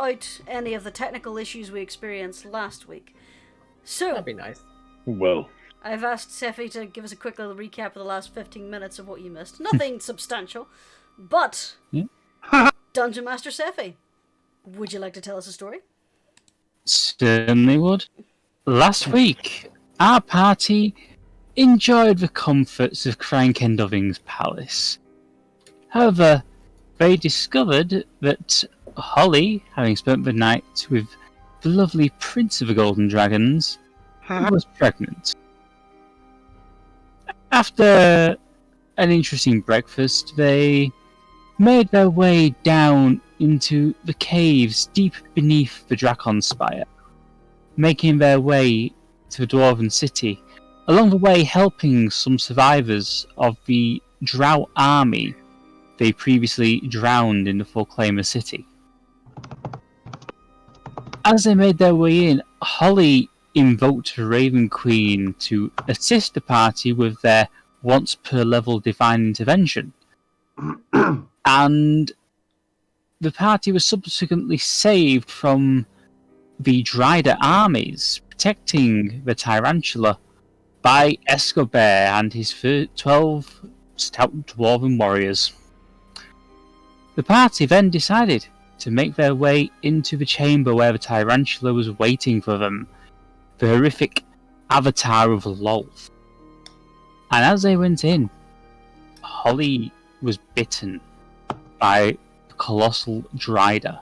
out any of the technical issues we experienced last week. So, That'd be nice. Well, I've asked Seph to give us a quick little recap of the last 15 minutes of what you missed. Nothing substantial, but Dungeon Master Seph, would you like to tell us a story? Certainly would. Last week, our party enjoyed the comforts of Crankendoving's palace. However, they discovered that Holly, having spent the night with the lovely Prince of the Golden Dragons, was pregnant. After an interesting breakfast, they made their way down into the caves deep beneath the Drakon Spire, making their way to the Dwarven City, along the way helping some survivors of the Drow army they previously drowned in the Fulclamer City. As they made their way in, Holly invoked the Raven Queen to assist the party with their once per level divine intervention. And the party was subsequently saved from the Dryder armies, protecting the Tyrantula by Escobar and his 12 stout dwarven warriors. The party then decided to make their way into the chamber where the Tyrantula was waiting for them, the horrific avatar of Lolth. And as they went in, Holly was bitten by the colossal Dryder.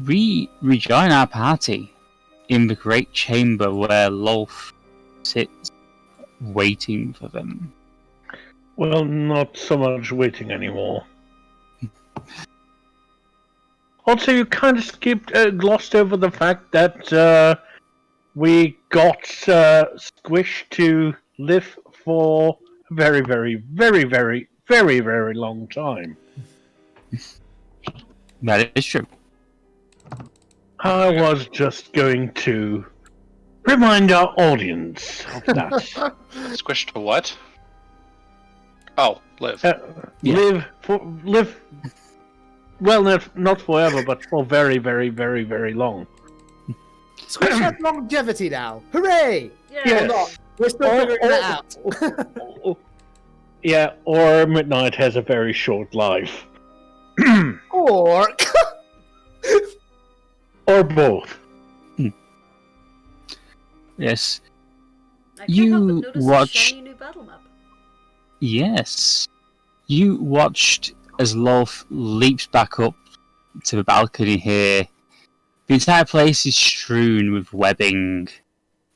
We rejoin our party in the great chamber where Lolth sits, waiting for them. well, not so much waiting anymore. Also, you kind of glossed over the fact that we got Squish to live for a very, very, very, very, very, very long time. That is true. I was just going to remind our audience of that. Squish to what? Oh, live. Yeah. Live. Well, not forever, but for very, very, very, very long. Squish has longevity now. Hooray! Yes. Or not. We're still figuring that out. Yeah, or Midnight has a very short life. Or... Or both. Yes. I can't help but You notice watch... a shiny new battle map. Yes. You watched as Lolth leaps back up to the balcony here. The entire place is strewn with webbing,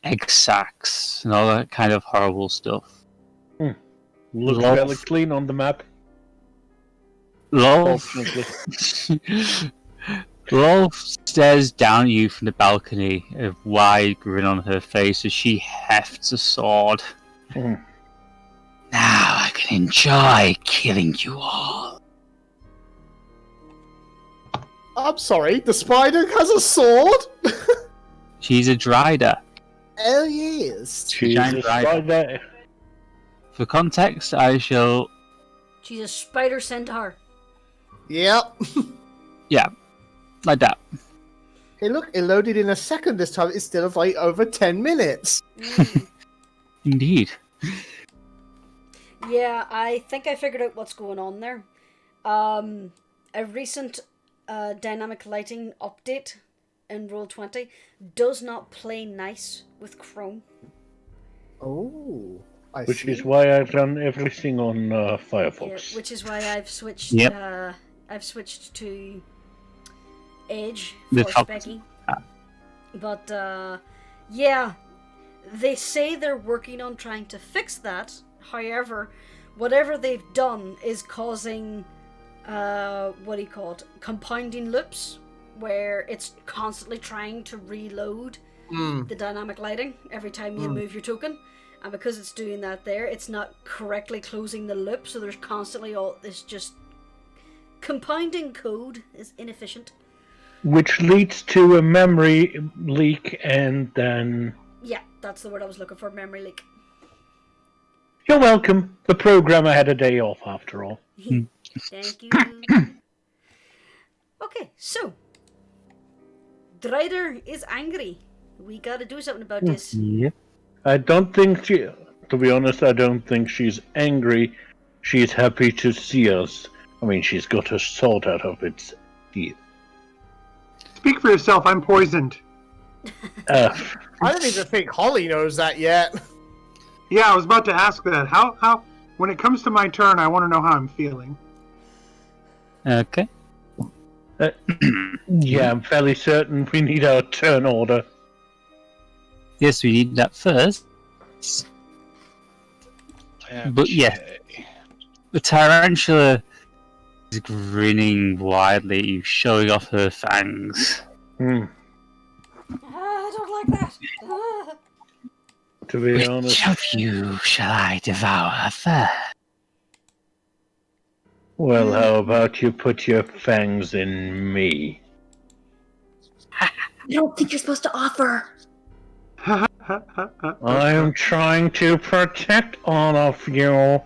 egg sacs, and all that kind of horrible stuff. Looks Lolth. fairly clean on the map. Lolth, Fortunately. Lolth stares down at you from the balcony, a wide grin on her face as she hefts a sword. Mm. Now I can enjoy killing you all. I'm sorry, the spider has a sword? She's a Dryder. Hell yes. She's Giant a rider. spider. For context, I shall... She's a spider centaur. Yep. Yeah, like that. Hey look, it loaded in a second this time instead of like over 10 minutes. Indeed. Yeah, I think I figured out what's going on there. A recent dynamic lighting update in Roll20 does not play nice with Chrome. Oh, I Which see. is why I run everything on Yeah, Firefox. which is why I've switched. Yep. I've switched to Edge The for top- Specky. But yeah, they say they're working on trying to fix that. However, whatever they've done is causing what do you call it? Compounding loops, where it's constantly trying to reload the dynamic lighting every time you move your token. And because it's doing that there, it's not correctly closing the loop, so there's constantly all this just compounding code is inefficient. Which leads to a memory leak, and then... Yeah, that's the word I was looking for, memory leak. You're welcome. The programmer had a day off, after all. Thank you. Okay, So, Drider is angry. We gotta do something about this. Yep. I don't think she. To be honest, I don't think she's angry. She's happy to see us. I mean, she's got her sword out of its teeth. Speak for yourself, I'm poisoned. I don't even think Holly knows that yet. Yeah, I was about to ask that. How when it comes to my turn, I want to know how I'm feeling. Okay. Yeah, I'm fairly certain we need our turn order. Yes, we need that first. But yeah, the tarantula is grinning widely at you, showing off her fangs. Hmm. I don't like that. To be Which honest, of you shall I devour first? well, how about you put your fangs in me? I don't think you're supposed to offer. I am trying to protect all of you.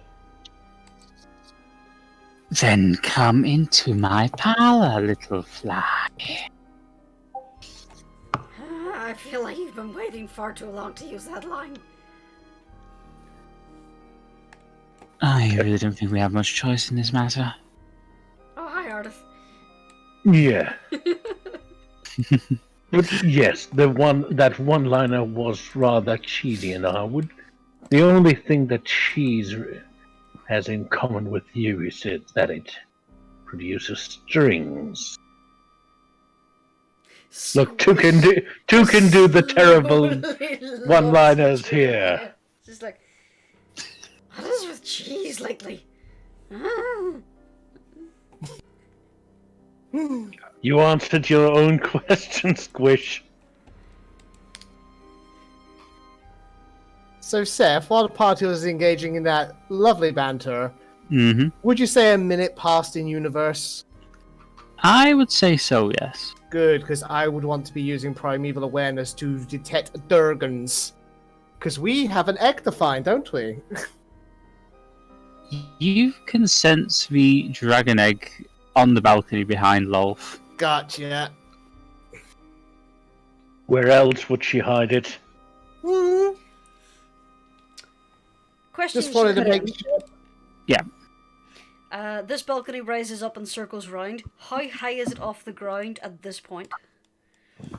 Then come into my parlor, little fly. I feel like you've been waiting far too long to use that line. I really don't think we have much choice in this matter. Oh, hi, Ardeth. Yeah. But yes, that one-liner was rather cheesy, and the only thing that cheese has in common with you is that it produces strings. Look, two can do the terrible one-liners here. Just like, what is with cheese lately? Ah. You answered your own question, Squish. So, Seph, while the party was engaging in that lovely banter, Mm-hmm. would you say a minute passed in universe? I would say so, yes. Good, because I would want to be using primeval awareness to detect Durgans. Because we have an egg to find, don't we? You can sense the dragon egg on the balcony behind Lolth. Gotcha. Where else would she hide it? Question. Just wanted to make sure. This balcony rises up and circles round. How high is it off the ground at this point?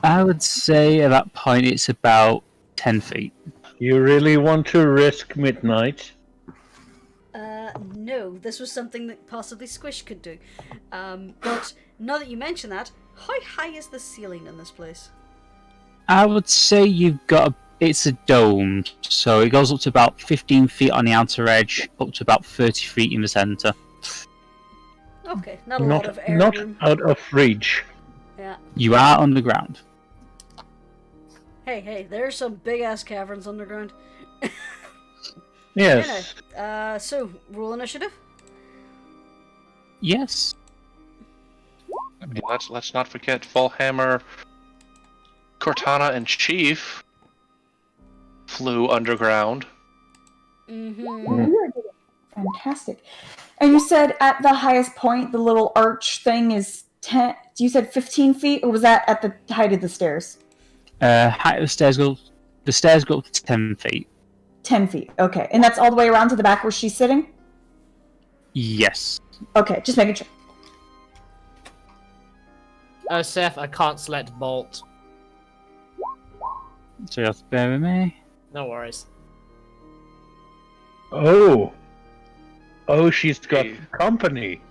I would say at that point it's about 10 feet. You really want to risk midnight? No. This was something that possibly Squish could do. But now that you mention that, how high is the ceiling in this place? I would say it's a dome, so it goes up to about 15 feet on the outer edge, up to about 30 feet in the centre. Okay, not a lot of air Not room. out of reach. Yeah. You are underground. Hey, there's some big ass caverns underground. Yes. So roll initiative. Yes. I mean, let's not forget Volhammer, Cortana, and Chief flew underground. Mm-hmm. You are doing fantastic. And you said at the highest point, the little arch thing is 10. You said 15 feet, or was that at the height of the stairs? Height of the stairs go up to 10 feet. 10 feet. Okay, and that's all the way around to the back where she's sitting. Yes. Okay, just making sure. Seph, I can't select Bolt. So you have to bear with me. No worries. Oh, she's got Hey. company.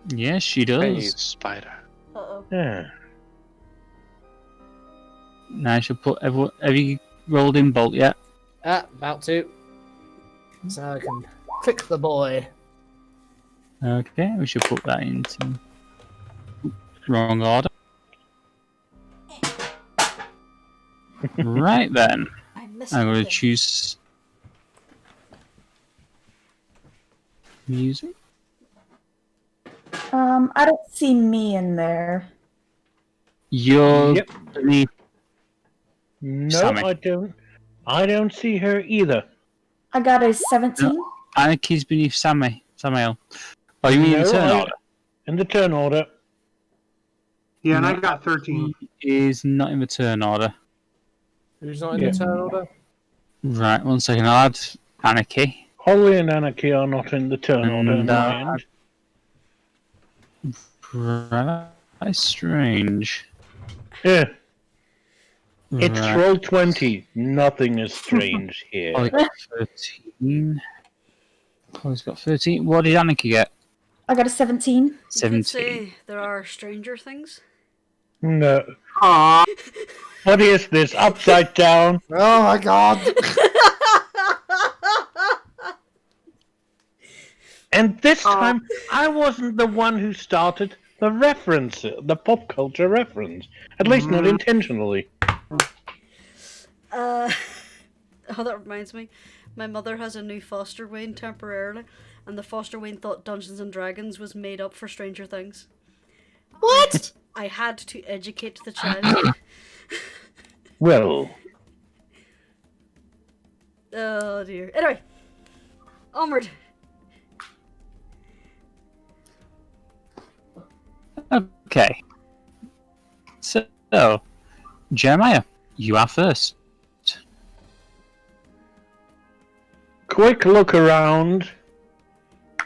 Yes, she Hey, does. Spider. Uh-oh. Yeah. Now I should put everyone. Have you rolled in Bolt yet? About to. So I can click the boy. Okay, we should put that into wrong order. Right then, I missed I'm going to it. choose music. I don't see me in there. You're Yep. beneath. No, Sammy. I don't see her either. I got a 17. Anarchy's beneath Samael. Oh, you mean in No, turn I- order? In the turn order. Yeah, and No. I got 13. He is not in the turn order. Who's not in Yeah. the turn order? Right, 1 second. I'll add Anarchy. Holly and Anarchy are not in the turn order in And, my end. Right, strange. Yeah. It's Right. roll 20. Nothing is strange here. Holly got 13. Holly's got 13. What did Anarchy get? I got a 17. You could 17. say there are stranger things. No. Aw. What is this? Upside down? Oh my god! And this time, I wasn't the one who started the reference, the pop culture reference. At least not intentionally. Oh, that reminds me. My mother has a new foster wing temporarily, and the foster wing thought Dungeons and Dragons was made up for Stranger Things. What? I had to educate the child. Well, Oh dear. Anyway, onward. Okay. So, Jeremiah, you are first. quick look around.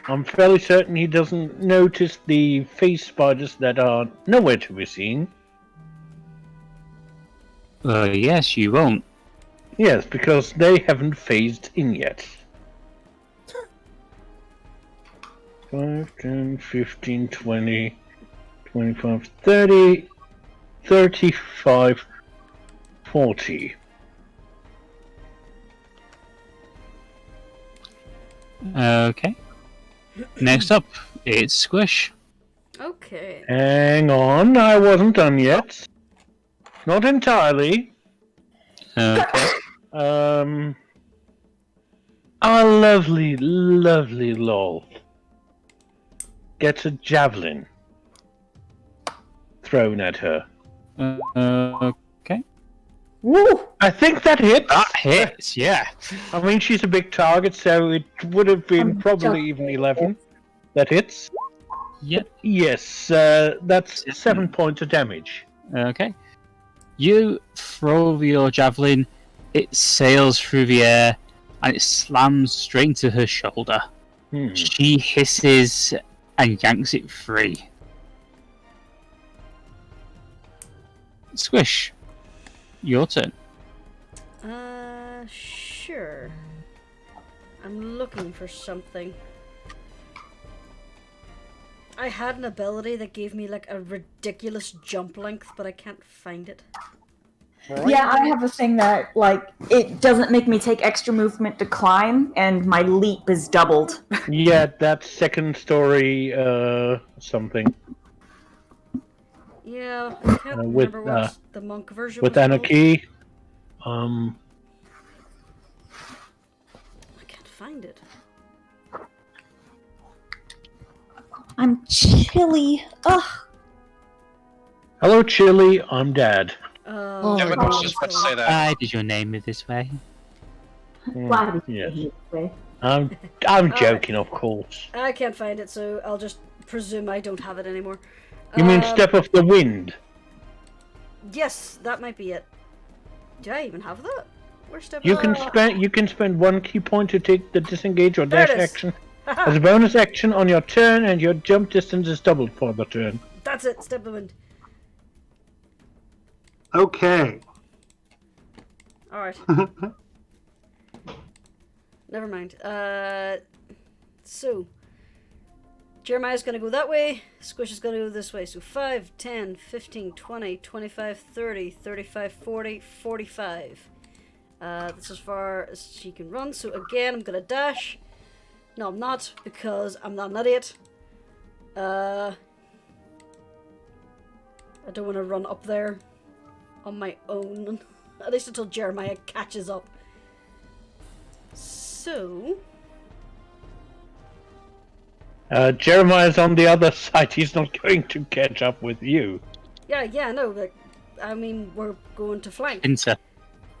I'm fairly certain he doesn't notice the face spiders that are nowhere to be seen. Yes, you won't. Yes, because they haven't phased in yet. 5, 10, 15, 20, 25, 30, 35, 40. Okay. Next up, it's Squish. Okay. Hang on, I wasn't done yet. Not entirely. Okay. Our lovely, lovely Lolth gets a javelin thrown at her. Okay. Woo! I think that hits. That hits, yeah. I mean, she's a big target, so it would have been probably even 11. That hits. Yep. Yes, that's 7 points of damage. Okay. You throw your javelin, it sails through the air, and it slams straight into her shoulder. She hisses and yanks it free. Squish, your turn. Sure. I'm looking for something. I had an ability that gave me like a ridiculous jump length, but I can't find it. Yeah, I have a thing that, like, it doesn't make me take extra movement to climb, and my leap is doubled. Yeah, that's second story something. Yeah, I can't remember what the monk version with was called. Anarchy. I can't find it. I'm chilly. Ugh. Hello, Chili. I'm Dad. Oh Yeah, my but I was God. just about to say that. Why did your name it this way? Why did you Yes. hate me? I'm joking, of course. I can't find it, so I'll just presume I don't have it anymore. You mean Step of the Wind? Yes, that might be it. Do I even have that? Where's Step? You can spend 1 key point to take the disengage or There dash it is. action as a bonus action on your turn, and your jump distance is doubled for the turn. That's it. Step of the Wind. Okay. All right. Never mind. So Jeremiah's gonna go that way. Squish is gonna go this way. So 5, 10, 15, 20, 25, 30, 35, 40, 45. That's as far as she can run. So again, I'm gonna dash. No, I'm not, because I'm not an idiot. I don't want to run up there on my own. At least until Jeremiah catches up. So... Jeremiah's on the other side. He's not going to catch up with you. Yeah, no, like, I mean, we're going to flank. Pincer.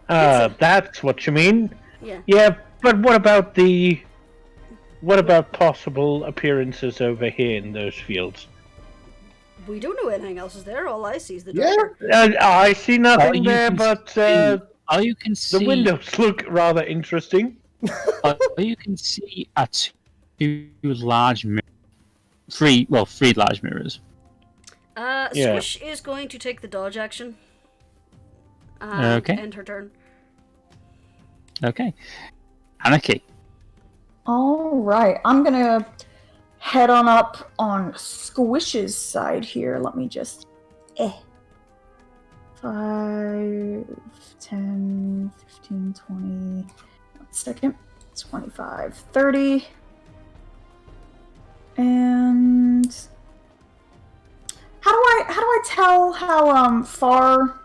That's what you mean. Yeah. Yeah, but what about possible appearances over here in those fields? We don't know anything else is there. All I see is the Yeah. door. I see nothing you there, can but all you can see, the windows look rather interesting. all you can see are two large three large mirrors. Yeah. Squish is going to take the dodge action. Okay. End her turn. Okay. Anarchy. All right, I'm gonna head on up on Squish's side here. Let me just 5, 10, 15, 20. 1 second. 25, 30. And how do I tell how far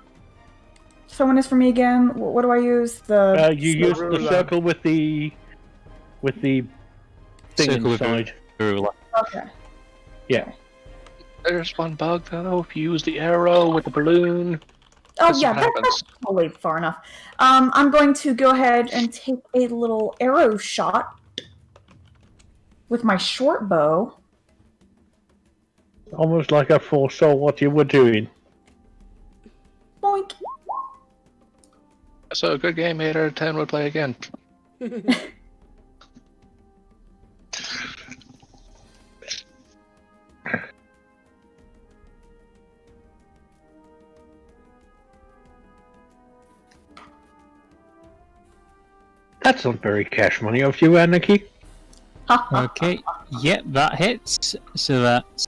someone is from me again? What do I use? You use the circle with the thing Circle with inside. the ruler. Okay. Yeah. There's one bug though. If you use the arrow with the balloon. Oh That's yeah, what that's happens. totally far enough. I'm going to go ahead and take a little arrow shot with my short bow. Almost like I foresaw what you were doing. Boink. So a good game, 8 out of 10 would play again. That's not very cash money of you, Anarchy. Okay. Yep, that hits. So that's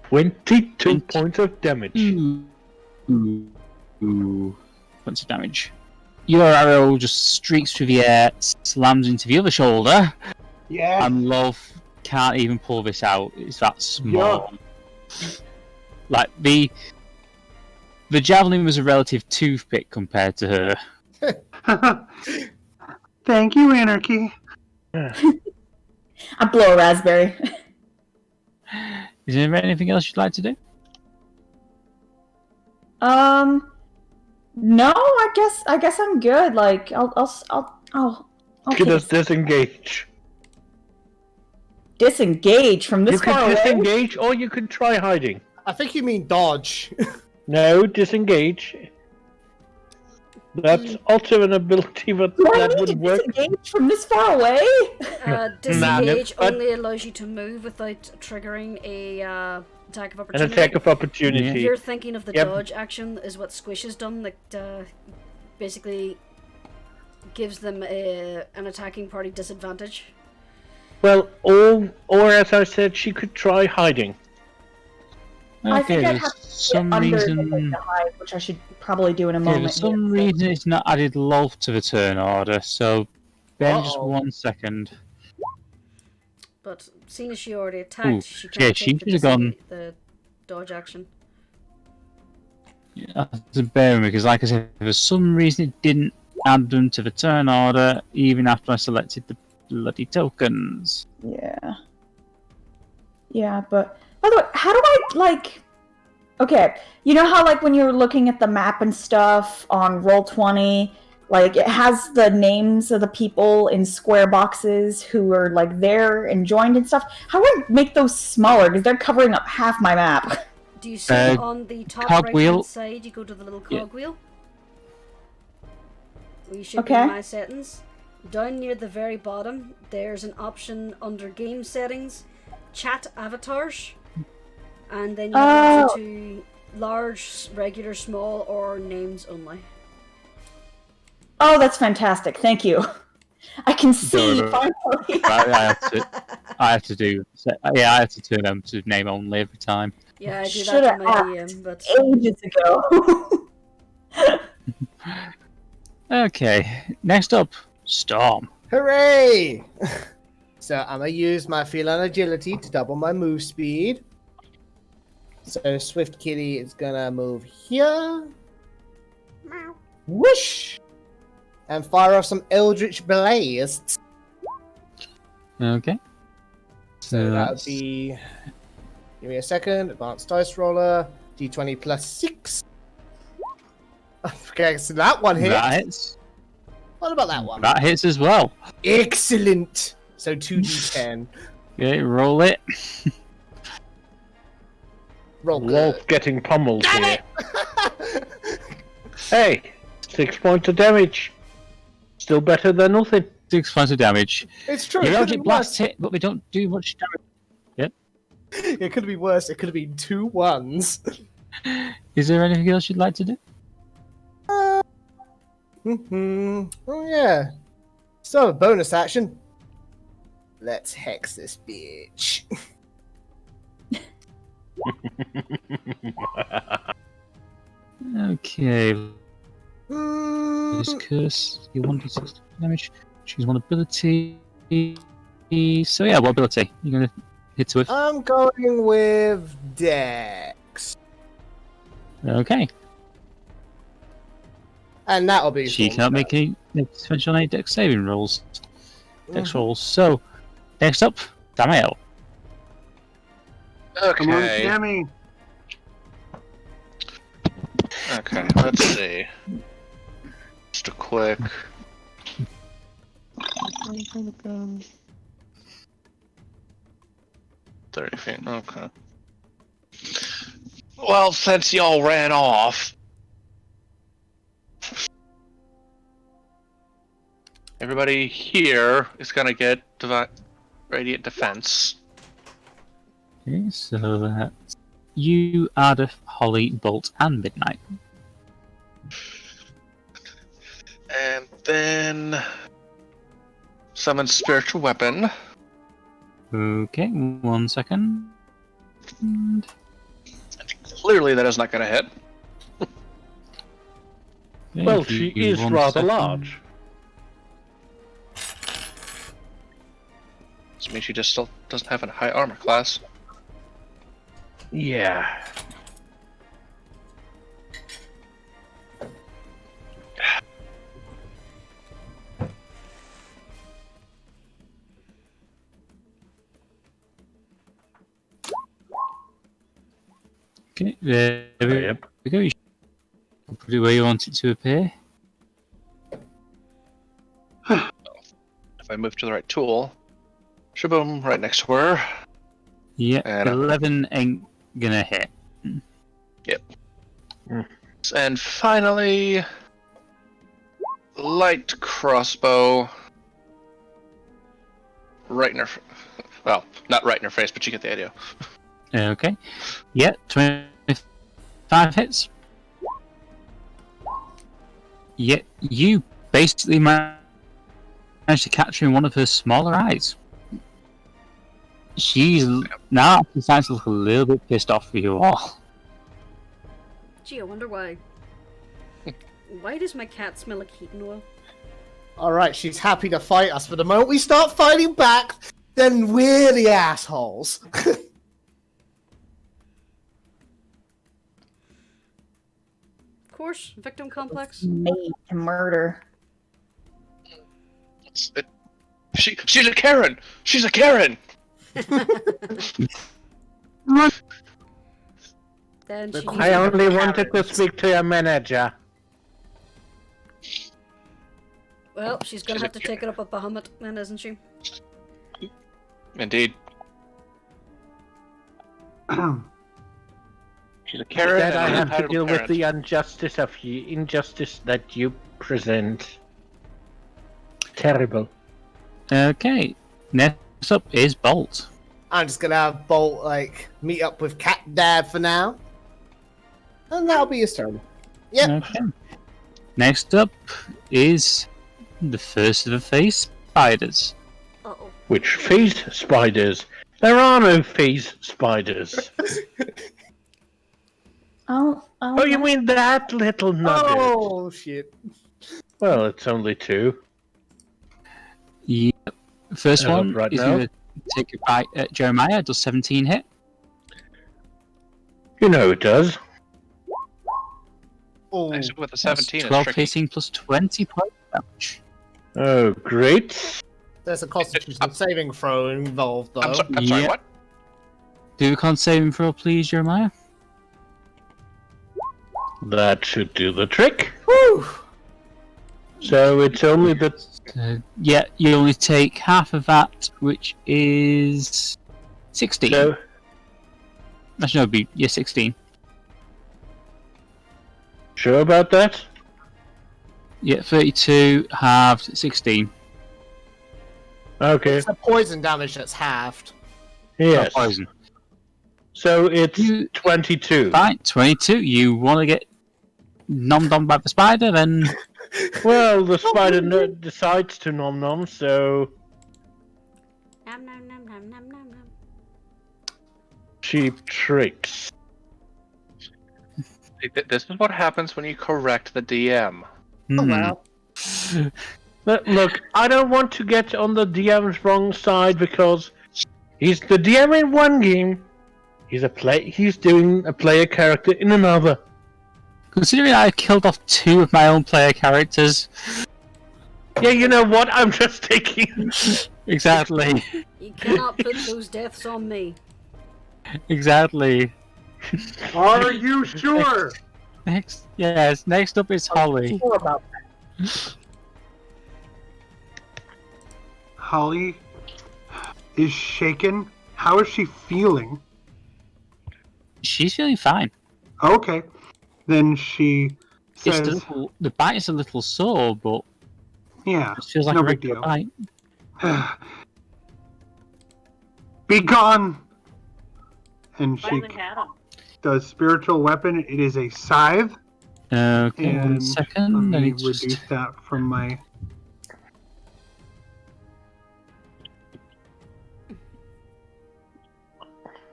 22 points of damage. Ooh. Points of damage. Your arrow just streaks through the air, slams into the other shoulder, Yeah. and Lolth can't even pull this out. It's that small. Like the javelin was a relative toothpick compared to her. Thank you, Anarchy. I blow a raspberry. Is there anything else you'd like to do? No, I guess I'm good. Like, I'll Just disengage. disengage from this You far can away. disengage, or you can try hiding. I think you mean dodge. No, disengage. That's also an ability that Do I that need to would work. disengage from this far away? Disengage but- only allows you to move without triggering a attack of An opportunity. attack of opportunity. You're thinking of the Yep. dodge action, is what Squish has done. That basically gives them an attacking party disadvantage. Well, or as I said, she could try hiding. I think I'd there's have to some get under reason. the hide, which I should probably do in a Okay, moment. for some reason, it's not added Lolth to the turn order. So, Ben, just Uh-oh. 1 second. But seeing as she already attacked, she yeah, can't she take should've gone- the dodge action. Yeah, to bear with me, because like I said, for some reason it didn't add them to the turn order, even after I selected the bloody tokens. Yeah, but by the way, how do I like? Okay, you know how like when you're looking at the map and stuff on Roll20, like it has the names of the people in square boxes who are like there and joined and stuff. How do I make those smaller? Because they're covering up half my map. Do you see on the top cogwheel. right-hand side, you go to the little Yeah. cogwheel? We should Okay. be in my settings. Down near the very bottom, there's an option under game settings, chat avatars, and then you have an option to large, regular, small, or names only. Oh, that's fantastic! Thank you. I can see Go finally. I have to do. Yeah, I have to turn them to name only every time. Yeah, I do Shoulda that to my asked DM, but Ages ago. Okay, next up, Storm. Hooray! So I'm gonna use my feline agility to double my move speed. So Swift Kitty is gonna move here. Whoosh! And fire off some Eldritch Blasts. Okay. So that would be. Give me a second. Advanced dice roller. D20 plus 6. Okay, so that one hit. That hits. What about that one? That hits as well. Excellent. So 2d10. Okay, roll it. Roll Lolth good. getting pummeled Damn here. it! Hey, 6 points of damage. Still better than nothing. 6 points of damage. It's true. Your It could Eldritch be Blast worse. hit, but they don't do much damage. It could be worse. It could have been 2 1s. Is there anything else you'd like to do? Oh yeah. So bonus action. Let's hex this bitch. Okay. Mm, This curse. You wanted 6 damage. Choose one ability. So yeah, what ability? You're gonna hit with? I'm going with Dex. Okay. And that'll be. She cannot make any special dex saving rolls. Dex Mhm. rolls. So, next up, Samael. Come on, Okay. Sammy. Okay, let's see. Just a quick. 30 feet, okay. Well, since y'all ran off, everybody here is gonna get radiant defense. Okay, so that's you, Ardeth, Holly, Bolt, and Midnight. And then summon spiritual weapon. Okay, 1 second. And Clearly that is not gonna hit. okay, Well, if you she give is 1 rather second. large. This means she just still doesn't have a high armor class. Yeah. Okay, there Yep. we go. You should put it where you want it to appear. If I move to the right tool, shaboom, right next to her. Yeah, And 11 ain't gonna hit. And finally, light crossbow. Right in her. Well, not right in her face, but you get the idea. Okay. Yeah, 25 hits. Yeah, you basically managed to capture in one of her smaller eyes. She's now starting to look a little bit pissed off with you all. Gee, I wonder why. Why does my cat smell like heating oil? Alright, she's happy to fight us, but the moment we start fighting back, then we're the assholes. Of course, victim complex. Made to murder. She's a Karen. She's a Karen. Then she I needs only wanted to speak to your manager. Well, she's gonna have to take it up with Bahamut then, isn't she? Indeed. She's a Karen. Instead, I and an have to entitled deal with parent. the injustice that you present. Terrible. Okay, next up is Bolt. I'm just gonna have Bolt, meet up with Cat Dad for now. And that'll be his turn. Yep. Okay. Next up is the first of the phase spiders. Uh-oh. Which phase spiders? There are no phase spiders. Oh, you mean that little nugget? Oh, shit. Well, it's only 2. Yep. First one right is now. going to take a bite at Jeremiah. Does 17 hit? You know it does. Oh, Actually, with a That's 17, 12 it's tricky. hitting plus 20 points damage. Oh, great. there's a Constitution saving throw involved, though. I'm sorry, Yeah. what? Do a con saving throw, please, Jeremiah. That should do the trick. Whew. So it's only the... Yeah, you only take half of that, which is 16. So Actually, no, it'd be 16. Sure about that? Yeah, 32 halved 16. Okay. It's the poison damage that's halved. Yes. Oh, poison. So it's 22. Fine, 22. You want to get nommed on by the spider, then Well, the spider decides to nom, so Nom nom nom nom nom nom nom. cheap tricks. This is what happens when you correct the DM. Oh, wow. Look, I don't want to get on the DM's wrong side because he's the DM in one game. He's doing a player character in another. Considering I killed off 2 of my own player characters. Yeah, you know what? I'm just taking. Exactly. You cannot put those deaths on me. Exactly. Are you sure? Next up is Holly. Sure about that. Holly is shaken. How is she feeling? She's feeling fine. Okay. Then she says, The bite is a little sore, but yeah, it feels like no a big regular deal. bite. Be gone! And she does spiritual weapon. It is a scythe. Okay, one And second. let Let me me just... reduce that from my...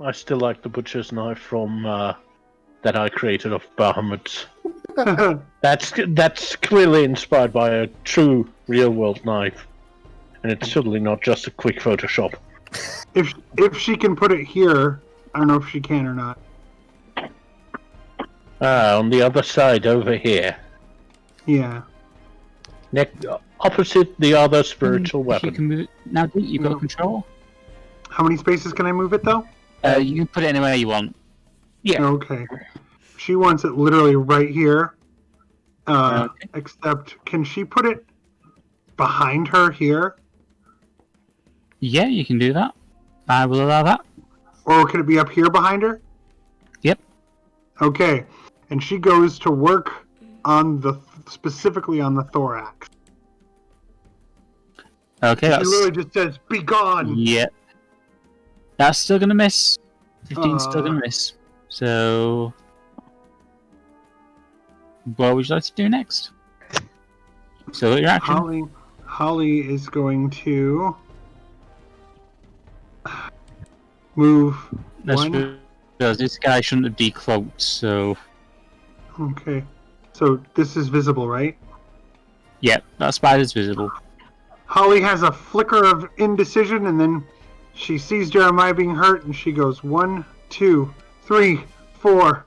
I still like the butcher's knife from that I created of Bahamut. That's clearly inspired by a true real-world knife, and it's certainly not just a quick Photoshop. If she can put it here, I don't know if she can or not. On the other side over here, Yeah. opposite the other spiritual You weapon. can move it. Now, you've got No. control. How many spaces can I move it though? You can put it anywhere you want. Yeah. Okay. She wants it literally right here. Okay. Except, can she put it behind her here? Yeah, you can do that. I will allow that. Or can it be up here behind her? Yep. Okay. And she goes to work on specifically on the thorax. Okay, She that's... literally just says, "Be gone." Yep. That's still gonna miss. 15's still gonna miss. So... What would you like to do next? So your action. Holly is going to move one. Because this guy shouldn't have decloaked, so... Okay. So this is visible, right? Yep, that spider's visible. Holly has a flicker of indecision, and then she sees Jeremiah being hurt, and she goes 1, 2, 3, 4,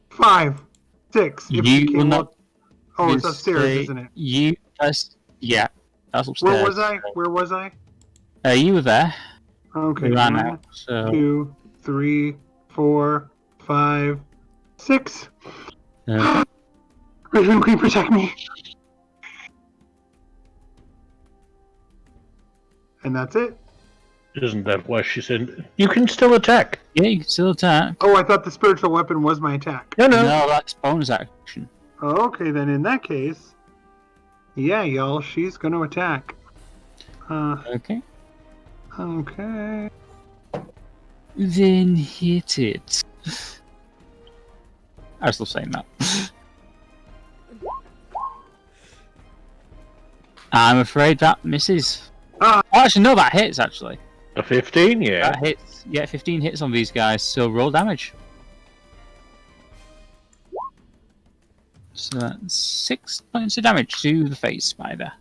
5, 6. If she You can will walk- not... Oh, it's you upstairs, say- isn't it? You... Yeah, that's upstairs. Where was I? Where was I? You were there. Okay. We ran 1, out, so... 2, 3, 4, 5, 6. Raven Queen, protect me. And that's it. Isn't that why she said you can still attack? Yeah, you can still attack. Oh, I thought the spiritual weapon was my attack. No. No, that's bonus action. Oh, okay, then in that case, yeah, y'all, she's going to attack. Okay. Okay. Then hit it. I was still saying that. I'm afraid that misses. Ah. Oh, actually, no, that hits, actually. A 15, yeah. That hits. Yeah, 15 hits on these guys, so roll damage. So that's 6 points of damage to the face spider.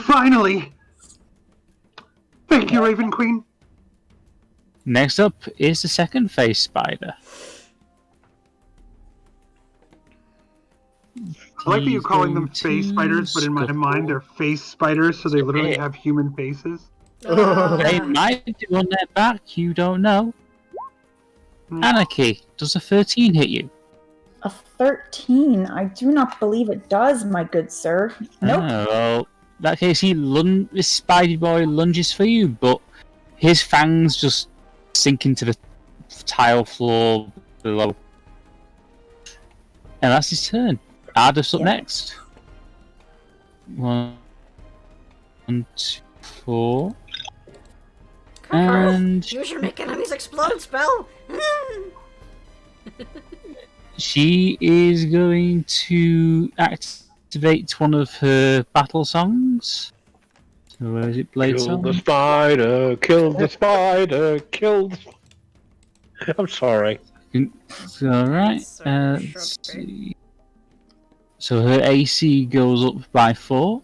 Finally! Thank you, Raven Queen. Next up is the second face spider. I like that you're calling them He's face going spiders, but in my to mind they're face spiders, so they literally have human faces. They might do on their back, you don't know. Anarchy, does a 13 hit you? A 13? I do not believe it does, my good sir. Nope. Oh, well, in that case, this Spidey boy lunges for you, but his fangs just sink into the tile floor below. And that's his turn. Ardeth's up Yeah. next. 1, 2, 4. And Use your make enemies explode spell. she is going to activate one of her battle songs. So where is it? Blade Kill Song? the spider, kill the spider, kill the... I'm sorry. Alright. Sorry, Let's shrubbery. see. So her AC goes up by 4.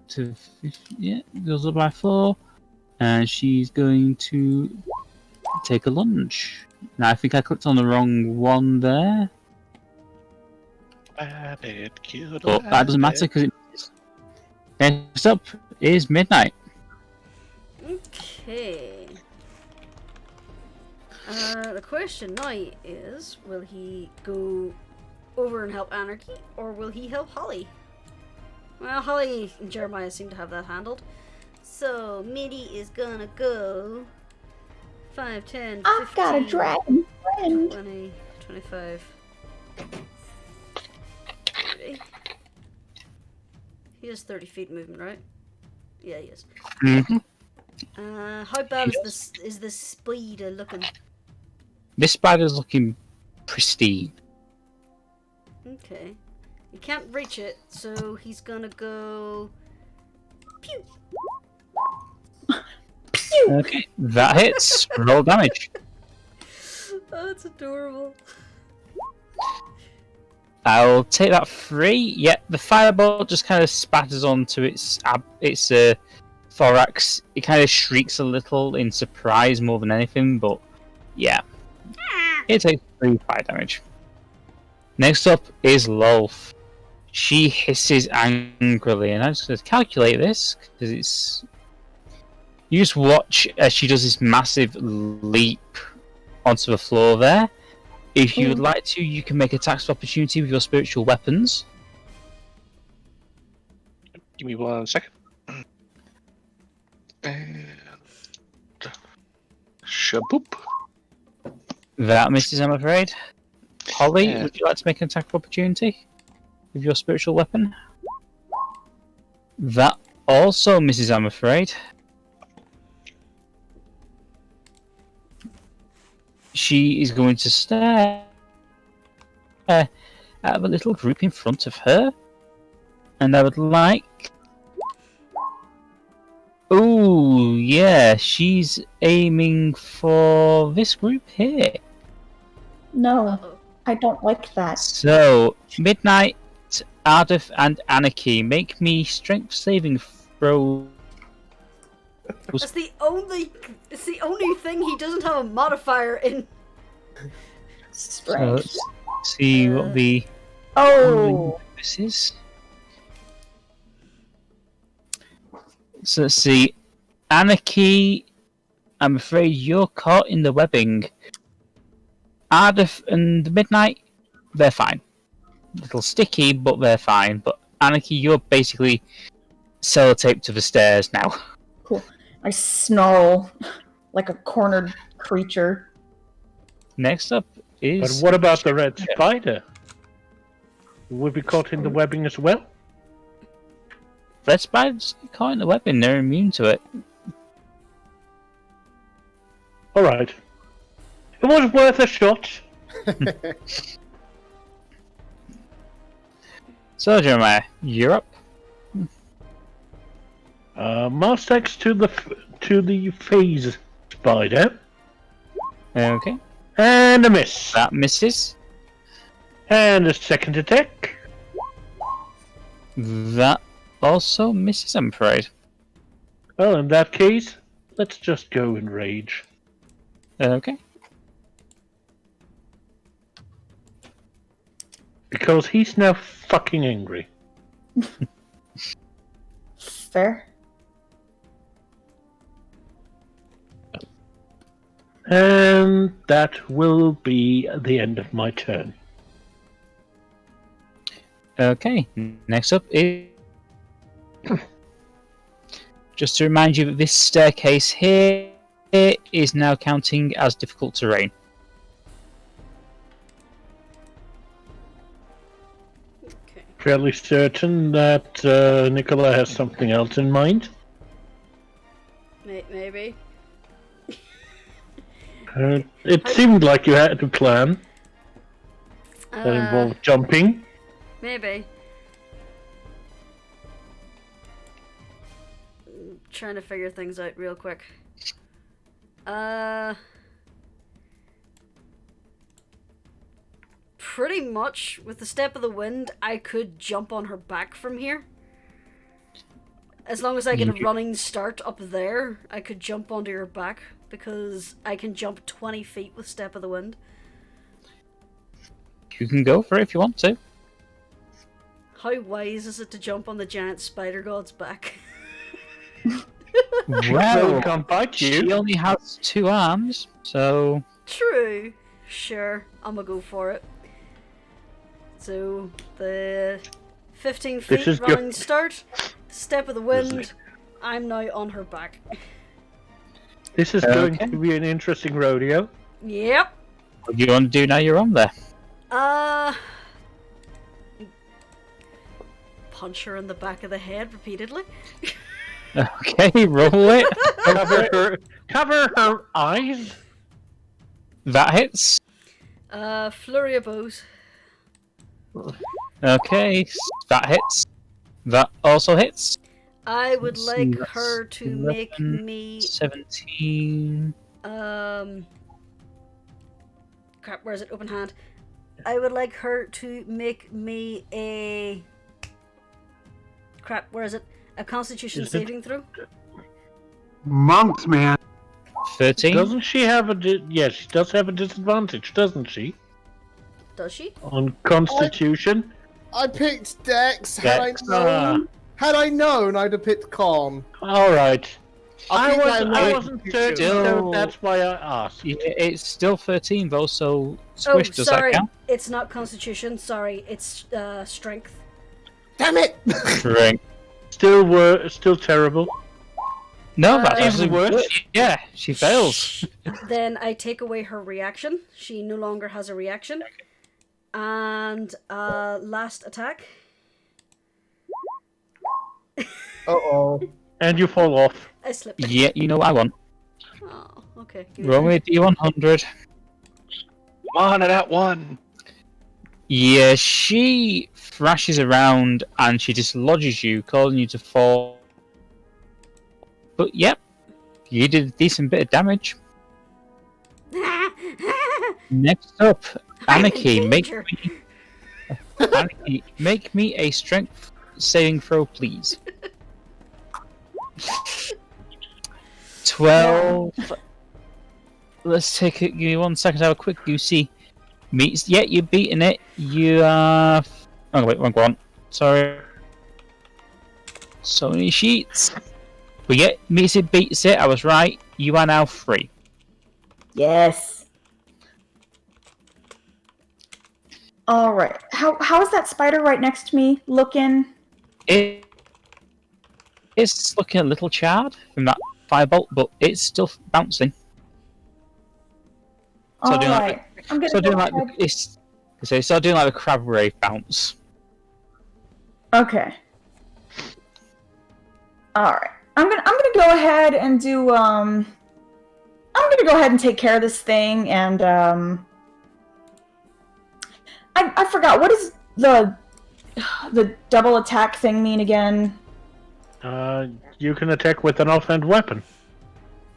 To 50, yeah, goes up by 4. And she's going to take a lunge. Now I think I clicked on the wrong one there. Rabbit, kill the But that doesn't matter rabbit. because next up is Midnight. Okay. The question now is, will he go over and help Anarchy, or will he help Holly? Well, Holly and Jeremiah seem to have that handled. So, Midi is gonna go 5, 10, 15, I've got a dragon friend. 20, 25, 30. He has 30 feet movement, right? Yeah, he is. Mm-hmm. How bad is this spider looking? This spider's looking pristine. Okay. He can't reach it, so he's gonna go... Pew! Okay, that hits. Roll damage. Oh, that's adorable. I'll take that 3. Yeah, the firebolt just kind of spatters onto its thorax. It kind of shrieks a little in surprise more than anything, but yeah. It takes 3 fire damage. Next up is Lolth. She hisses angrily, and I'm just going to calculate this because it's. You just watch as she does this massive leap onto the floor there. If you would like to, you can make attacks of opportunity with your spiritual weapons. Give me 1 second. And... shaboop. That misses, I'm afraid. Holly, Yeah. would you like to make an attack of opportunity with your spiritual weapon? That also misses, I'm afraid. She is going to stare at the little group in front of her. And I would like... Oh, yeah, she's aiming for this group here. No, Uh-oh. I don't like that. So, Midnight, Ardeth, and Anarchy, make me strength saving throw. It's the only thing he doesn't have a modifier in. So Strength. let's see what the Oh, this is. So let's see. Anarchy, I'm afraid you're caught in the webbing. Ardeth and Midnight, they're fine. A little sticky, but they're fine. But Anarchy, you're basically sellotaped to the stairs now. cool. I snarl like a cornered creature. Next up But is... what about the red spider? Would be caught in the webbing as well? Red Spiders caught in the webbing, they're immune to it. Alright. It was worth a shot. So, Jeremiah, you're up. Mouse X to the phase spider. Okay, And a miss. that misses. And a second attack. That also misses, I'm afraid. Well, in that case, let's just go and rage. Okay. Because he's now fucking angry. Fair. And that will be the end of my turn. Okay, next up is... Just to remind you that this staircase here is now counting as difficult terrain. fairly certain that Nicola has something else in mind. Maybe. It seemed like you had a plan that Uh, involved jumping. maybe. Trying to figure things out real quick. Pretty much, with the step of the wind, I could jump on her back from here. As long as I get a running start up there, I could jump onto your back, because I can jump 20 feet with step of the wind. You can go for it if you want to. How wise is it to jump on the giant spider god's back? Well, can't bite you. She only has 2 arms, so... True. Sure, I'm gonna go for it. So, the 15 feet is running start, step of the wind, I'm now on her back. This is going to be an interesting rodeo. Yep. What do you want to do now you're on there? Punch her in the back of the head repeatedly. Okay, roll it. Cover her eyes. That hits. Flurry of bows. Okay, that hits. That also hits. I would Let's like see, that's her to 11, make me 17. crap, where is it? Open hand. I would like her to make me a crap, where is it? A constitution saving throw. Monks, man. 13. Doesn't she have a... Yes, she does have a disadvantage, doesn't she? Does she? On Constitution. I picked Dex. Dex. Had I known, I'd have picked Calm. Alright. I might wasn't be certain, sure. so that's why I asked. Yeah, it's still 13 though, so Squish, does sorry. that count? It's not constitution, sorry, it's strength. Damn it! Strength. Still terrible. No, that's Even actually worse. good. Yeah, she fails. Then I take away her reaction. She no longer has a reaction. And last attack. Uh-oh. And you fall off. I slipped. Yeah, you know what I want. Oh, okay. Give me Roll that. me a D100. On it at 1. Yeah, she thrashes around and she dislodges you, causing you to fall. But yep, you did a decent bit of damage. Next up, I'm in Anarchy, danger. Anarchy, make me a strength saving throw, please. 12. Let's take it. Give me 1 second to have a quick goosey. Meets. Yeah, you're beating it. You are. Oh wait, wrong one. Sorry. So many sheets. But yeah, meets it, beats it. I was right. You are now free. Yes. All right. How is that spider right next to me looking? It's looking a little charred from that firebolt, but it's still bouncing. So All doing right. like, I'm gonna so go doing like ahead. so doing like the crab ray bounce. Okay. All right. I'm gonna go ahead and do I'm gonna go ahead and take care of this thing, and I forgot, what does the double attack thing mean again? You can attack with an offhand weapon.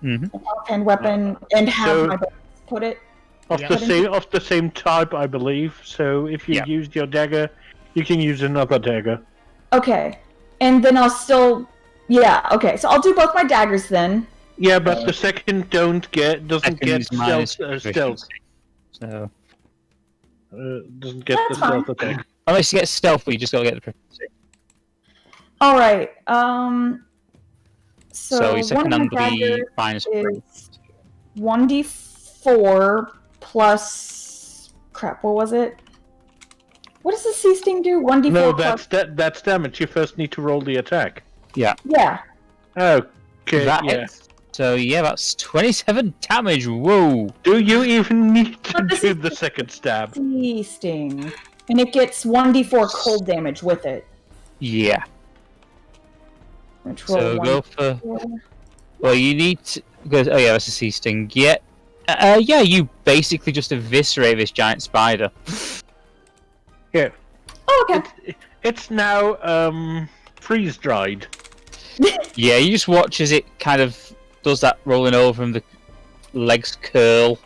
Mm-hmm. And weapon and have So- my bonus put it. Of the same type, I believe. So if you Yeah. used your dagger, you can use another dagger. Okay. And then I'll still okay, so I'll do both my daggers then. Yeah, but the second doesn't get Second's minus stealth. proficiency. So Doesn't get the That's fine. stealth attack. unless you get stealth, but you just gotta get the proficiency. Alright, So your second one hand of will my be daggers minus 3. is 1d4 plus crap, what was it? What does the sea sting do? 1d4 No, plus that's damage. You first need to roll the attack. yeah. Okay, That yeah. hits. So yeah, that's 27 damage. Whoa! Do you even need to But this do is the second stab? Sea sting. And it gets 1d4 cold damage with it. Yeah. Which roll So go for. 1d4. Well, you need to. Because, oh yeah, that's a sea sting. Yeah. Yeah, you basically just eviscerate this giant spider. Yeah. Oh, okay. It's now freeze dried. Yeah, you just watch as it kind of does that rolling over and the legs curl.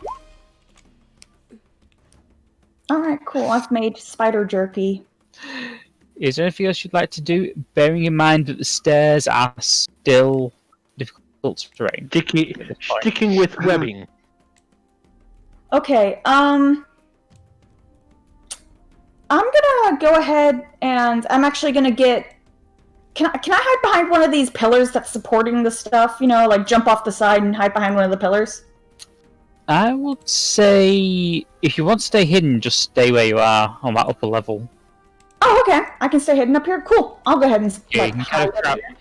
Alright, cool. I've made spider jerky. Is there anything else you'd like to do? Bearing in mind that the stairs are still difficult terrain. Sticking with webbing. Okay, I'm gonna go ahead and I'm actually gonna get... Can I hide behind one of these pillars that's supporting the stuff? You know, like jump off the side and hide behind one of the pillars? I would say if you want to stay hidden, just stay where you are on that upper level. Oh, okay. I can stay hidden up here. Cool. I'll go ahead and Yeah, like, you can hide kind of up here.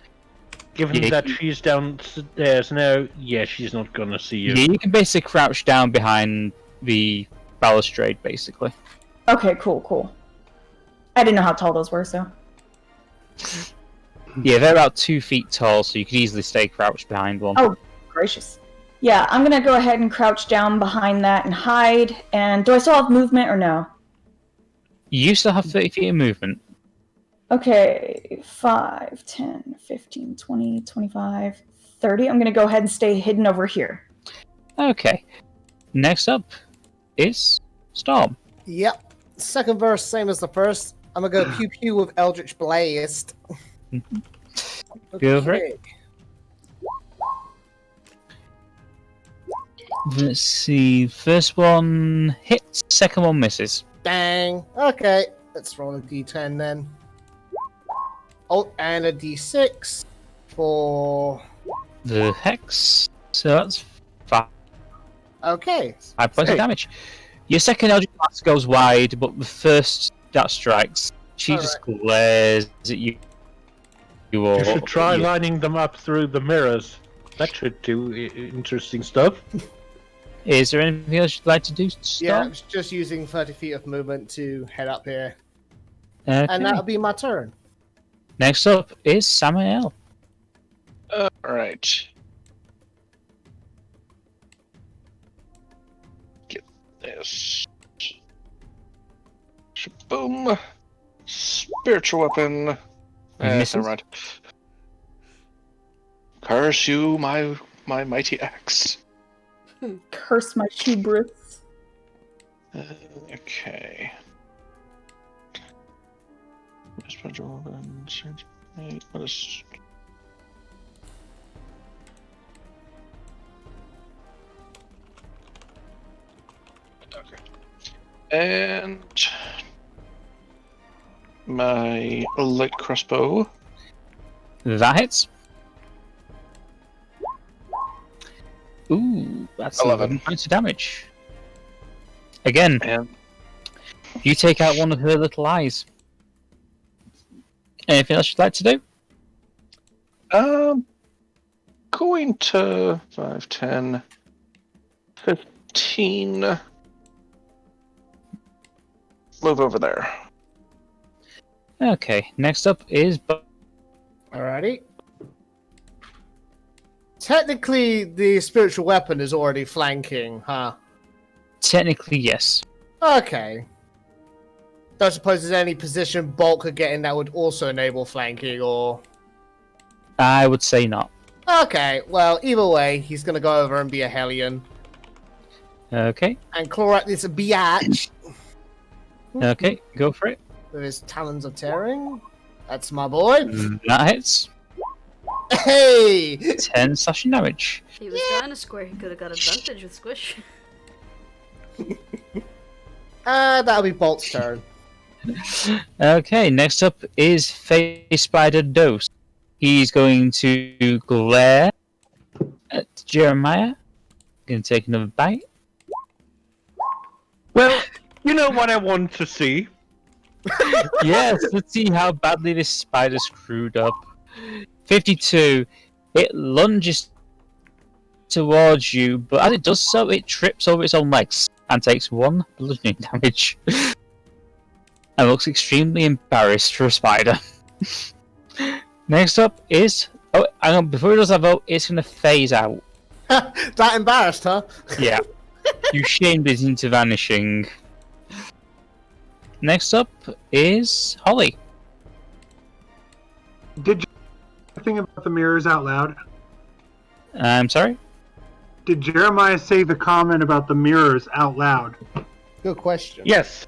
Given that she's downstairs now, yeah, she's not gonna see you. Yeah, you can basically crouch down behind the balustrade, basically. Okay, cool. I didn't know how tall those were, so... Yeah, they're about 2 feet tall, so you could easily stay crouched behind one. Oh, gracious. Yeah, I'm gonna go ahead and crouch down behind that and hide. And do I still have movement or no? You still have 30 feet of movement. Okay, 5, 10, 15, 20, 25, 30. I'm gonna go ahead and stay hidden over here. Okay. Next up is Storm. Yep. Second verse, same as the first. I'm gonna go pew pew with Eldritch Blast. Go for it. Let's see. First one hits, second one misses. Dang. Okay, let's roll a d10 then. Oh, and a d6 for... The hex. So that's 5 Okay. points of damage. Your second Eldritch Blast goes wide, but the first that strikes, she just glares at you. You should try lining them up through the mirrors. That should do interesting stuff. Is there anything else you'd like to do, Storm? Yeah, I'm just using 30 feet of movement to head up here. Okay. And that'll be my turn. Next up is Samael. Alright. Get this. Boom. Spiritual weapon. Never mind. Curse you, my mighty axe. Curse my hubris. Okay. What is... Okay. And my light crossbow. That hits. Ooh, that's 11 points of damage. Again, And you take out one of her little eyes. Anything else you'd like to do? going to 5, 10, 15. Move over there. Okay, next up is... Alrighty. Technically, the spiritual weapon is already flanking, huh? Technically, yes. Okay. Don't suppose there's any position Bolt could get in that would also enable flanking, or... I would say not. Okay, well, either way, he's gonna go over and be a Hellion. Okay, And claw at this biatch okay, go for it. with his talons of tearing. That's my boy. That hits. Hey! 10 slashing damage. He was down a square, he could have got advantage with Squish. That'll be Bolt's turn. Okay, next up is Face Spider Dose. He's going to glare at Jeremiah. Gonna take another bite. Well, you know what I want to see. Yes, let's see how badly this spider screwed up. 52. It lunges towards you, but as it does so, it trips over its own legs and takes 1 bludgeoning damage. and looks extremely embarrassed for a spider. Next up is... Oh, hang on, before he does that vote, it's going to phase out. That embarrassed, huh? Yeah. You shamed it into vanishing. Next up is Holly. Did you think about the mirrors out loud? I'm sorry? Did Jeremiah say the comment about the mirrors out loud? Good question. Yes.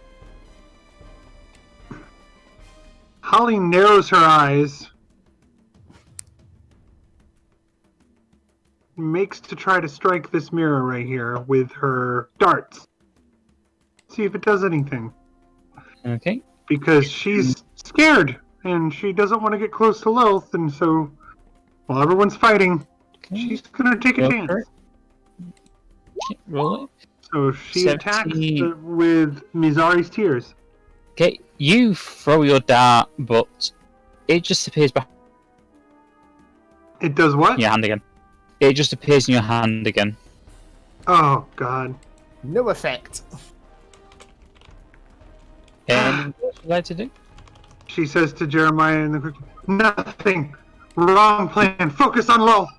Holly narrows her eyes, makes to try to strike this mirror right here with her darts. See if it does anything. Okay. Because she's scared and she doesn't want to get close to Lolth, and so while everyone's fighting, she's gonna take a Go chance. for it. Okay, roll it. So she 17. attacks with Mizari's Tears. Okay, you throw your dart, but it just appears behind It does what? your hand again. It just appears in your hand again. Oh god. No effect. And what would you like to do? She says to Jeremiah in the quick, nothing. Wrong plan. Focus on Lolth.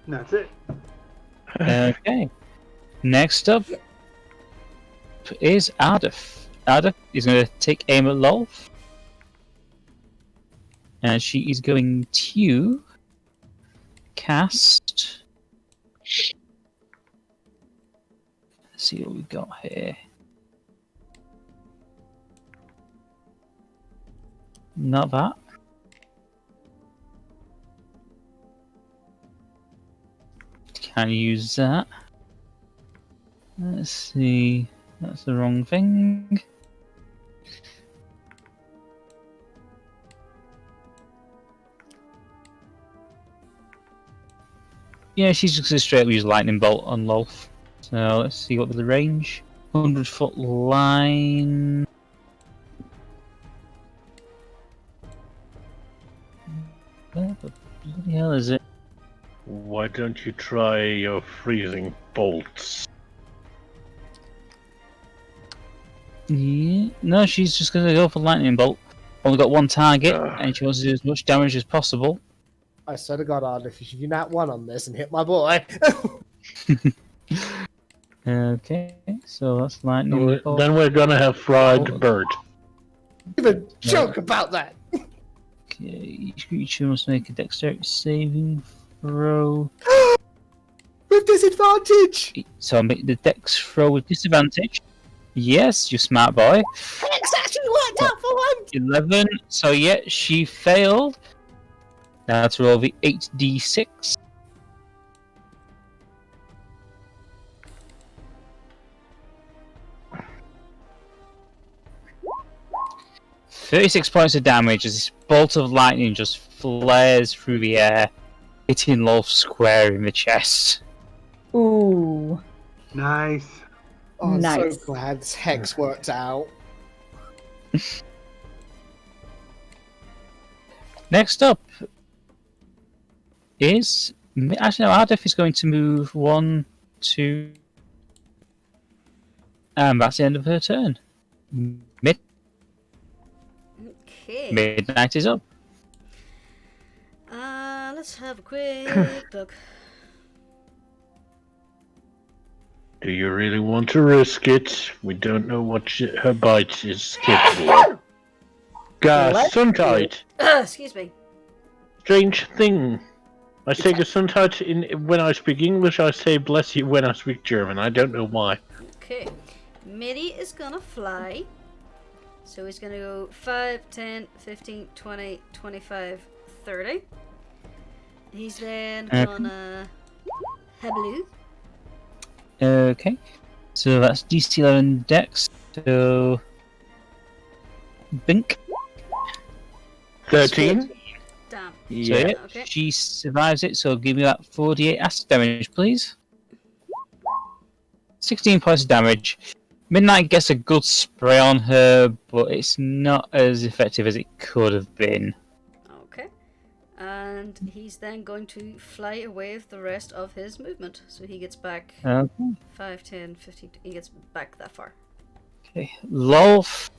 And that's it. Okay. Next up is Ardeth. Ardeth is going to take aim at Lolth. And she is going to cast... Let's see what we've got here. Not that. Can't use that. Let's see. That's the wrong thing. Yeah, she's just going to straight up use Lightning Bolt on Lolth. So let's see what the range. 100-foot line. Where the bloody hell is it? Why don't you try your freezing bolts? Yeah. No, she's just going to go for Lightning Bolt. Only got one target, and she wants to do as much damage as possible. I swear to God, Ardeth, if you nat one on this and hit my boy. Okay, so that's Lightning Bolt. Then we're gonna have fried bird. Even joke about that. Okay, each creature must make a dexterity saving throw. With disadvantage. So I'll make the dex throw with disadvantage. Yes, you smart boy. X actually worked out for once. 11. So yeah, she failed. Now to roll the 8d6. £36 of damage as this bolt of lightning just flares through the air, hitting Lolth square in the chest. Ooh. Nice. Oh, I'm Nice. so glad this hex worked out. Next up is... Actually, no, Ardeth is going to move 1, 2... And that's the end of her turn. Okay. Midnight is up. Let's have a quick look. Do you really want to risk it? We don't know what her bite is capable of. Gesundheit. Excuse me. Strange thing. I say Gesundheit when I speak English, I say bless you when I speak German. I don't know why. Okay. Midi is gonna fly. So he's gonna go 5, 10, 15, 20, 25, 30. He's then gonna Hablu. Okay. So that's DC 11 Dex. So... Bink. 13. Damn. So Yeah. yeah, Okay. she survives it, so give me that 48 acid damage, please. 16 points of damage. Midnight gets a good spray on her, but it's not as effective as it could have been. Okay. And he's then going to fly away with the rest of his movement. So he gets back Okay. 5, 10, 15. He gets back that far. Okay. Lolth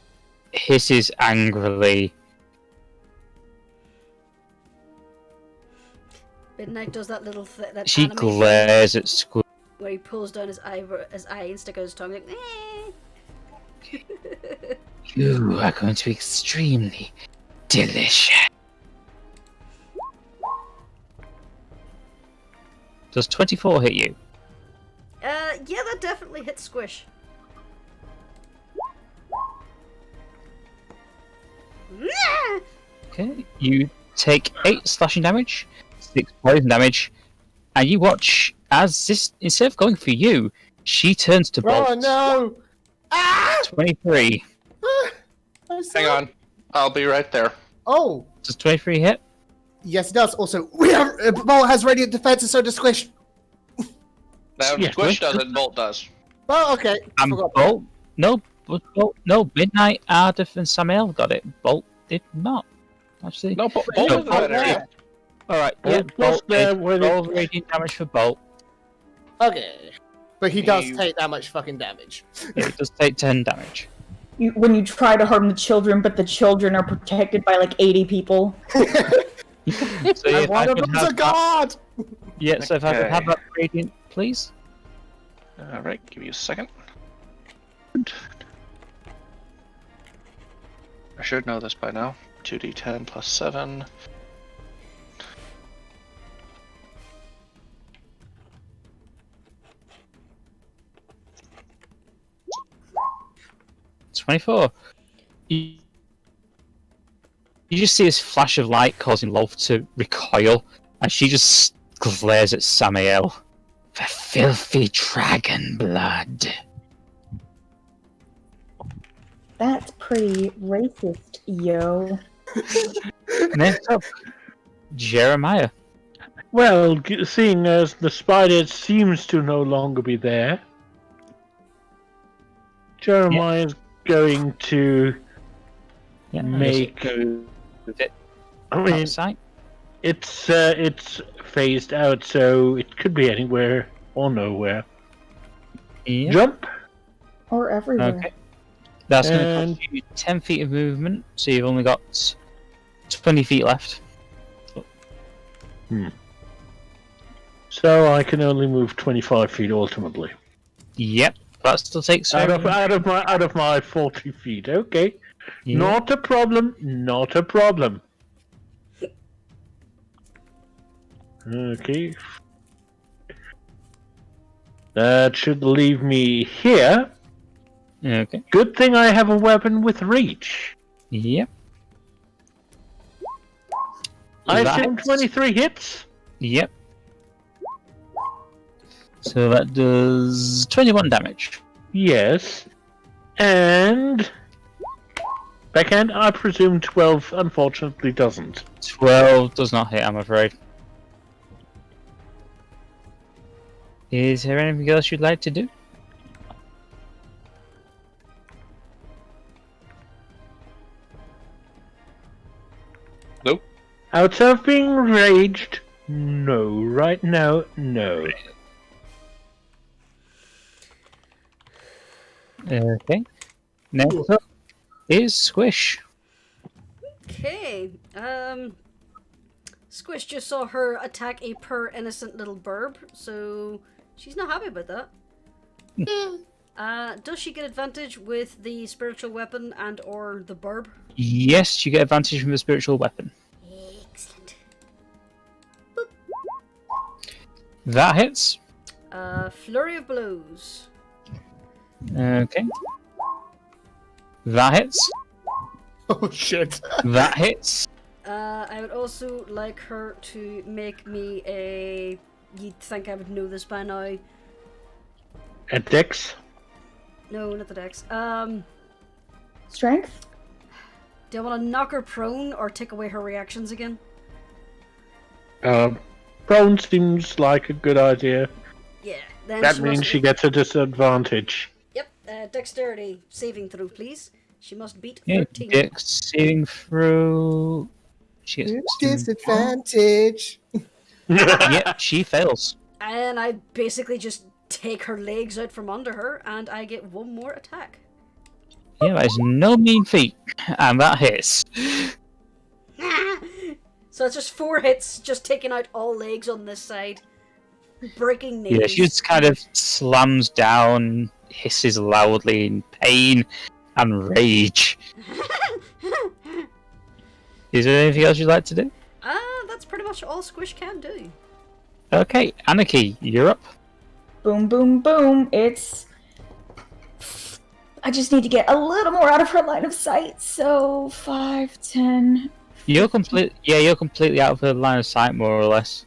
hisses angrily. Midnight does that little that She animation glares at Squish. where he pulls down his eye and sticks out his tongue like, You are going to be extremely delicious. Does 24 hit you? Yeah, that definitely hits Squish. Okay, you take 8 slashing damage, 6 poison damage, and you watch as this, instead of going for you, she turns to bolt. Oh no! Ah! 23. Hang on. I'll be right there. Oh, Does 23 hit? yes, it does. Also, we have Bolt has radiant defense, and so does Squish. Now, Yeah, Squish Squish. doesn't, Bolt does. Oh, okay. And Forgot. Bolt? No, Midnight, Ardeth, and Samael got it. Bolt did not. Actually. No, Bolt No, doesn't Bolt matter. there. Alright, Bolt yeah, was Bolt there did. when it- Roll radiant damage for Bolt. Okay. But he does You- take that much fucking damage. Yeah, it does take 10 damage. When you try to harm the children, but the children are protected by like 80 people. So And if one I of could them's a have that, god! yeah, so if I could have that radiant, please. Alright, give me a second. I should know this by now. 2d10 plus 7. It's 24. You just see this flash of light causing Lolth to recoil, and she just glares at Samael. The filthy dragon blood. That's pretty racist, yo. Next up, Jeremiah. Well, seeing as the spider seems to no longer be there, Jeremiah's going to Yeah, make. move it I mean, outside. it's phased out, so it could be anywhere or nowhere. Yeah. Jump. Or everywhere. Okay. That's going to And- cost you 10 feet of movement, so you've only got 20 feet left. So I can only move 25 feet ultimately. Yep, that still takes Out of my 40 feet. Okay. Yeah. Not a problem. Not a problem. Okay. That should leave me here. Okay. Good thing I have a weapon with reach. Yep. I That assume hits. 23 hits. Yep. So that does 21 damage. Yes. And backhand, I presume 12 unfortunately doesn't. 12 does not hit, I'm afraid. Is there anything else you'd like to do? Nope. Outside of being raged, no. Right now, no. Okay. Next up is Squish. Okay. Squish just saw her attack a poor innocent little Birb, so she's not happy about that. Does she get advantage with the spiritual weapon and or the Birb? Yes, you get advantage from the spiritual weapon. Excellent. That hits. Flurry of blows. Okay. That hits. Oh shit. That hits. I would also like her to make me a... You'd think I would know this by now. At Dex, No, not the dex. Strength? Do I want to knock her prone or take away her reactions again? prone seems like a good idea. Yeah. Then That she means must she gets a disadvantage. Yep. Dexterity saving throw, please. She must beat Okay, 13. Dex saving throw. She gets Disadvantage. Yep, she fails. And I basically just take her legs out from under her, and I get one more attack. Yeah, that is no mean feat. And that hits. So it's just 4 hits, just taking out all legs on this side. Breaking knees. Yeah, she just kind of slams down, hisses loudly in pain and rage. Is there anything else you'd like to do? That's pretty much all Squish can do. Okay, Anarchy, you're up. Boom, boom, boom. I just need to get a little more out of her line of sight. So 5, 10. You're completely out of her line of sight, more or less.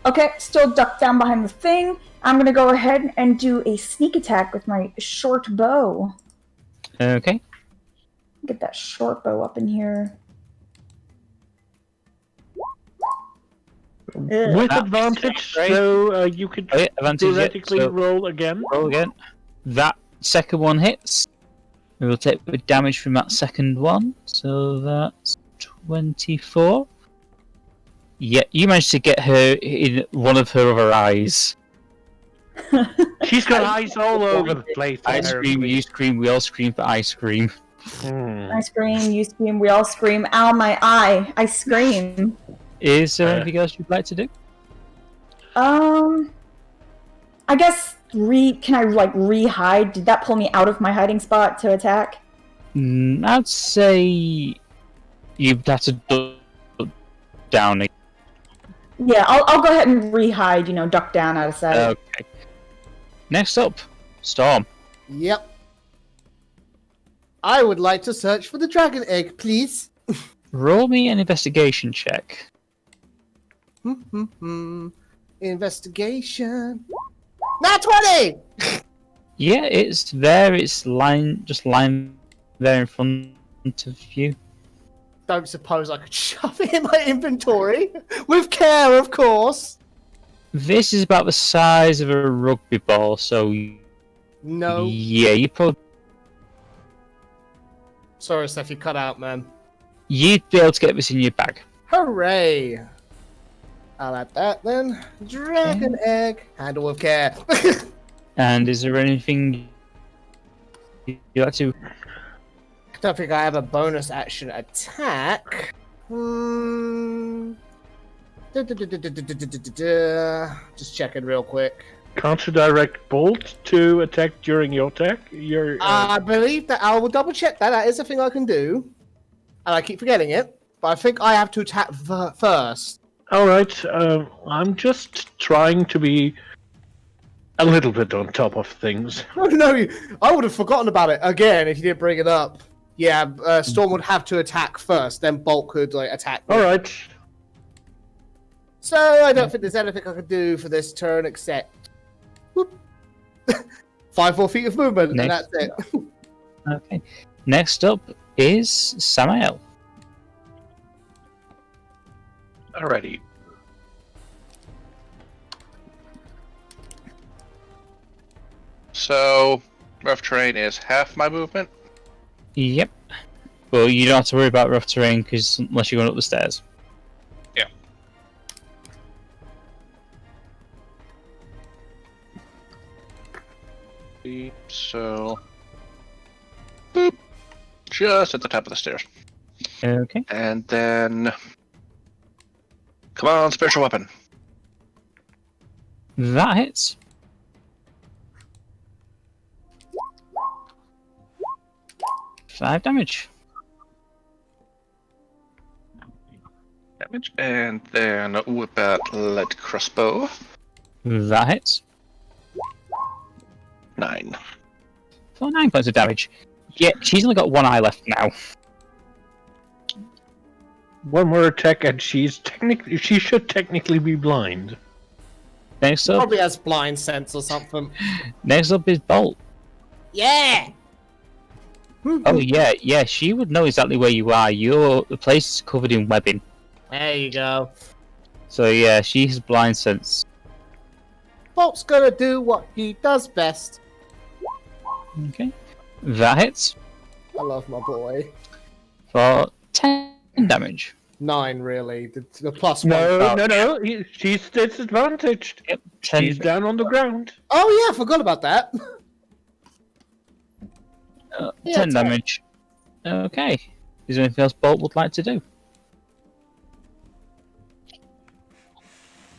Okay, still ducked down behind the thing. I'm gonna go ahead and do a sneak attack with my short bow. Okay. Get that short bow up in here. With That's advantage, great. so you could Advantage, yeah, theoretically so roll again. roll again. That second one hits. We will take the damage from that second one. So that's 24. Yeah, you managed to get her in one of her other eyes. She's got eyes all over the place. I scream, you scream, we all scream for ice cream. I scream, you scream, we all scream. Ow, my eye! I scream. Is there anything else you'd like to do? I guess can I re-hide? Did that pull me out of my hiding spot to attack? I'd say you'd have to duck down. Yeah, I'll go ahead and re-hide. Duck down out of sight. Okay. Next up, Storm. Yep. I would like to search for the dragon egg, please. Roll me an investigation check. Investigation. Nat 20! Yeah, it's there. It's lying there in front of you. Don't suppose I could shove it in my inventory? With care, of course. This is about the size of a rugby ball, so No. yeah, you probably Sorry, Seph, you cut out, man. you'd be able to get this in your bag. Hooray! I'll add that then. Dragon egg. Handle with care. And is there anything you like to? I don't think I have a bonus action attack. Just checking real quick. Can't you direct bolt to attack during your attack? I believe that I will double check that. That is a thing I can do. And I keep forgetting it. But I think I have to attack first. Alright, I'm just trying to be a little bit on top of things. Oh no, I would have forgotten about it again if you didn't bring it up. Yeah, Storm would have to attack first, then Bolt could attack me. Alright. So I don't think there's anything I can do for this turn except 5 more feet of movement, and that's it. Okay. Next up is Samael. Alrighty. So, rough terrain is half my movement. Yep. Well, you don't have to worry about rough terrain unless you're going up the stairs. Yeah. So, boop, just at the top of the stairs. Okay. And then, come on, spiritual weapon. That hits. Five damage. And then whip out light crossbow. That hits. 9. For 9 points of damage. Yeah, she's only got one eye left now. One more attack and she should technically be blind. Next up, Probably has blind sense or something. next up is Bolt. Yeah! Oh yeah, she would know exactly where you are. The place is covered in webbing. There you go. So yeah, she has blind sense. Bolt's gonna do what he does best. Okay. That hits I love my boy. for 10 damage. 9, really. The plus No, one. no, she's disadvantaged. Yep. 10 She's down on the ground. Oh yeah, I forgot about that. Yeah, 10 10. damage. Okay. Is there anything else Bolt would like to do?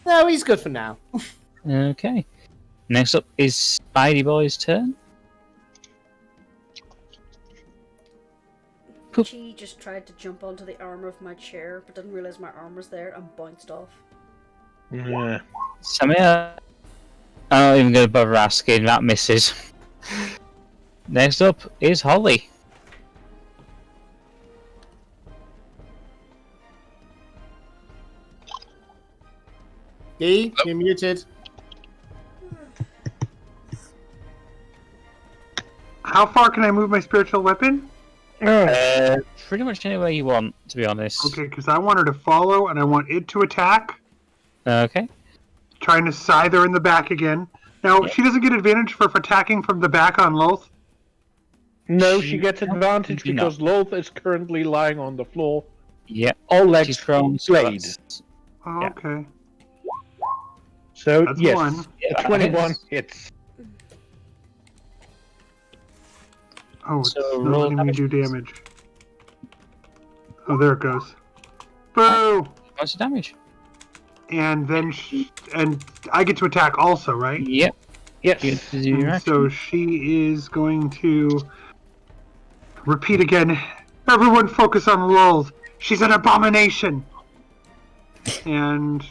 No, he's good for now. Okay. Next up is Spidey Boy's turn. Poop. She just tried to jump onto the arm of my chair, but didn't realize my arm was there and bounced off. Yeah. Samael. I'm not even going to bother asking. That misses. Next up is Holly. D, you're muted. How far can I move my spiritual weapon? Pretty much anywhere you want, to be honest. Okay, because I want her to follow and I want it to attack. Okay. Trying to scythe her in the back again. Now, she doesn't get advantage for attacking from the back on Lolth. No, she gets advantage do because Lolth is currently lying on the floor. Yep. All legs She's thrown blade. Oh, Yeah. okay. So, That's yes, one. a 21 hits. Oh, it's So not roll letting me damage, do please. damage. Oh, there it goes. Boo! What's the damage? And then and I get to attack also, right? Yep. Yes. You get to do your And action. so she is going to repeat again. Everyone focus on Lolth. She's an abomination. And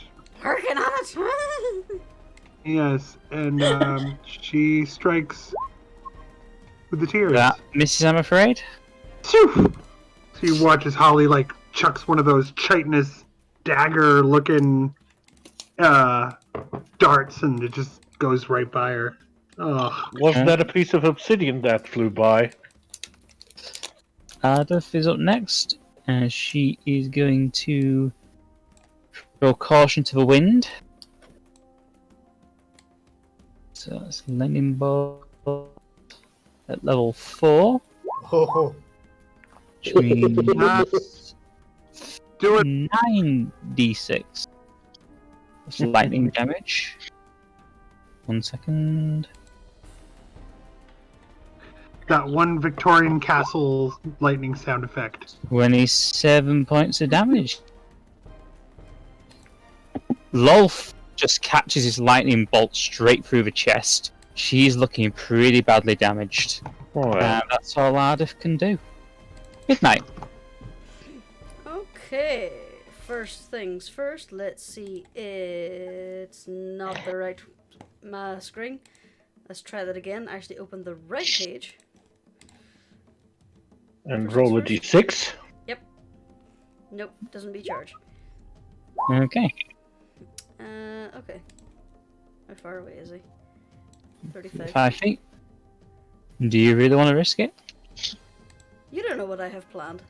Working on it! yes, and she strikes with the tears. That misses, I'm afraid. Phew! So you watch as Holly like chucks one of those chitinous dagger-looking darts, and it just goes right by her. Oh, Was that a piece of obsidian that flew by? Ardeth is up next, and she is going to throw caution to the wind. So that's lightning bolt at level 4, Oh, which means do it! 9d6. That's lightning damage. 1 second. That one Victorian castle lightning sound effect. 27 points of damage. Lolth just catches his lightning bolt straight through the chest. She's looking pretty badly damaged. Alright. That's all Ardeth can do. Good night. Okay, first things first, let's see. It's not the right screen. Let's try that again. Actually open the right page. And roll a d6. Nope, doesn't be charged. Okay. Okay. How far away is he? 35. 5 feet. Do you really want to risk it? You don't know what I have planned.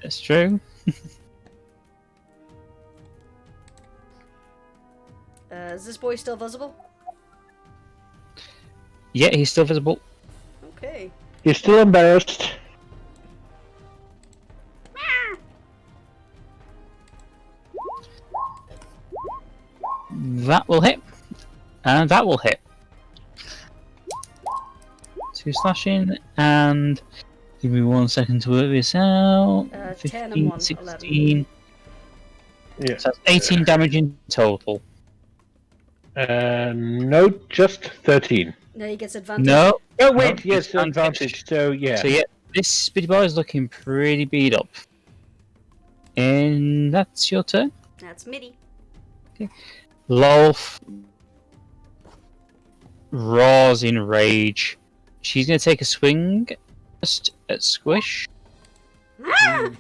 That's true. Is this boy still visible? Yeah, he's still visible. Okay. You're still embarrassed. That will hit. And that will hit. 2 slashing, and give me 1 second to work this out. 10 and 1, 16. Yeah. So that's 18 damage in total. No, just 13. Now he gets advantage. No. Oh, wait, No, yes, it's advantage. advantage, so yeah. So yeah, this Speedy Boy is looking pretty beat up. And that's your turn. That's Mitty. Lolth roars in rage. She's going to take a swing just at Squish. Yep,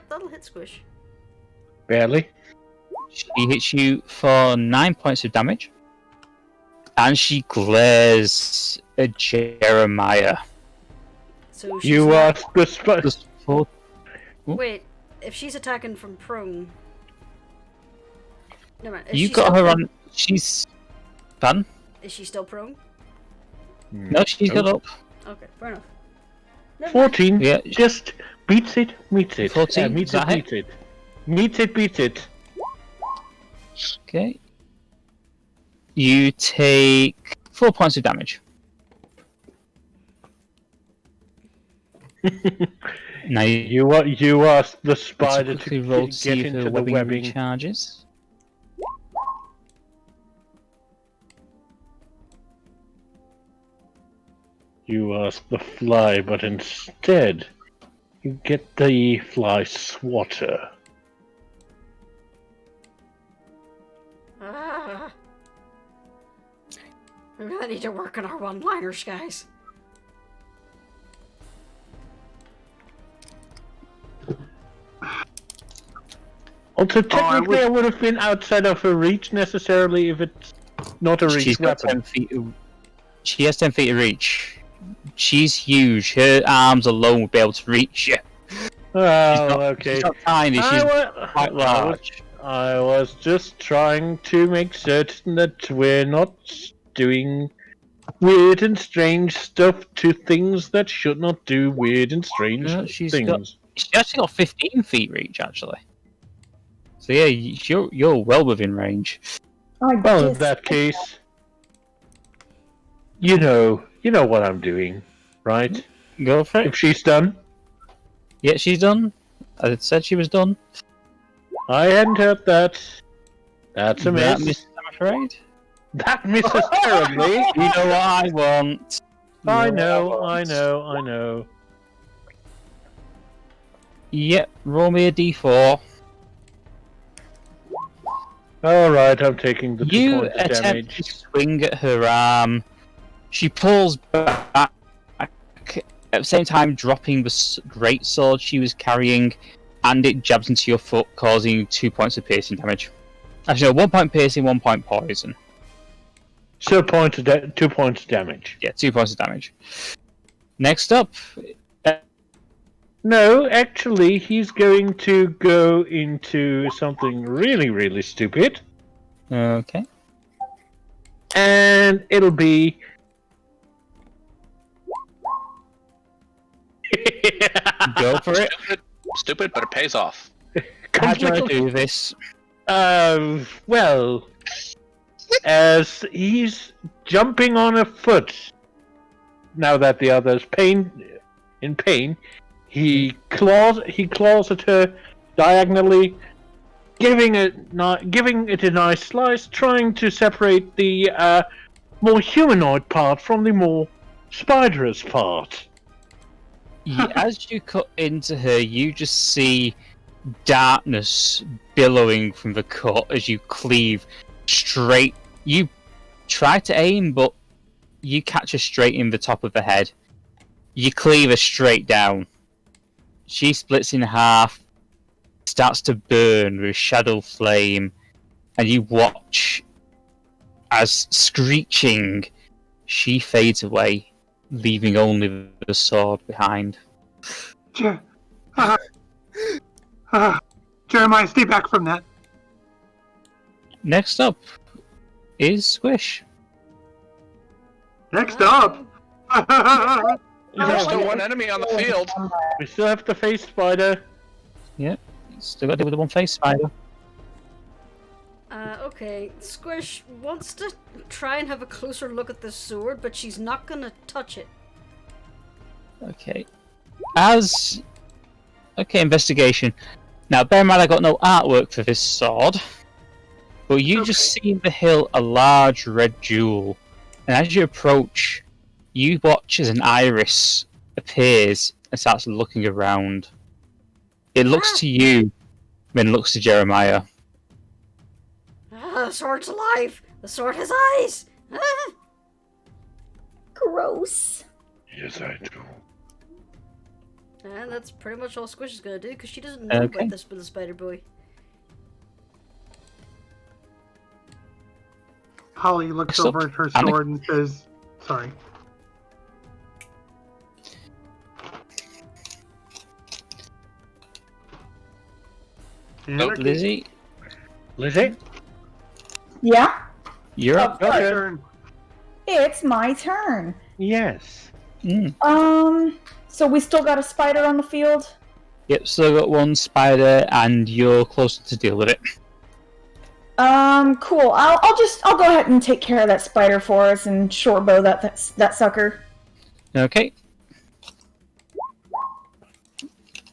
that'll hit Squish. Barely. She hits you for 9 points of damage. And she glares at Jeremiah. So she's You are not... the Wait, if she's attacking from prone... Never mind. Is You she got still her prone? on. She's fun. Is she still prone? No, she's got up. Okay, fair enough. Never mind. 14. Yeah. Just beats it, meets it. 14, meets is it, that beats it. Meets it, beats it. Okay. You take 4 points of damage. Now You asked the spider to quickly roll to get see if into her the webbing webbing. recharges. You asked the fly, but instead you get the fly swatter. We really need to work on our one-liners, guys. Also, technically, I would have been outside of her reach necessarily if it's not a reach She's got weapon. 10 feet. She has 10 feet of reach. She's huge. Her arms alone would be able to reach you. Oh, okay. She's not tiny. She's quite large. I was just trying to make certain that we're not doing weird and strange stuff to things that should not do weird and strange She's things. actually got 15 feet reach, actually. So yeah, you're well within range. Well, in that case, you know what I'm doing, right? Go for it. If she's done, Yeah, she's done. I said she was done. I hadn't heard that. That's a That miss. misses, I'm afraid. That misses terribly. You know what I want. I know. Yep, roll me a d4. Alright, I'm taking the 2 You points of attempt damage. to swing at her arm. She pulls back, at the same time dropping the great sword she was carrying, and it jabs into your foot, causing 2 points of piercing damage. Actually, no, 1 point piercing, 1 point poison. So 2 points of damage. Yeah, 2 points of damage. Next up, No, actually, he's going to go into something really, really stupid. okay. And it'll be... Go for it. Stupid, but it pays off. How do I do this? Well, as he's jumping on a foot, now that the other's in pain, he claws at her diagonally, giving it a nice slice, trying to separate the more humanoid part from the more spiderous part. As you cut into her, you just see darkness billowing from the cut as you cleave straight. You try to aim, but you catch her straight in the top of the head. You cleave her straight down. She splits in half, starts to burn with shadow flame, and you watch as, screeching, she fades away, leaving only the sword behind. Jeremiah, stay back from that. Next up is Squish. Next up. There's still one enemy on the field. We still have to face Spider. Yep, still got to deal with the one-faced spider. Okay, Squish wants to try and have a closer look at this sword, but she's not gonna touch it. Okay. Investigation. Now, bear in mind I got no artwork for this sword, but you just see in the hill a large red jewel, and as you approach, you watch as an iris appears and starts looking around. It looks to you, then looks to Jeremiah. The sword's alive! The sword has eyes! Gross. Yes, I do. And that's pretty much all Squish is gonna do, because she doesn't know about this with the spider boy. Holly looks over at her sword and says, sorry. Nope. Lizzie, Yeah? you're up. Your turn. It's my turn. Yes. So we still got a spider on the field? Yep, still got one spider, and you're closer to deal with it. Cool. I'll go ahead and take care of that spider for us and short bow that sucker. Okay.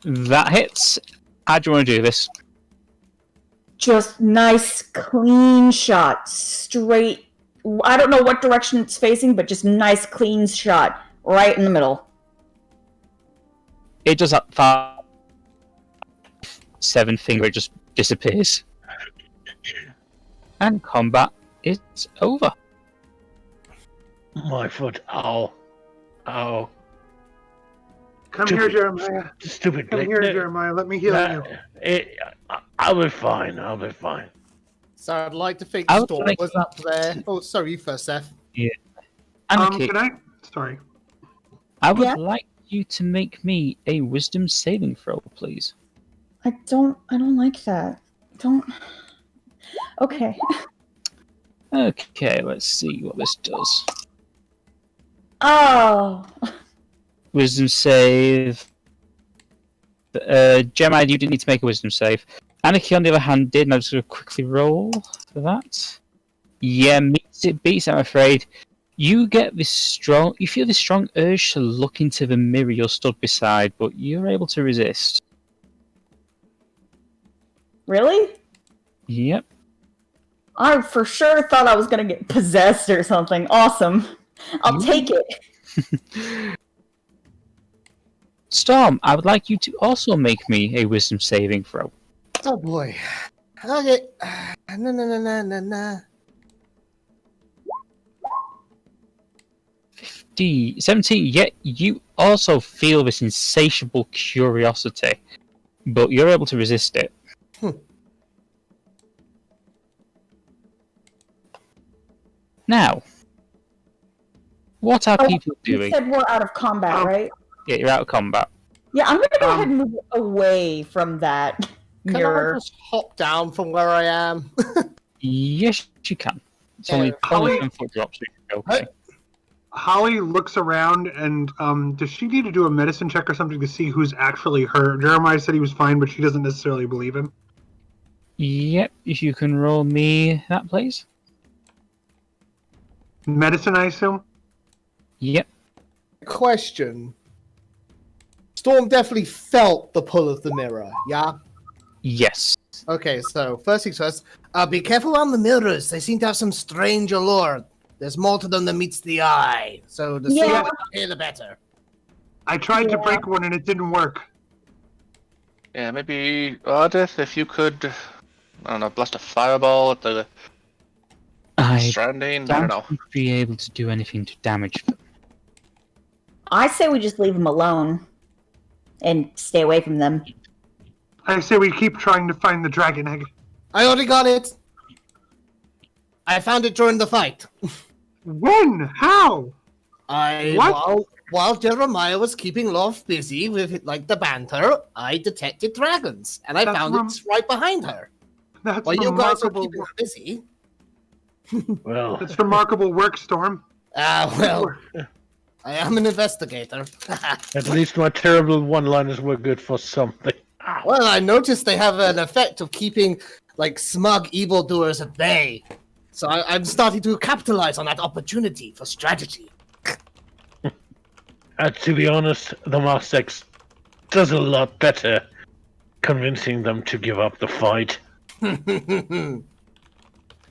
That hits. How do you want to do this? Just nice, clean shot. Straight. I don't know what direction it's facing, but just nice, clean shot. Right in the middle. It does that 7 finger, it just disappears. And combat is over. My foot. Ow. Ow. Come here, Jeremiah. Stupid. Come here, Jeremiah. Let me heal you. I'll be fine. I'll be fine. So I'd like to think I would Storm like- was up there. Oh, sorry, you first, Seph. Anarchy, Can I? Sorry. I would Yeah? like you to make me a wisdom saving throw, please. I don't like that. Don't. Okay. Okay, let's see what this does. Oh. Wisdom save. Gemini, you didn't need to make a wisdom save. Anarchy, on the other hand, did, and I'm just going to quickly roll for that. Yeah, meets it, beats, I'm afraid. You feel this strong urge to look into the mirror you're stood beside, but you're able to resist. Really? Yep. I for sure thought I was gonna get possessed or something. Awesome. I'll take it. Storm, I would like you to also make me a wisdom saving throw. Oh boy. Okay. No. 17, yet you also feel this insatiable curiosity, but you're able to resist it. Now, what are people You doing? said we're out of combat, right? Yeah, you're out of combat. Yeah, I'm gonna go ahead and move away from that Can mirror. I just hop down from where I am? Yes, you can. It's only Holly- 10 foot drop, so you can go okay. Holly looks around and does she need to do a medicine check or something to see who's actually hurt? Jeremiah said he was fine, but she doesn't necessarily believe him. Yep, if you can roll me that, please. Medicine, I assume? Yep. Question. Storm definitely felt the pull of the mirror, yeah? Yes. Okay, so first things first, be careful around the mirrors. They seem to have some strange allure. There's more to them than meets the eye. So the sooner Yeah. we hear, the better. I tried to Yeah. break one and it didn't work. Yeah, maybe Ardeth, if you could, I don't know, blast a fireball at the I stranding. I don't know. don't be able to do anything to damage them. I say we just leave them alone and stay away from them. I say we keep trying to find the dragon egg. I already got it. I found it during the fight. When? How? What? While Jeremiah was keeping Lolth busy with the banter, I detected dragons, and I That's found it right behind her. That's While you guys are remarkable. keeping her busy. Well, That's remarkable work, Storm. Well, I am an investigator. at least my terrible one-liners were good for something. Well, I noticed they have an effect of keeping smug evildoers at bay. So I'm starting to capitalize on that opportunity for strategy. To be honest, the Mass X does a lot better convincing them to give up the fight.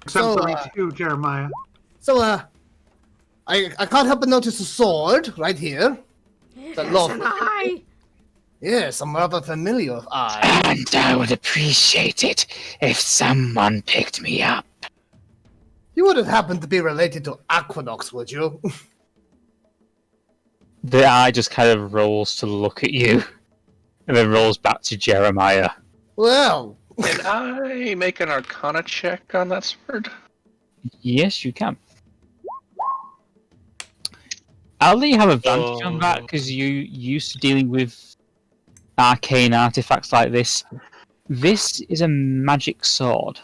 Exemplary too, Jeremiah. I can't help but notice a sword right here. That Lolth. An eye. Yes, I'm rather familiar with eye. And I would appreciate it if someone picked me up. You wouldn't happen to be related to Aquanox, would you? The eye just kind of rolls to look at you, and then rolls back to Jeremiah. Well, Can I make an Arcana check on that sword? Yes, you can. I'll let you have advantage on that, because you used to dealing with arcane artifacts like this. This is a magic sword.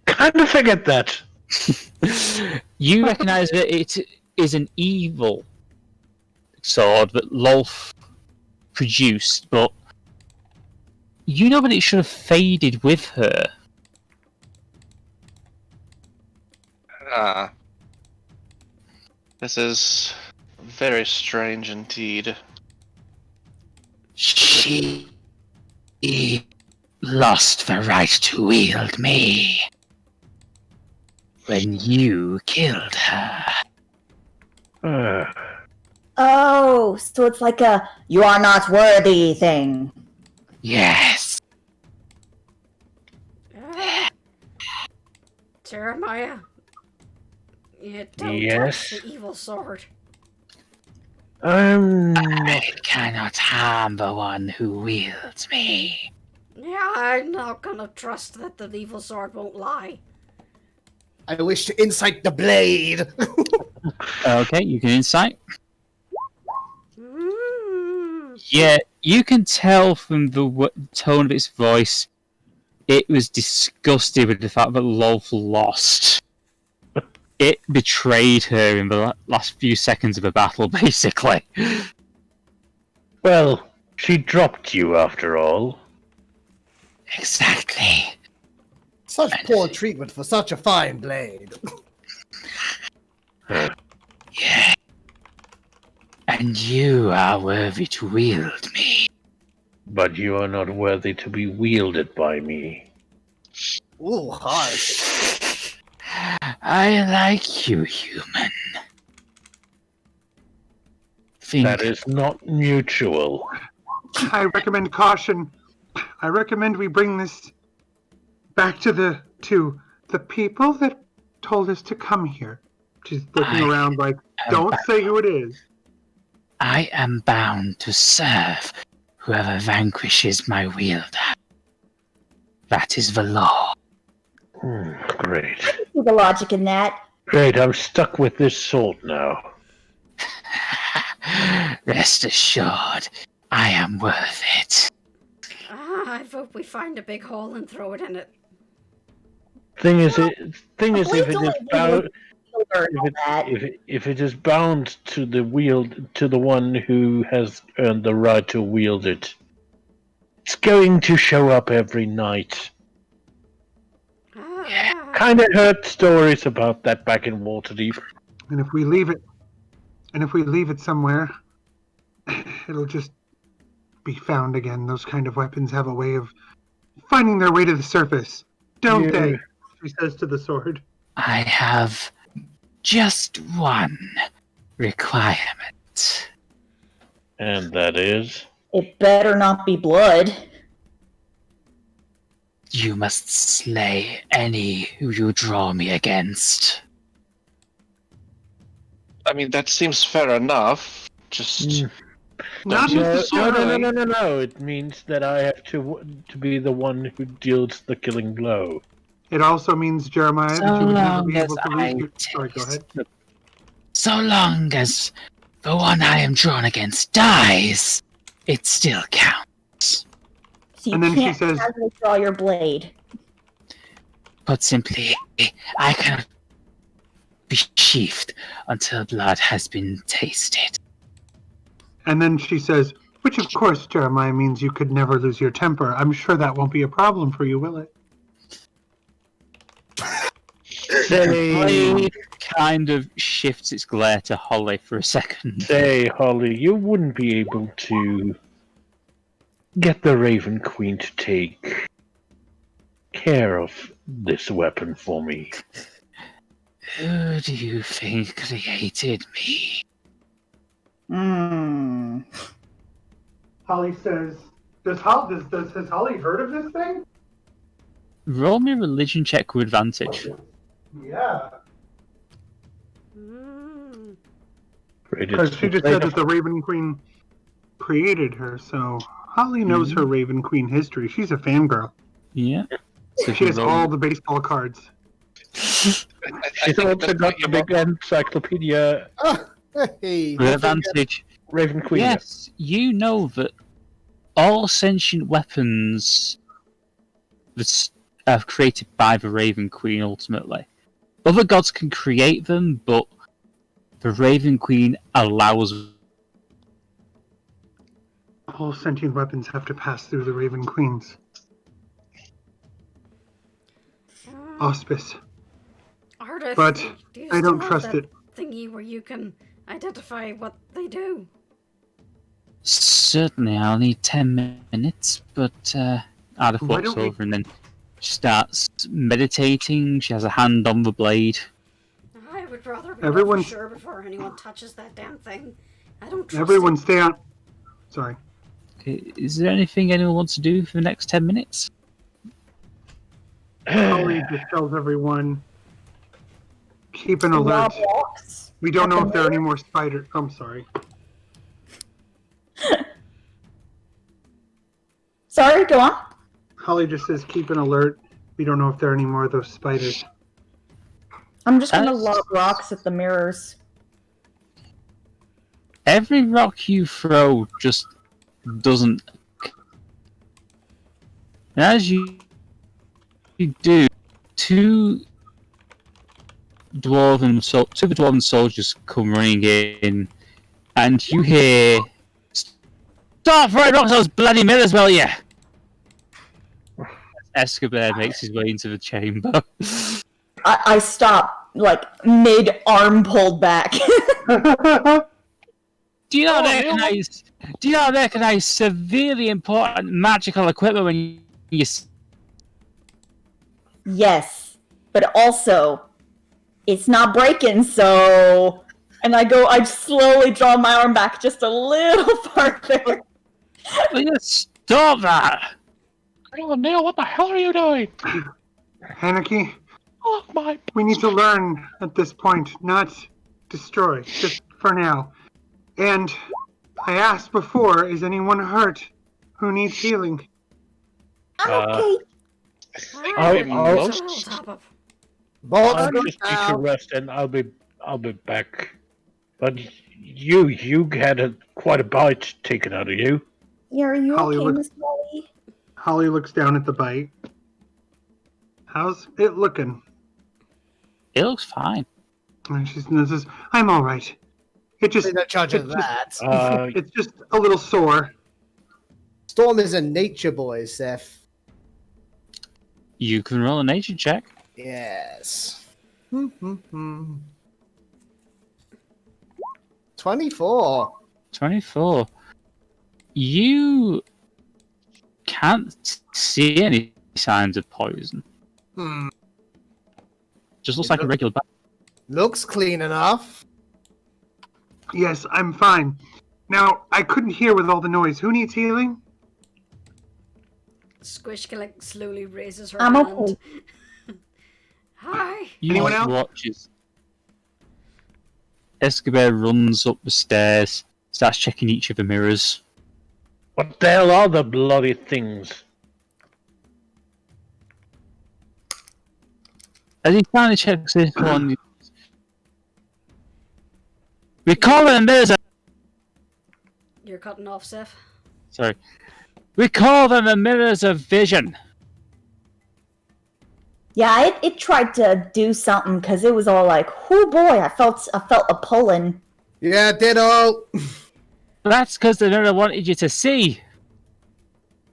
Kind of forget that. You recognise that it is an evil sword that Lolth produced, but you know that it should have faded with her. This is very strange indeed. Shh. She lost the right to wield me when you killed her. Oh, so it's like a "you are not worthy" thing. Yes. Jeremiah, you don't Yes? touch the evil sword. I'm not. I cannot harm the one who wields me. Yeah, I'm not gonna trust that the evil sword won't lie. I wish to insight the blade. Okay, you can insight. Mm. Yeah, you can tell from the tone of its voice, it was disgusted with the fact that Lolth lost. It betrayed her in the last few seconds of a battle, basically. Well, she dropped you after all. Exactly. Such poor treatment for such a fine blade. Yeah. And you are worthy to wield me. But you are not worthy to be wielded by me. Ooh, harsh. I like you, human. That is not mutual. I recommend caution. I recommend we bring this back to the people that told us to come here. She's looking around like, don't say who it is. I am bound to serve whoever vanquishes my wielder. That is the law. Great. I can see the logic in that. Great, I'm stuck with this sword now. Rest assured, I am worth it. I vote we find a big hole and throw it in it. Thing is, if it is bound, if it is bound to the one who has earned the right to wield it, it's going to show up every night. Kind of heard stories about that back in Waterdeep. And if we leave it somewhere, it'll just be found again. Those kind of weapons have a way of finding their way to the surface, don't they? She says to the sword. I have just one requirement. And that is? It better not be blood. You must slay any who you draw me against. I mean, that seems fair enough. Just Not necessarily. No. It means that I have to be the one who deals the killing blow. It also means, Jeremiah, So that you would never be long able as to I lose your... Sorry, go ahead. So long as the one I am drawn against dies, it still counts. So you And then she can't says- casually draw your blade. Put simply, I cannot be sheathed until blood has been tasted. And then she says, which of course, Jeremiah, means you could never lose your temper. I'm sure that won't be a problem for you, will it? Blade kind of shifts its glare to Holly for a second. Say, Holly, you wouldn't be able to get the Raven Queen to take care of this weapon for me. Who do you think created me? Holly says, has Holly heard of this thing? Roll me a religion check with advantage. Yeah. Great, Because she just said that the Raven Queen created her, so Holly knows her Raven Queen history. She's a fangirl. Yeah. So She has roll- all the baseball cards. She's also got the big encyclopedia Hey, With advantage. Raven Queen. Yes, you know that all sentient weapons that are created by the Raven Queen ultimately. Other gods can create them, but the Raven Queen allows. All sentient weapons have to pass through the Raven Queens. Auspice. Ardeth, But do you I don't still have trust that it. thingy where you can identify what they do? certainly. I'll need 10 minutes, but Ardeth Why walks don't we- over and then she starts meditating. She has a hand on the blade. I would rather be Everyone's- for sure before anyone touches that damn thing. I don't trust Everyone it. stay on. Sorry. Okay, is there anything anyone wants to do for the next 10 minutes? Holly just tells everyone, keep an alert. Roblox. We don't At know the if there are any more spiders. I'm sorry. Sorry, go on. Holly just says, keep an alert. We don't know if there are any more of those spiders. I'm just gonna That's- lob rocks at the mirrors. Every rock you throw just doesn't. And as you do, two of the dwarven soldiers come running in, and you hear, "Stop throwing rocks at those bloody mirrors, will ya?" Escobar makes his way into the chamber. I stop, like, mid-arm pulled back. Do you not recognize severely important magical equipment when you Yes, but also, it's not breaking, so... And I slowly draw my arm back just a little farther. Will you stop that? Oh, Neil, what the hell are you doing? Anarchy, Oh, my. we need to learn at this point, not destroy, just for now. And I asked before, is anyone hurt who needs healing? I'm okay. I'll Top up. Bolts I'll go just need to down. rest and I'll be back. But you had quite a bite taken out of you. Yeah, are you okay, Hollywood. Miss Molly? Holly looks down at the bite. How's it looking? It looks fine. And she says, I'm all right. It just, In charge of it's just- that. it's just a little sore. Storm is a nature boy, Seph. You can roll a nature check. Yes. 24. 24. You can't see any signs of poison. Just looks like a regular bat. Looks clean enough. Yes, I'm fine. Now, I couldn't hear with all the noise. Who needs healing? Squish like slowly raises her I'm hand. okay. Hi. You Anyone else? watches. Escobar runs up the stairs, starts checking each of the mirrors. What the hell are the bloody things? As he finally checks this one, we call them mirrors. You're cutting off, Seph. Sorry, we call them the mirrors of vision. Yeah, it tried to do something because it was all like, "Oh boy!" I felt a pulling. Yeah, ditto. That's because the mirror wanted you to see.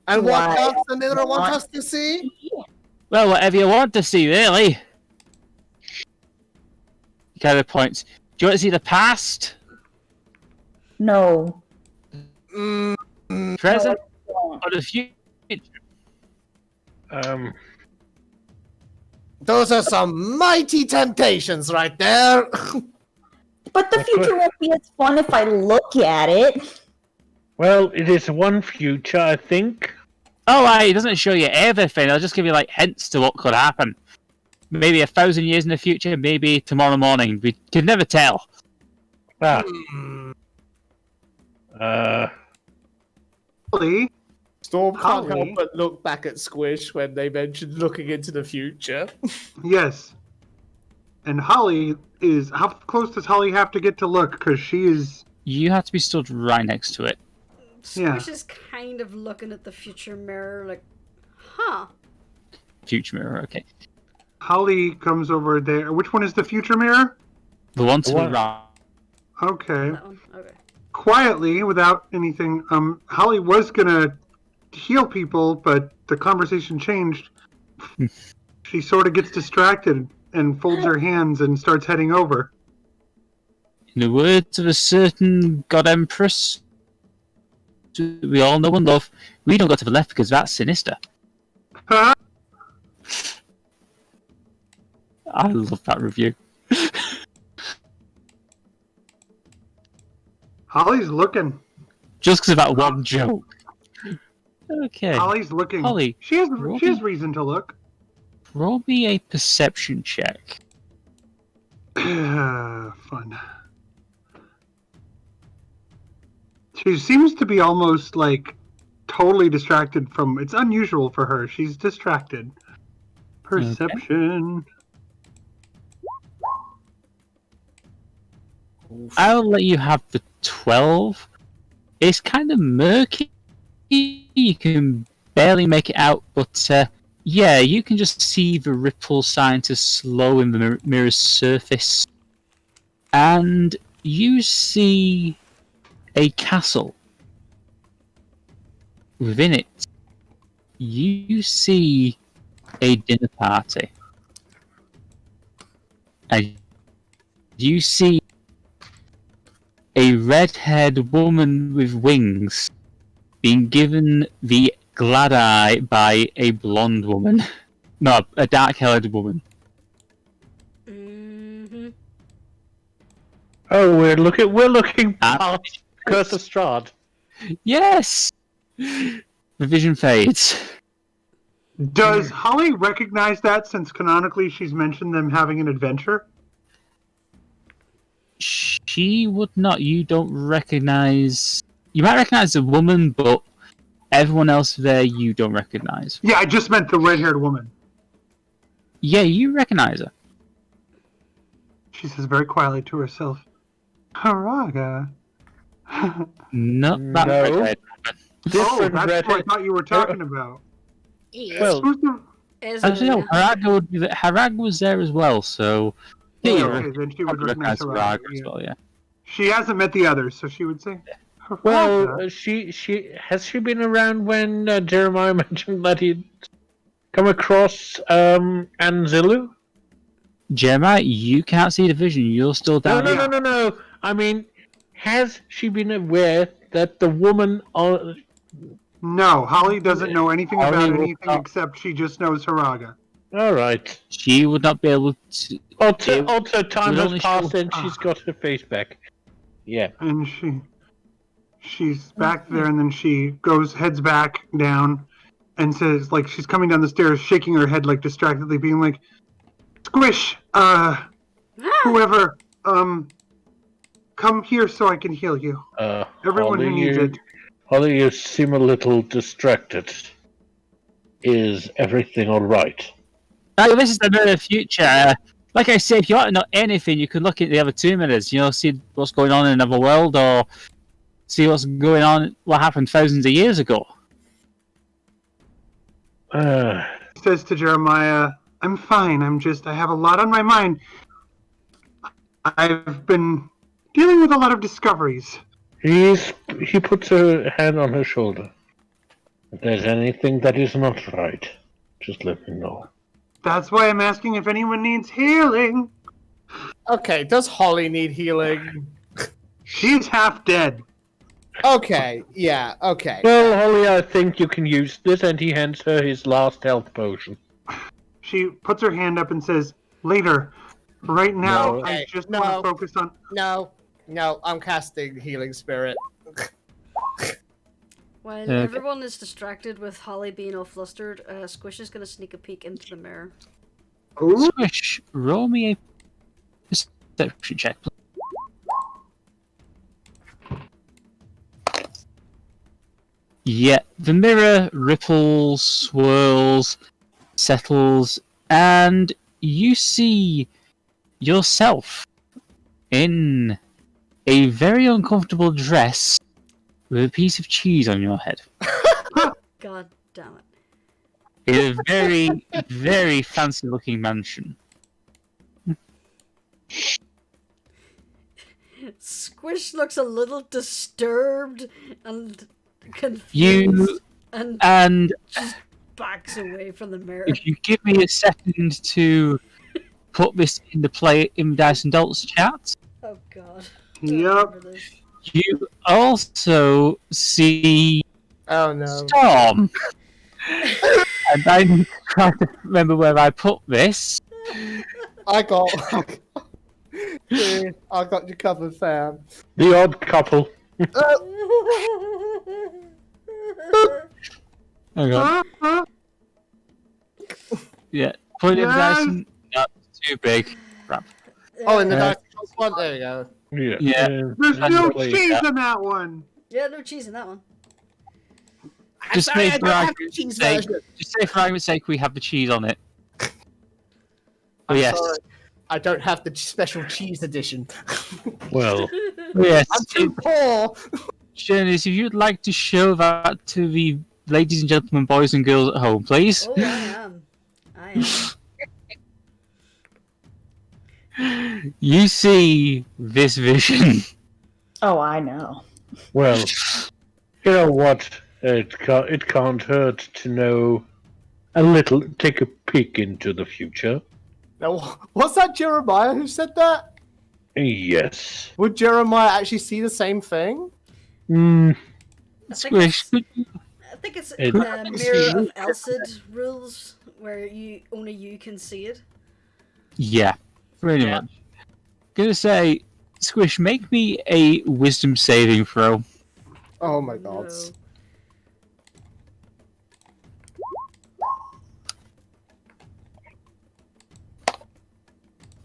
And what Why? does the mirror want us to see? Well, whatever you want to see, really. He kind of points. Do you want to see the past, No. present, No, or the future? Those are some mighty temptations right there. but the future won't be as fun if I look at it. Well, it is one future, I think. Oh, it doesn't show you everything. I'll just give you like hints to what could happen. Maybe 1,000 years in the future, maybe tomorrow morning. We can never tell. Ah. Holly, Storm can't Holly? help but look back at Squish when they mentioned looking into the future. yes. And Holly is... How close does Holly have to get to look? Because she is... You have to be stood right next to it. Yeah. Squish is kind of looking at the future mirror like, huh. Future mirror, okay. Holly comes over there. Which one is the future mirror? The one to the What? right. Okay. That one. Okay. Quietly, without anything, Holly was gonna heal people, but the conversation changed. She sort of gets distracted and folds her hands and starts heading over. In the words of a certain god empress, we all know and love. We don't go to the left because that's sinister. Huh? I love that review. Holly's looking. Just because of that one joke. Okay. Holly's looking. Holly, She has reason to look. roll me a perception check. Fun. She seems to be almost like totally distracted from. It's unusual for her. She's distracted. Perception. I'll let you have the 12. It's kind of murky. You can barely make it out, but yeah, you can just see the ripple starting to slow in the mirror's surface. And you see a castle. Within it, you see a dinner party. And you see a red-haired woman with wings being given the glad eye by a blonde woman. No, a dark-haired woman. Mm-hmm. Oh, we're looking past Curse of Strahd. Yes! The vision fades. Does Holly recognize that since canonically she's mentioned them having an adventure? She would not. You don't recognize. You might recognize the woman, but everyone else there you don't recognize. Yeah, I just meant the red-haired woman. Yeah, you recognize her. She says very quietly to herself, Haraga. Not that No. red-haired. Oh, that's what I thought you were talking about. Well, Who's the... Actually, no, Harag was there as well, so. Yeah, you okay, then she would recognize Harag Haraga. as well, yeah. She hasn't met the others, so she would say, Haraga. well, she has she been around when Jeremiah mentioned that he'd come across Anzilu? Jeremiah, you can't see the vision. You're still down here. No. I mean, has she been aware that the woman on... No, Holly doesn't know anything Holly about will anything not. except she just knows Haraga. All right. She would not be able to. Also, time will has only passed show- and she's got her face back. Yeah. And she's back there, and then she heads back down, and says, like, she's coming down the stairs, shaking her head, like, distractedly, being like, Squish, whoever, come here so I can heal you. Everyone who needs it. Holly, you seem a little distracted. Is everything all right? This is the near future. Like I said, if you want to know anything, you can look at the other 2 minutes. See what's going on in another world, or see what's going on, what happened thousands of years ago. Says to Jeremiah, I'm fine, I have a lot on my mind. I've been dealing with a lot of discoveries. He puts a hand on her shoulder. If there's anything that is not right, just let me know. That's why I'm asking if anyone needs healing. Okay, does Holly need healing? She's half dead. Okay, yeah, okay. Well, Holly, I think you can use this, and he hands her his last health potion. She puts her hand up and says, later. Right now, No. I just want to focus on... No, I'm casting Healing Spirit. While Okay. everyone is distracted with Holly being all flustered, Squish is going to sneak a peek into the mirror. Ooh. Squish, roll me a perception check, please. Yeah, the mirror ripples, swirls, settles, and you see yourself in a very uncomfortable dress with a piece of cheese on your head. God damn it. In a very, very fancy-looking mansion. Squish looks a little disturbed and confused You and and just backs away from the mirror. if you give me a second to put this into play in Dice&Dolts chat, Oh god. Yup. Remember this. You also see Oh no. Storm. And I need to try to remember where I put this. I got you covered, fam. The odd couple. Hang on. Yeah, put it nice and not too big. Crap. Oh, in the Dice one. There we go. Yeah. There's no Actually, cheese in that one. Yeah, no cheese in that one. Just Sorry, say I for don't have the argument's cheese sake. version. Just say for argument's sake we have the cheese on it. I'm yes. sorry. I don't have the special cheese edition. Well, Yes. I'm too poor. Jurnis, if you'd like to show that to the ladies and gentlemen, boys and girls at home, please. Oh, I am. You see this vision. Oh, I know. well, you know what? It can't hurt to know a little, take a peek into the future. Now, was that Jeremiah who said that? Yes. Would Jeremiah actually see the same thing? Hmm. I think Squish. I think it's It- Mirror of Elcid rules, where only you can see it. Yeah, pretty much. Gonna say, Squish, make me a wisdom saving throw. Oh my god.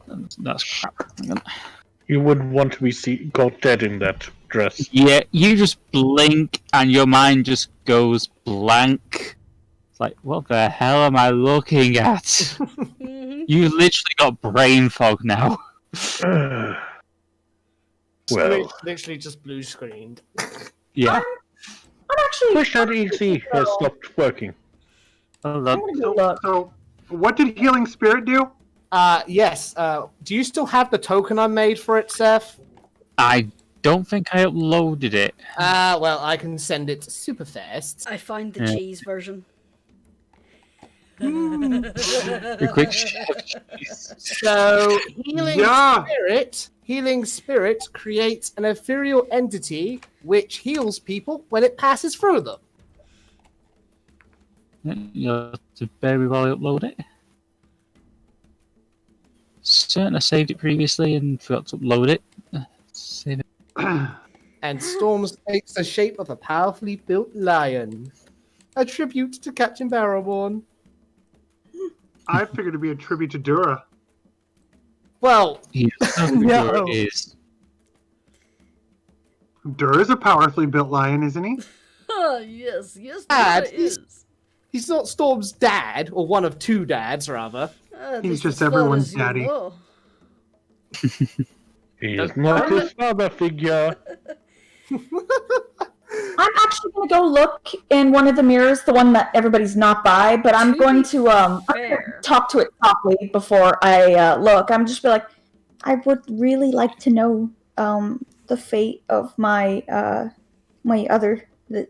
No. That's crap. Hang on. You wouldn't want to be got dead in that dress. Yeah, you just blink and your mind just goes blank. It's like, what the hell am I looking at? Mhm. You literally got brain fog now. Well, Literally just blue screened. Yeah. I'm actually. push that easy has stopped working. Hold I'm on. gonna go look. So, what did Healing Spirit do? Yes. Do you still have the token I made for it, Seph? I don't think I uploaded it. Well, I can send it super fast. I found the Yeah. cheese version. A quick check. So, Yeah. Healing Spirit creates an ethereal entity which heals people when it passes through them. You'll have to bear with while I upload it. Certain I saved it previously and forgot to upload it. Save it. And Storms takes the shape of a powerfully built lion. A tribute to Captain Barrowborn. I figured it'd be a tribute to Dura. Well, He No. is. Dura's a powerfully built lion, isn't he? Oh, yes, yes, Dad, there is. he's not Storm's dad, or one of two dads, rather. At He's least just as far everyone's as you daddy. know. He is not his father figure. I'm actually gonna go look in one of the mirrors, the one that everybody's not by. But I'm To going be to I'm gonna fair. talk to it softly before I look. I'm just be like, I would really like to know the fate of my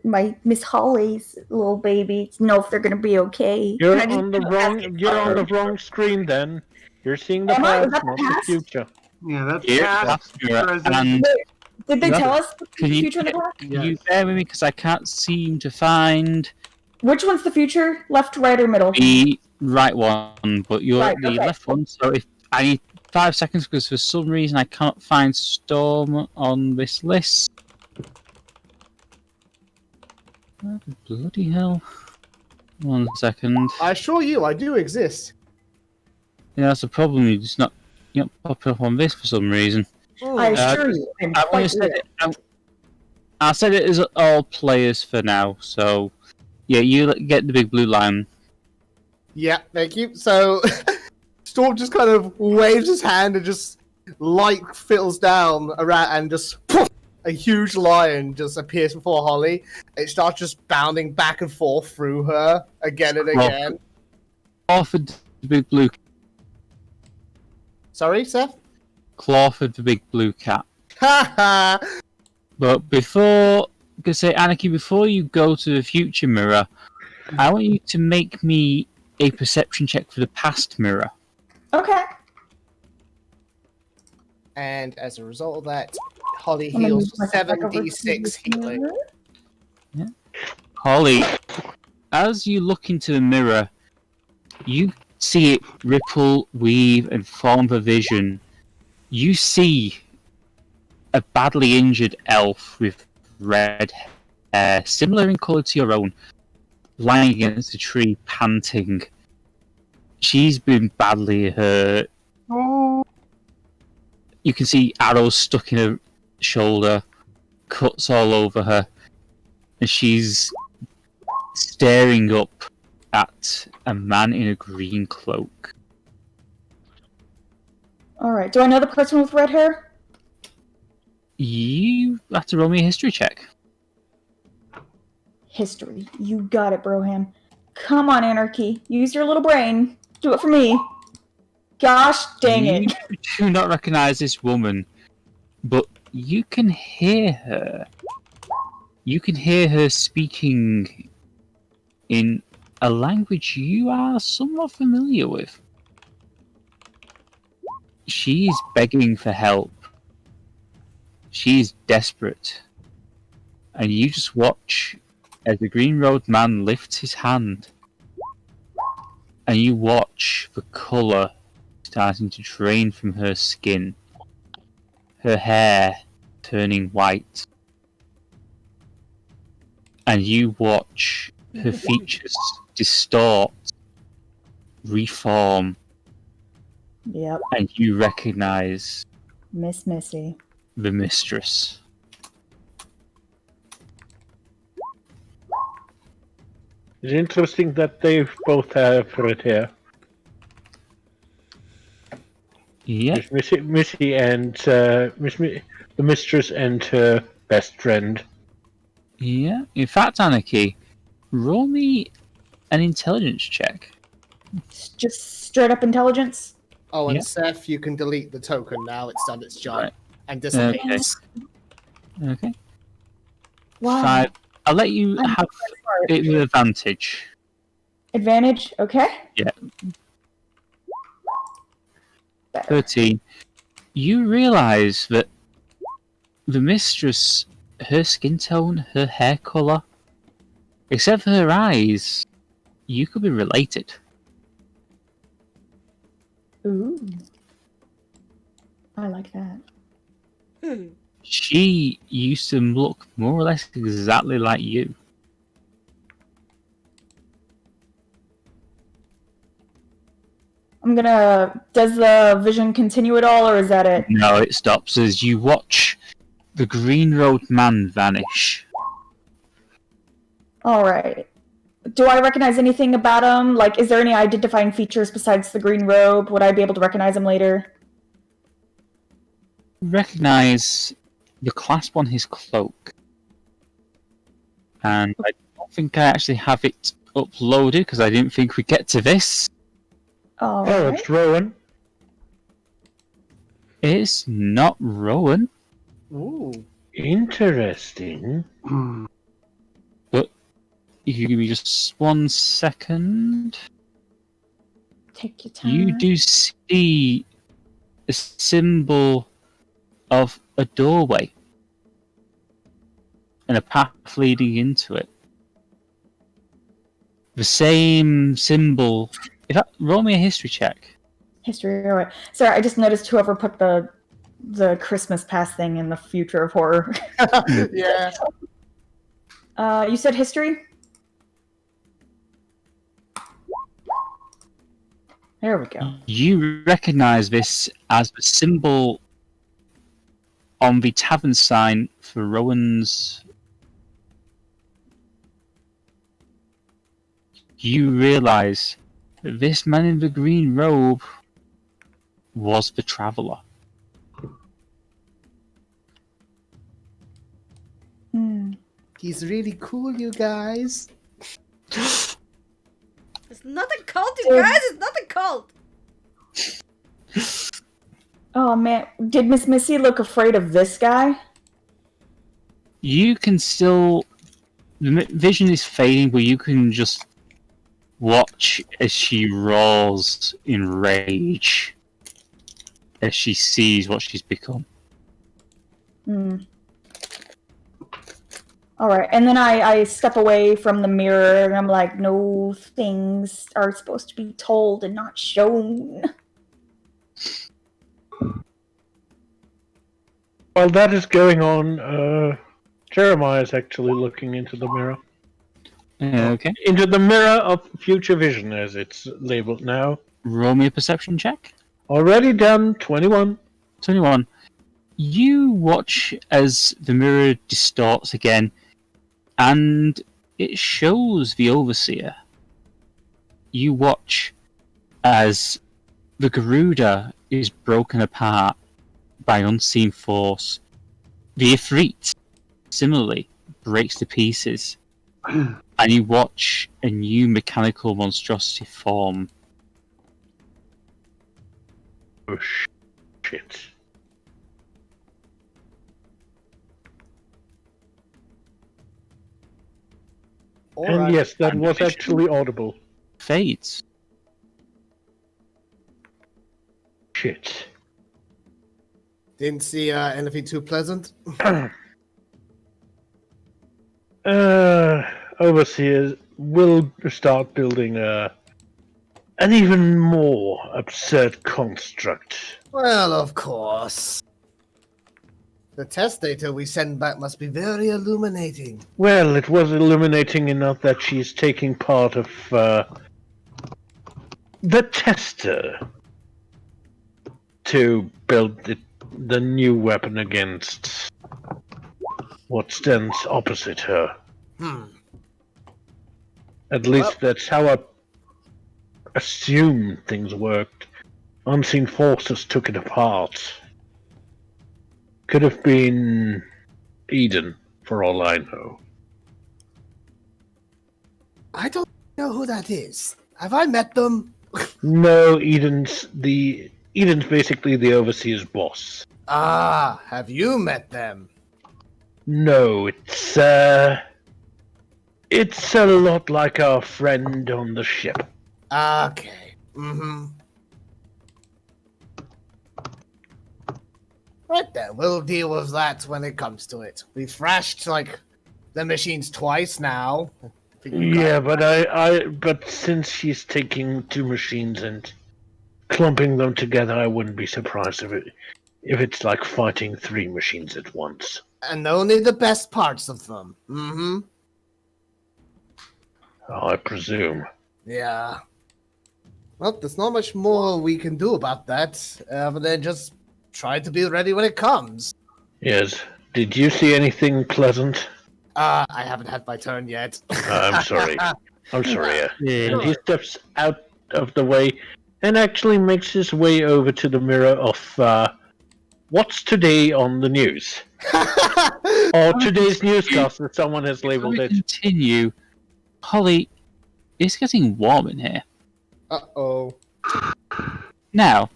my Miss Holly's little baby. To know if they're gonna be okay. You're And I need on the to wrong. ask it You're on the first. wrong screen. Then you're seeing the Am I? Is past, that the not the past? future. Yeah, that's Yeah, past, that's mirror. present. And Did they No. tell us the Can you- future and the past? can you bear with me because I can't seem to find Which one's the future? Left, right, or middle? the right one, but you're Right, the okay. left one. So if I need 5 seconds because for some reason I can't find Storm on this list. Oh, bloody hell! 1 second. I assure you, I do exist. Yeah, that's the problem. You're just not popping up on this for some reason. I assure you, I'm I'm gonna quite set real. it. I'll set it as all players for now. So yeah, you get the big blue line. Yeah, thank you. So, Storm just kind of waves his hand and just light fills down around and just poof, a huge lion just appears before Holly. It starts just bounding back and forth through her again and Well- again. Clawford the big blue. Sorry, Seth? Clawford the big blue cat. Ha ha! But before, gonna say Anarchy, before you go to the future mirror, I want you to make me a perception check for the past mirror. Okay. And as a result of that, Holly I'm gonna heals move my back over to 7d6 this healing. mirror. Holly, as you look into the mirror, you see it ripple, weave, and form a vision. You see a badly injured elf with red hair, similar in colour to your own, lying against a tree, panting. She's been badly hurt. Oh, You can see arrows stuck in her shoulder, cuts all over her, and she's staring up at a man in a green cloak. Alright, do I know the person with red hair? You have to roll me a history check. History. You got it, Broham. Come on, Anarchy. Use your little brain. Do it for me. Gosh dang You it. do not recognize this woman, but you can hear her. You can hear her speaking in a language you are somewhat familiar with. She's begging for help. She's desperate. And you just watch as the Green Road man lifts his hand. And you watch the colour starting to drain from her skin. Her hair turning white. And you watch her features distort, reform, Yep, and you recognise Miss Missy. the mistress. It's interesting that they both have red hair. Yeah, Missy and the mistress and her best friend. yeah. In fact, Anarchy, roll me an intelligence check. Just straight up intelligence? Oh, and Yeah. Seph, you can delete the token now. It's done its job. Right. And dissipates. Okay. Wow. 5. I'll let you I'm have sorry. it with advantage. Advantage, okay? Yeah. Better. 13. You realise that the mistress, her skin tone, her hair colour, except for her eyes, you could be related. Ooh. I like that. She used to look more or less exactly like you. I'm gonna... Does the vision continue at all, or is that it? No, it stops as you watch the Green Road man vanish. Alright. Do I recognize anything about him? Like, is there any identifying features besides the green robe? Would I be able to recognize him later? Recognise the clasp on his cloak. And I don't think I actually have it uploaded because I didn't think we'd get to this. Oh, Alright. it's Rowan. It's not Rowan. Ooh. Interesting. Hmm. You can give me just 1 second. Take your time. You do see a symbol of a doorway and a path leading into it. The same symbol. In fact, roll me a history check. History, alright. Sorry, I just noticed whoever put the Christmas past thing in the future of horror. Yeah. You said history? There we go. You recognise this as the symbol on the tavern sign for Rowan's. You realise that this man in the green robe was the traveller. Hmm. He's really cool, you guys. It's not a cult, you guys. It's not a cult. Oh man, did Miss Missy look afraid of this guy? You can still. The vision is fading, but you can just watch as she roars in rage as she sees what she's become. All right, and then I step away from the mirror, and I'm like, no, things are supposed to be told and not shown. While that is going on, Jeremiah is actually looking into the mirror. Okay. Into the mirror of future vision, as it's labeled now. Roll me a perception check. Already done, 21. 21. You watch as the mirror distorts again, and it shows the Overseer. You watch as the Garuda is broken apart by unseen force. The Ifrit, similarly, breaks to pieces. And you watch a new mechanical monstrosity form. Oh, shit. And yes, that was actually audible. Fades. Shit. Didn't see anything too pleasant. Overseers will start building an even more absurd construct. Well, of course. The test data we send back must be very illuminating. Well, it was illuminating enough that she's taking part of the tester to build the new weapon against what stands opposite her. At least that's how I assume things worked. Unseen forces took it apart. Could have been Eden, for all I know. I don't know who that is. Have I met them? No, Eden's basically the Overseer's boss. Ah, have you met them? No, it's a lot like our friend on the ship. Okay. Right then, we'll deal with that when it comes to it. We've thrashed, the machines twice now. Yeah, but since she's taking two machines and clumping them together, I wouldn't be surprised if it's like fighting three machines at once. And only the best parts of them. I presume. Yeah. Well, there's not much more we can do about that, other than just try to be ready when it comes. Yes. Did you see anything pleasant? I haven't had my turn yet. I'm sorry. I'm sorry. Yeah. And he steps out of the way and actually makes his way over to the mirror of what's today on the news. Or today's newscast, as someone has labeled it. Continue. Holly, it's getting warm in here. Uh-oh. Now,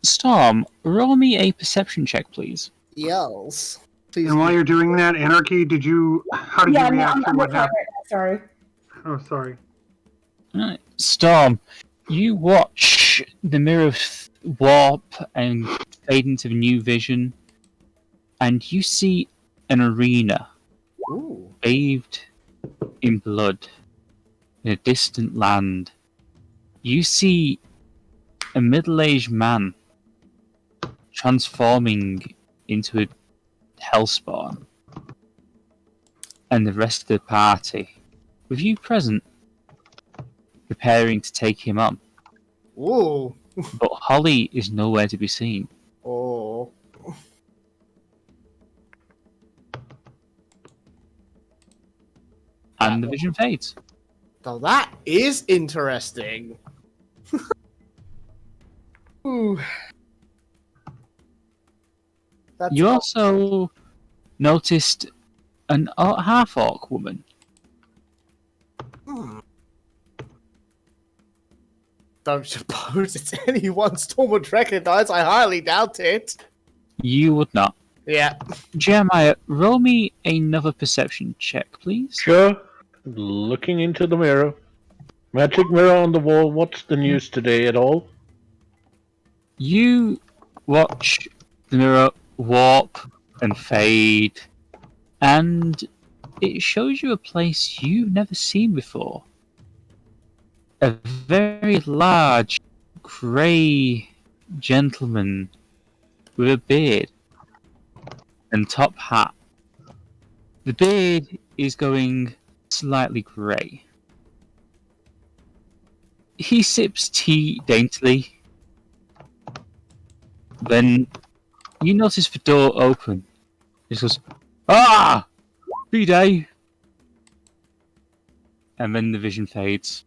Storm, roll me a perception check, please. Yells. Please. And while you're doing that, Anarchy, how did you react to I'm what okay right happened? now, sorry. Oh, sorry. Alright. Storm, you watch the mirror warp and fade into new vision, and you see an arena Ooh. bathed in blood in a distant land. You see a middle-aged man transforming into a hellspawn, and the rest of the party, with you present, preparing to take him on. Ooh. But Holly is nowhere to be seen. Oh. And the vision fades. So that is interesting. Ooh. That's You also noticed an half-orc woman. Don't suppose it's anyone Storm would recognize. I highly doubt it. You would not. Yeah. Jeremiah, roll me another perception check, please. Sure. Looking into the mirror. Magic mirror on the wall. What's the news today at all? You watch the mirror warp and fade, and it shows you a place you've never seen before. A very large, grey gentleman with a beard and top hat. The beard is going slightly grey. He sips tea daintily. Then you notice the door open. He goes, "Ah! B-Day!" And then the vision fades.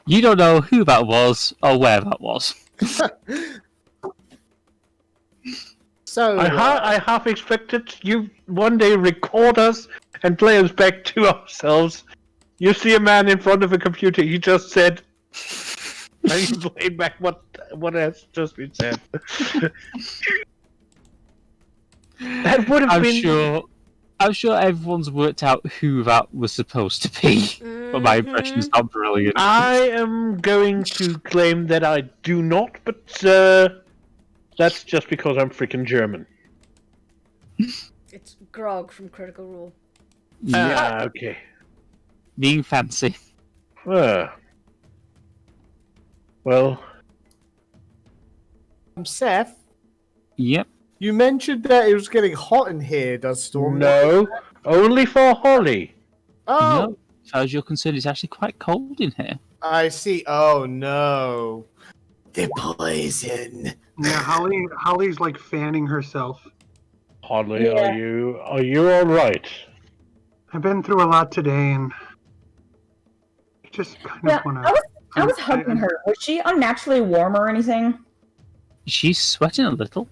You don't know who that was or where that was. So I half expected you one day record us and play us back to ourselves. You see a man in front of a computer, he just said, and you play back what has just been said. That would have been... I'm sure everyone's worked out who that was supposed to be, but my impression's not brilliant. I am going to claim that I do not, but that's just because I'm freaking German. It's Grog from Critical Role. Ah, okay. Being fancy. Well, Seph, Yep. you mentioned that it was getting hot in here, does Storm? no, only for Holly. Oh, No, as far as you're concerned, it's actually quite cold in here. I see. Oh no, the poison. Yeah, Holly's like fanning herself. Holly, Yeah. are you all right? I've been through a lot today, and I just kind Yeah, of want I was hugging her. Was she unnaturally warm or anything? She's sweating a little.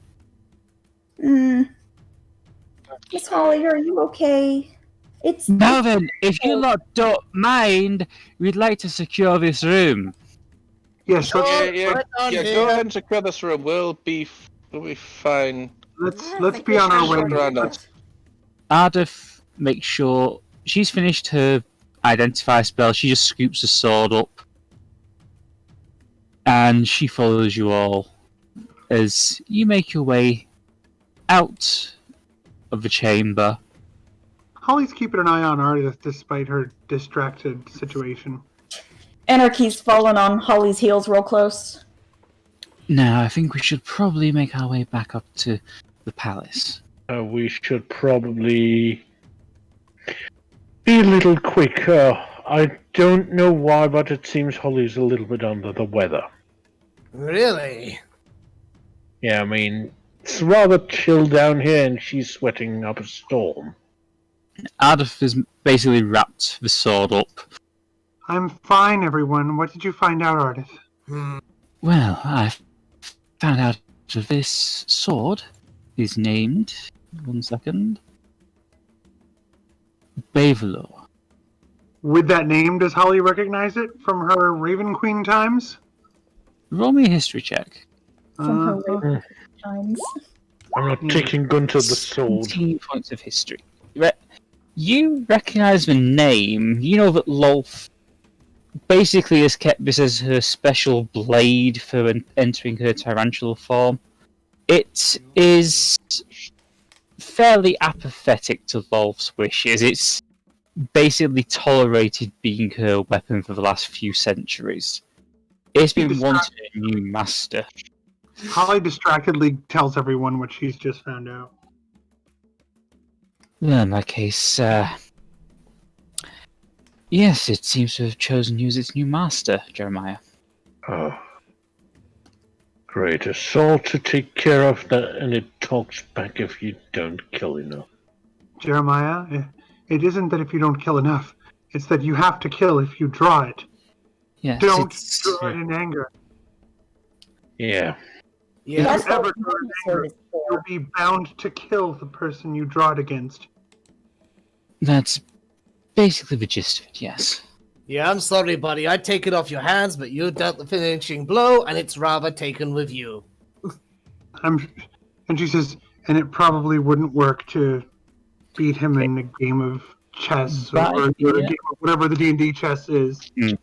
Miss Holly, are you okay? It's Now then, if you lot don't mind, we'd like to secure this room. Yes, Oh, Yeah, right on go here. ahead and secure this room. We'll be fine. let's I let's think be we on our should way. sort around it us. out. Ardeth makes sure she's finished her identify spell. She just scoops the sword up, and she follows you all as you make your way out of the chamber. Holly's keeping an eye on Ardeth despite her distracted situation. Anarchy's fallen on Holly's heels real close. Now, I think we should probably make our way back up to the palace. We should probably be a little quicker. I don't know why, but it seems Holly's a little bit under the weather. Really? Yeah, I mean, it's rather chill down here, and she's sweating up a storm. Ardeth has basically wrapped the sword up. I'm fine, everyone. What did you find out, Ardeth? Well, I found out that this sword is named... One second. Devillo. With that name, does Holly recognize it from her Raven Queen times? Roll me a history check. From her Raven times. I'm not taking Gunter the sword. 17 points of history. You recognise the name. You know that Lolth basically has kept this as her special blade for entering her tarantula form. It is fairly apathetic to Lolth's wishes. It's basically tolerated being her weapon for the last few centuries. It's been wanting a new master. Holly distractedly tells everyone what she's just found out. Well, in that case, yes, it seems to have chosen you as its new master, Jeremiah. Oh. Great. Assault to take care of that, and it talks back if you don't kill enough. Jeremiah, it isn't that if you don't kill enough, it's that you have to kill if you draw it. Yes, Don't it's... draw it in anger. Yeah. Yeah. That's If you ever what draw it in the sword anger, is for. you'll be bound to kill the person you draw it against. That's basically the gist of it, yes. Yeah, I'm sorry, buddy. I take it off your hands, but you dealt the finishing blow, and it's rather taken with you. And she says, and it probably wouldn't work to beat him in a game of chess or, Right, or a yeah. game of whatever the D&D chess is. Yeah.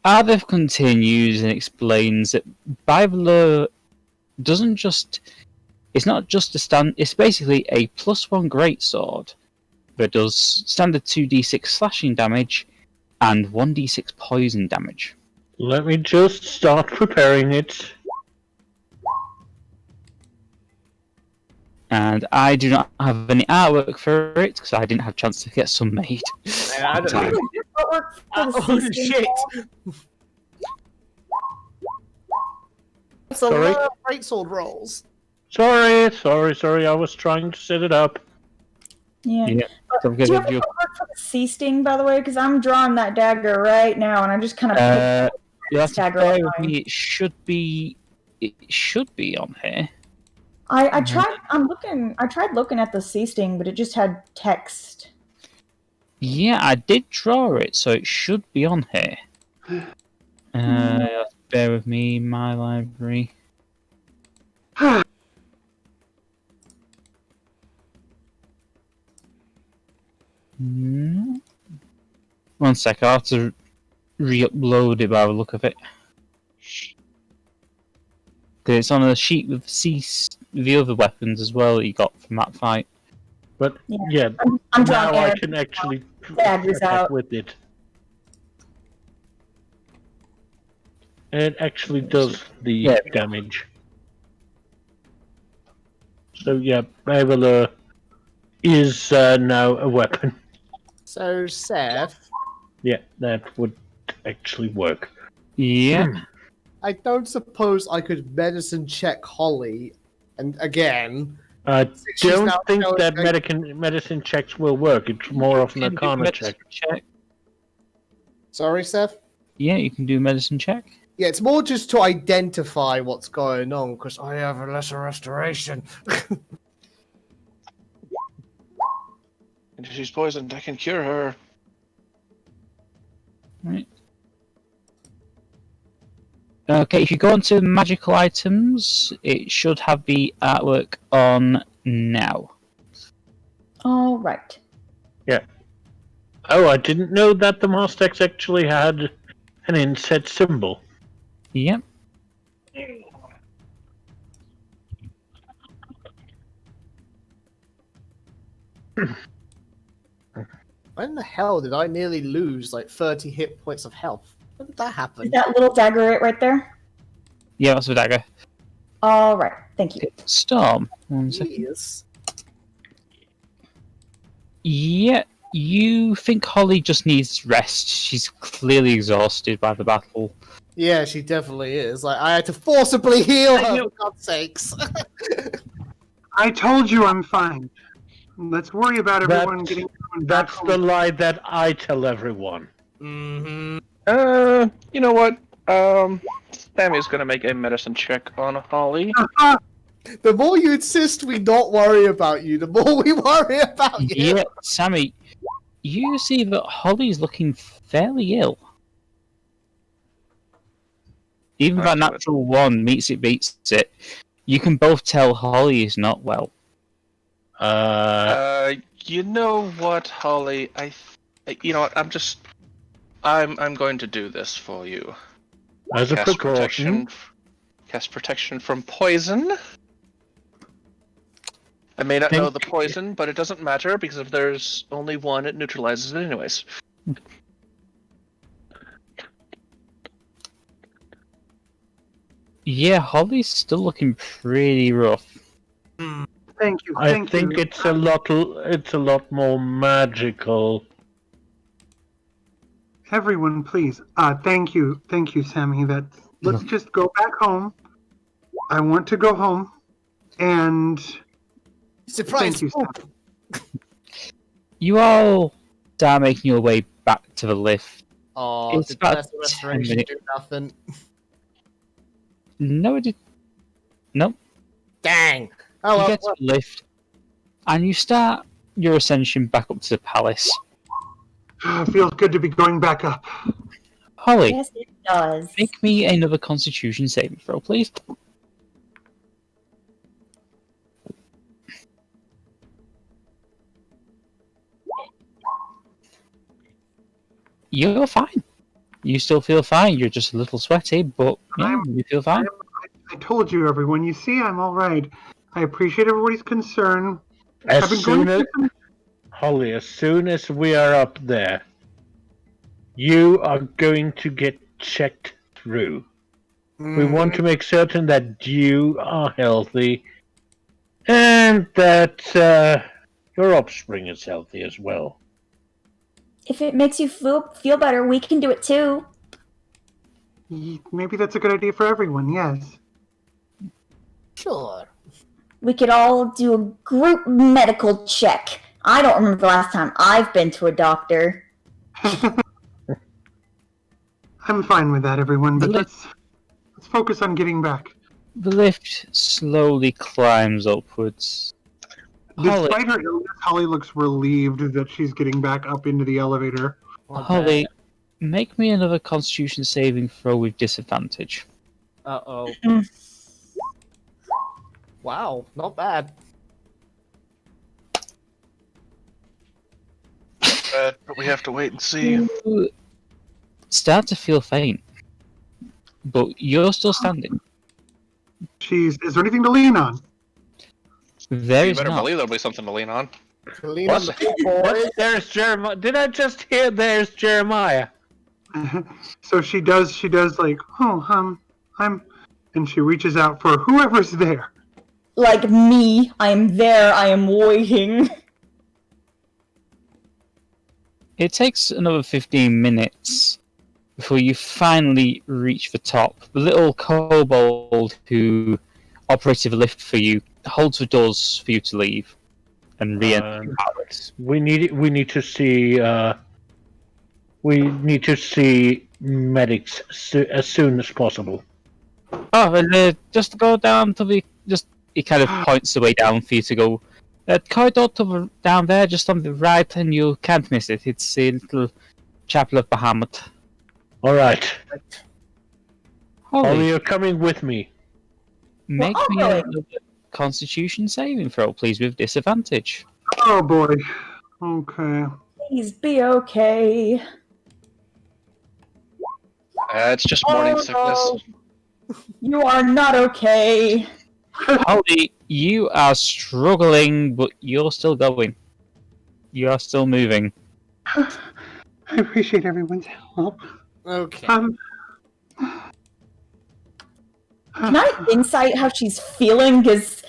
Ardeth continues and explains that Devillo doesn't just... It's not just a stand... It's basically a +1 greatsword that does standard 2d6 slashing damage and 1d6 poison damage. Let me just start preparing it. And I do not have any artwork for it because I didn't have a chance to get some made. I don't know. Oh shit! That's a Sorry? lot of greatsword rolls. Sorry, I was trying to set it up. Yeah. Yeah. Do you have any artwork for the sea sting, by the way? Because I'm drawing that dagger right now, and I just kind of You'll have to dagger bear in with mind. me. It should be on here. I tried. I tried looking at the sea sting, but it just had text. Yeah, I did draw it, so it should be on here. Bear with me, my library. One sec, I'll have to re-upload it by the look of it. Because it's on a sheet with the other weapons as well that you got from that fight. But yeah, I'm now drawing I air. can actually Daggers attack out. with it. It actually does the damage. So yeah, Devillo is now a weapon. So, Seph, Yeah, that would actually work. Yeah. I don't suppose I could medicine check Holly, and again. I She's don't now think showing that a- medicine checks will work. It's more of an You can do arcana medicine check. Sorry, Seph? Yeah, you can do a medicine check. Yeah, it's more just to identify what's going on, because I have a lesser restoration. And if she's poisoned, I can cure her. Right. Okay, if you go onto magical items, it should have the artwork on now. All right. Yeah. Oh, I didn't know that the Mastex actually had an inset symbol. Yep. When the hell did I nearly lose like 30 hit points of health? When did that happen? Is that little dagger it right there? Yeah, that's the dagger. All right. Thank you. Storm. 1 second. Yes. Yeah, you think Holly just needs rest. She's clearly exhausted by the battle. Yeah, she definitely is. Like, I had to forcibly heal her, for God's sakes. I told you I'm fine. Let's worry about everyone getting back That's home. the lie that I tell everyone. Mm-hmm. You know what? Sammy's gonna make a medicine check on Holly. The more you insist we not worry about you, the more we worry about you. Yeah, Sammy, you see that Holly's looking fairly ill. Even if that Okay. natural one meets it, beats it, you can both tell Holly is not well. You know what, Holly? You know what? I'm going to do this for you. As a Cast precaution. Cast protection from poison. I may not know the poison, but it doesn't matter because if there's only one, it neutralizes it anyways. Yeah, Holly's still looking pretty rough. Thank you. I Thank think you. it's a lot more magical. Everyone, please. Thank you, Sammy. Let's just go back home. I want to go home, and Surprise! thank you, Sammy. You all start making your way back to the lift. Oh, It's did about Lesser 10 Restoration minutes. do nothing? No, it did. Nope. Dang! Oh, You well, get to the lift, and you start your ascension back up to the palace. It feels good to be going back up. Holly, Yes, it does. make me another Constitution saving throw, please. You're fine. You still feel fine. You're just a little sweaty, but yeah, you feel fine. I told you, everyone. You see, I'm all right. I appreciate everybody's concern. I've been going through some... Holly, as soon as we are up there, you are going to get checked through. We want to make certain that you are healthy and that your offspring is healthy as well. If it makes you feel better, we can do it too. Maybe that's a good idea for everyone, yes. Sure. We could all do a group medical check. I don't remember the last time I've been to a doctor. I'm fine with that, everyone, but let's focus on getting back. The lift slowly climbs upwards. Despite her illness, Holly looks relieved that she's getting back up into the elevator. Holly, make me another Constitution saving throw with disadvantage. Uh-oh. Wow, not bad. But we have to wait and see. You start to feel faint, but you're still standing. Is there anything to lean on? There You is better not. believe there'll be something to lean on. Lean on the big boy. What? There's Jeremiah. Did I just hear there's Jeremiah? So she does like, I'm... And she reaches out for whoever's there. Like me, I am there, I am waiting. It takes another 15 minutes before you finally reach the top. The little kobold who operated the lift for you holds the doors for you to leave and re-enter the palace. We need to see medics as soon as possible. Oh, well, just go down to the... He kind of points the way down for you to go. Corridor down there, just on the right, and you can't miss it. It's a little chapel of Bahamut. Alright. Holly, Holly, you're coming with me. make Well, me okay. another Constitution saving throw, please, with disadvantage. Oh boy. Okay. Please be okay. It's just morning sickness. You are not okay. Holly, you are struggling, but you're still going. You are still moving. I appreciate everyone's help. Okay. Can I insight how she's feeling? Because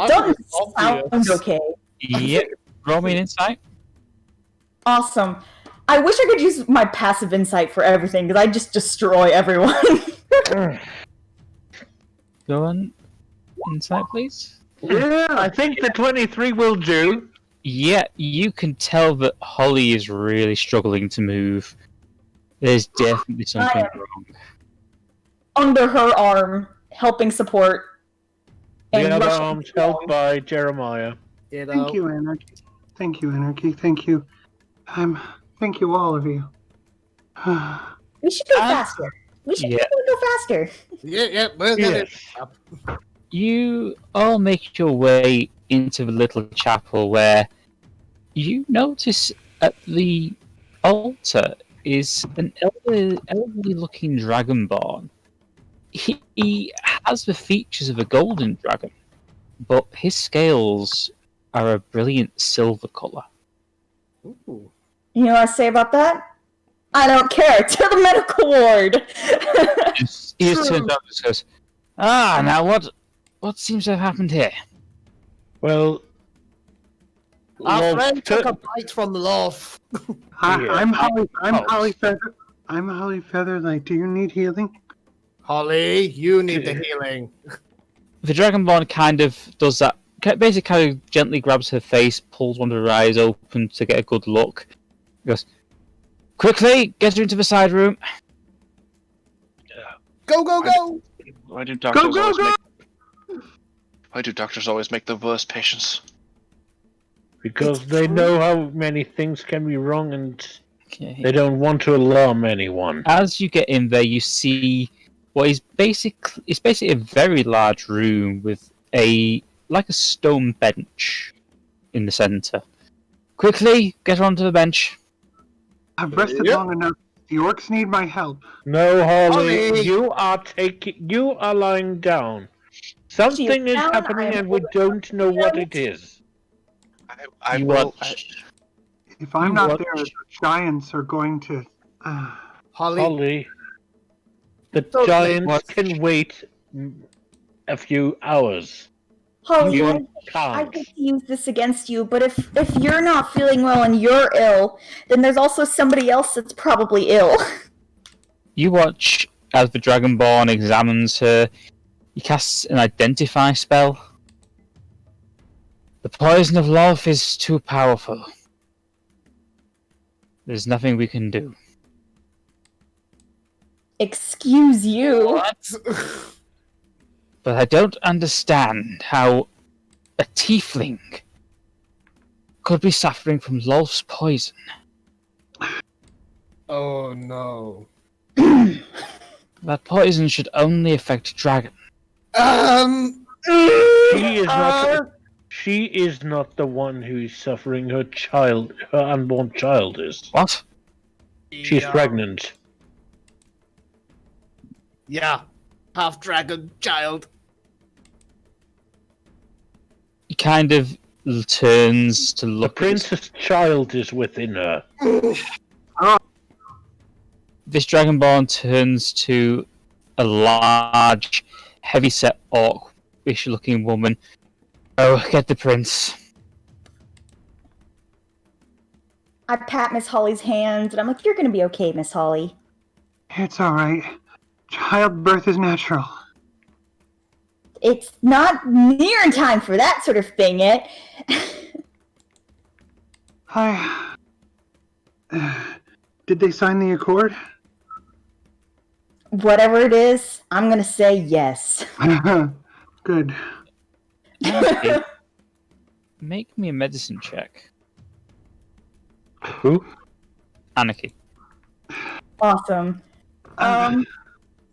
doesn't sound okay. Yep. Roll me an insight. Awesome. I wish I could use my passive insight for everything, because I just destroy everyone. Go on. Insight, please. Yeah, I think the 23 will do. Yeah, you can tell that Holly is really struggling to move. There's definitely something wrong. Under her arm, helping support. The other rushing arm's along. held by Jeremiah. Thank you, Anarchy. Thank you, Anarchy. Thank you. Thank you, all of you. We should go faster. We should definitely go faster. Yeah, we're gonna... You all make your way into the little chapel where you notice at the altar is an elderly looking dragonborn. He has the features of a golden dragon, but his scales are a brilliant silver colour. Ooh. You know what I say about that? I don't care. To the medical ward. He just turns around and just goes, now what seems to have happened here? Well, Our friend took a bite from the loaf. I'm Holly Feather. I'm Holly Featherlight. Do you need healing? Holly, you need the healing. The Dragonborn kind of does that. Basically, kind of gently grabs her face, pulls one of her eyes open to get a good look. He goes, quickly, get her into the side room. Go, go, go! Why do doctors Go, go, always go! make? Why do doctors always make the worst patients? because they know how many things can be wrong and Okay. they don't want to alarm anyone. As you get in there, you see what is basically a very large room with a stone bench in the center. Quickly, get her onto the bench. I've rested Yep. long enough The orcs need my help. No, Holly, Holly! you are lying down. Something is down, happening I'm and we don't know what it is. I You will. watch. If I'm You not watch. there, the giants are going to. Holly, Holly, the Don't giants watch. can wait a few hours. Holly, You I can't. hate to use this against you, but if you're not feeling well and you're ill, then there's also somebody else that's probably ill. You watch as the Dragonborn examines her. He casts an identify spell. The poison of love is too powerful. There's nothing we can do. Excuse you. what? But I don't understand how a tiefling could be suffering from Lolth's poison. Oh no. That poison should only affect dragons. She is not the one who's suffering. Her unborn child is. What? She's pregnant. Yeah. Half dragon child. He kind of turns to The look at princess child is within her. this Dragonborn turns to a large, heavy-set orc-ish looking woman. Oh, get the prince. I pat Miss Holly's hands, and I'm like, "You're gonna be okay, Miss Holly." It's alright. Childbirth is natural. It's not near in time for that sort of thing yet. Did they sign the accord? Whatever it is, I'm gonna say yes. Good. Anarchy, make me a medicine check. Who? Anarchy. Awesome.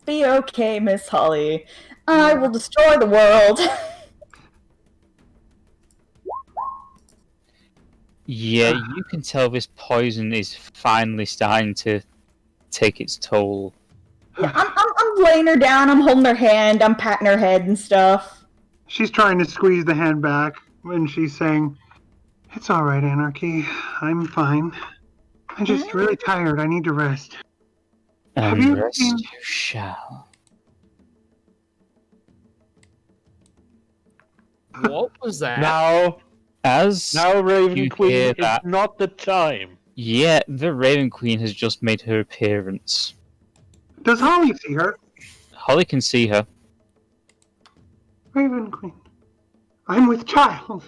Be okay, Miss Holly. I will destroy the world. Yeah, you can tell this poison is finally starting to take its toll. Yeah, I'm laying her down, I'm holding her hand, I'm patting her head and stuff. She's trying to squeeze the hand back when she's saying, "It's alright, Anarchy. I'm fine. I'm just really tired. I need to rest." Have And you rest seen- you shall. What was that? Now, As Raven you Queen, hear it's that- not the time. yeah, the Raven Queen has just made her appearance. Does Holly see her? Holly can see her. Raven Queen. I'm with child.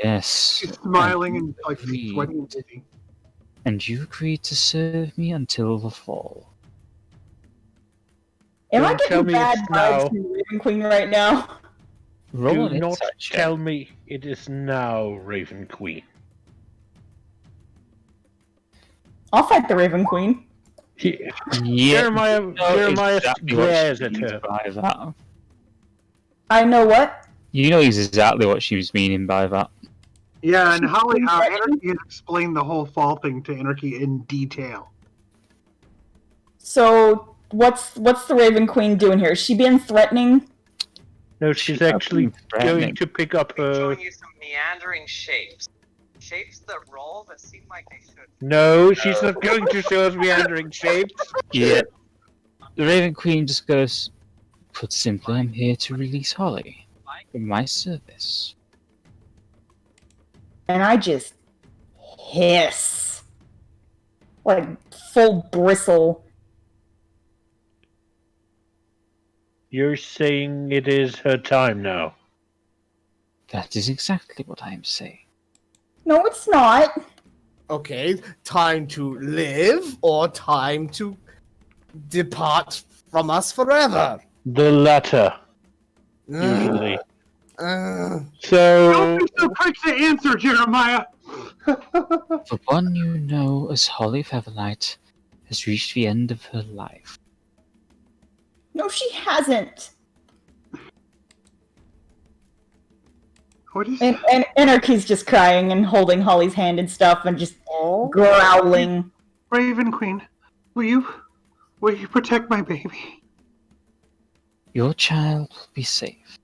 Yes. She's smiling and like Agreed. sweating and dizzy. And you agreed to serve me until the fall. Am I Don't tell getting me bad it's vibes now. from Raven Queen right now? Roll Do an not insight check. tell me it is now, Raven Queen. I'll fight the Raven Queen. Yeah. Yeah, Jeremiah exactly what glares she at means her. by that. I know what? You know exactly what she was meaning by that. Yeah, and Holly, Anarchy has explained the whole fall thing to Anarchy in detail. So what's the Raven Queen doing here? Is she being threatening? No, she's actually threatening. going to pick up her. Showing you some meandering shapes. Shapes that roll that seem like they should. No, she's not going to show us meandering shapes. Yeah. The Raven Queen just goes, put simply, I'm here to release Holly from my service. And I just hiss. Like full bristle. You're saying it is her time now. That is exactly what I am saying. No, it's not. Okay, time to live or time to depart from us forever? The latter, Mm, usually. uh, So, Don't be so quick to answer, Jeremiah! The one you know as Holly Featherlight has reached the end of her life. No, she hasn't. What is And Anarchy's just crying and holding Holly's hand and stuff and just growling. Raven Queen? Will you protect my baby? Your child will be safe.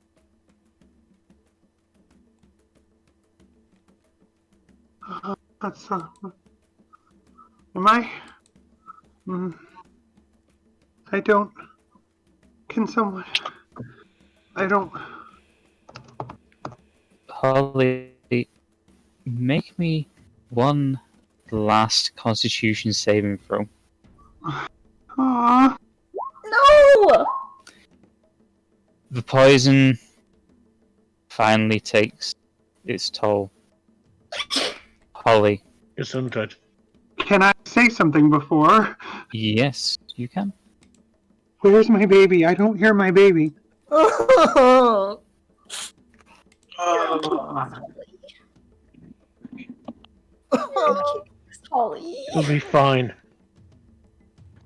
That's am I? I don't. Can someone? I don't. Holly, make me one last Constitution saving throw. Aww. No! The poison finally takes its toll. Holly. Isn't it? Can I say something before? Yes, you can. Where's my baby? I don't hear my baby. Holly. It'll be fine.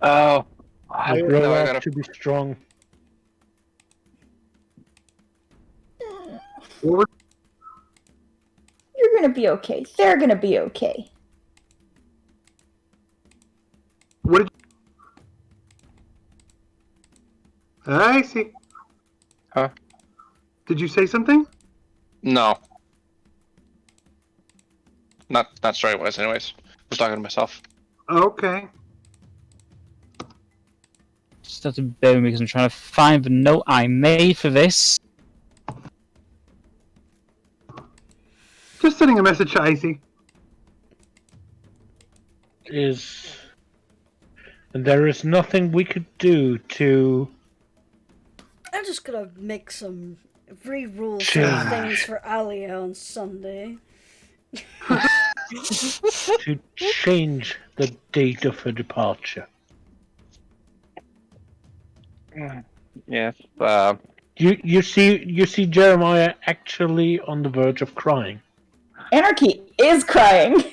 Oh, You'll grow up to be strong. What You're gonna be okay. They're gonna be okay. did I see? Huh? Did you say something? No. Not story-wise, anyways. I was talking to myself. Okay. Just have to bear with me because I'm trying to find the note I made for this. Just sending a message to Icy. And there is nothing we could do to I'm just gonna make some re-rule some Change. things for Alia on Sunday. to change the date of her departure. Yes. You see Jeremiah actually on the verge of crying. Anarchy is crying.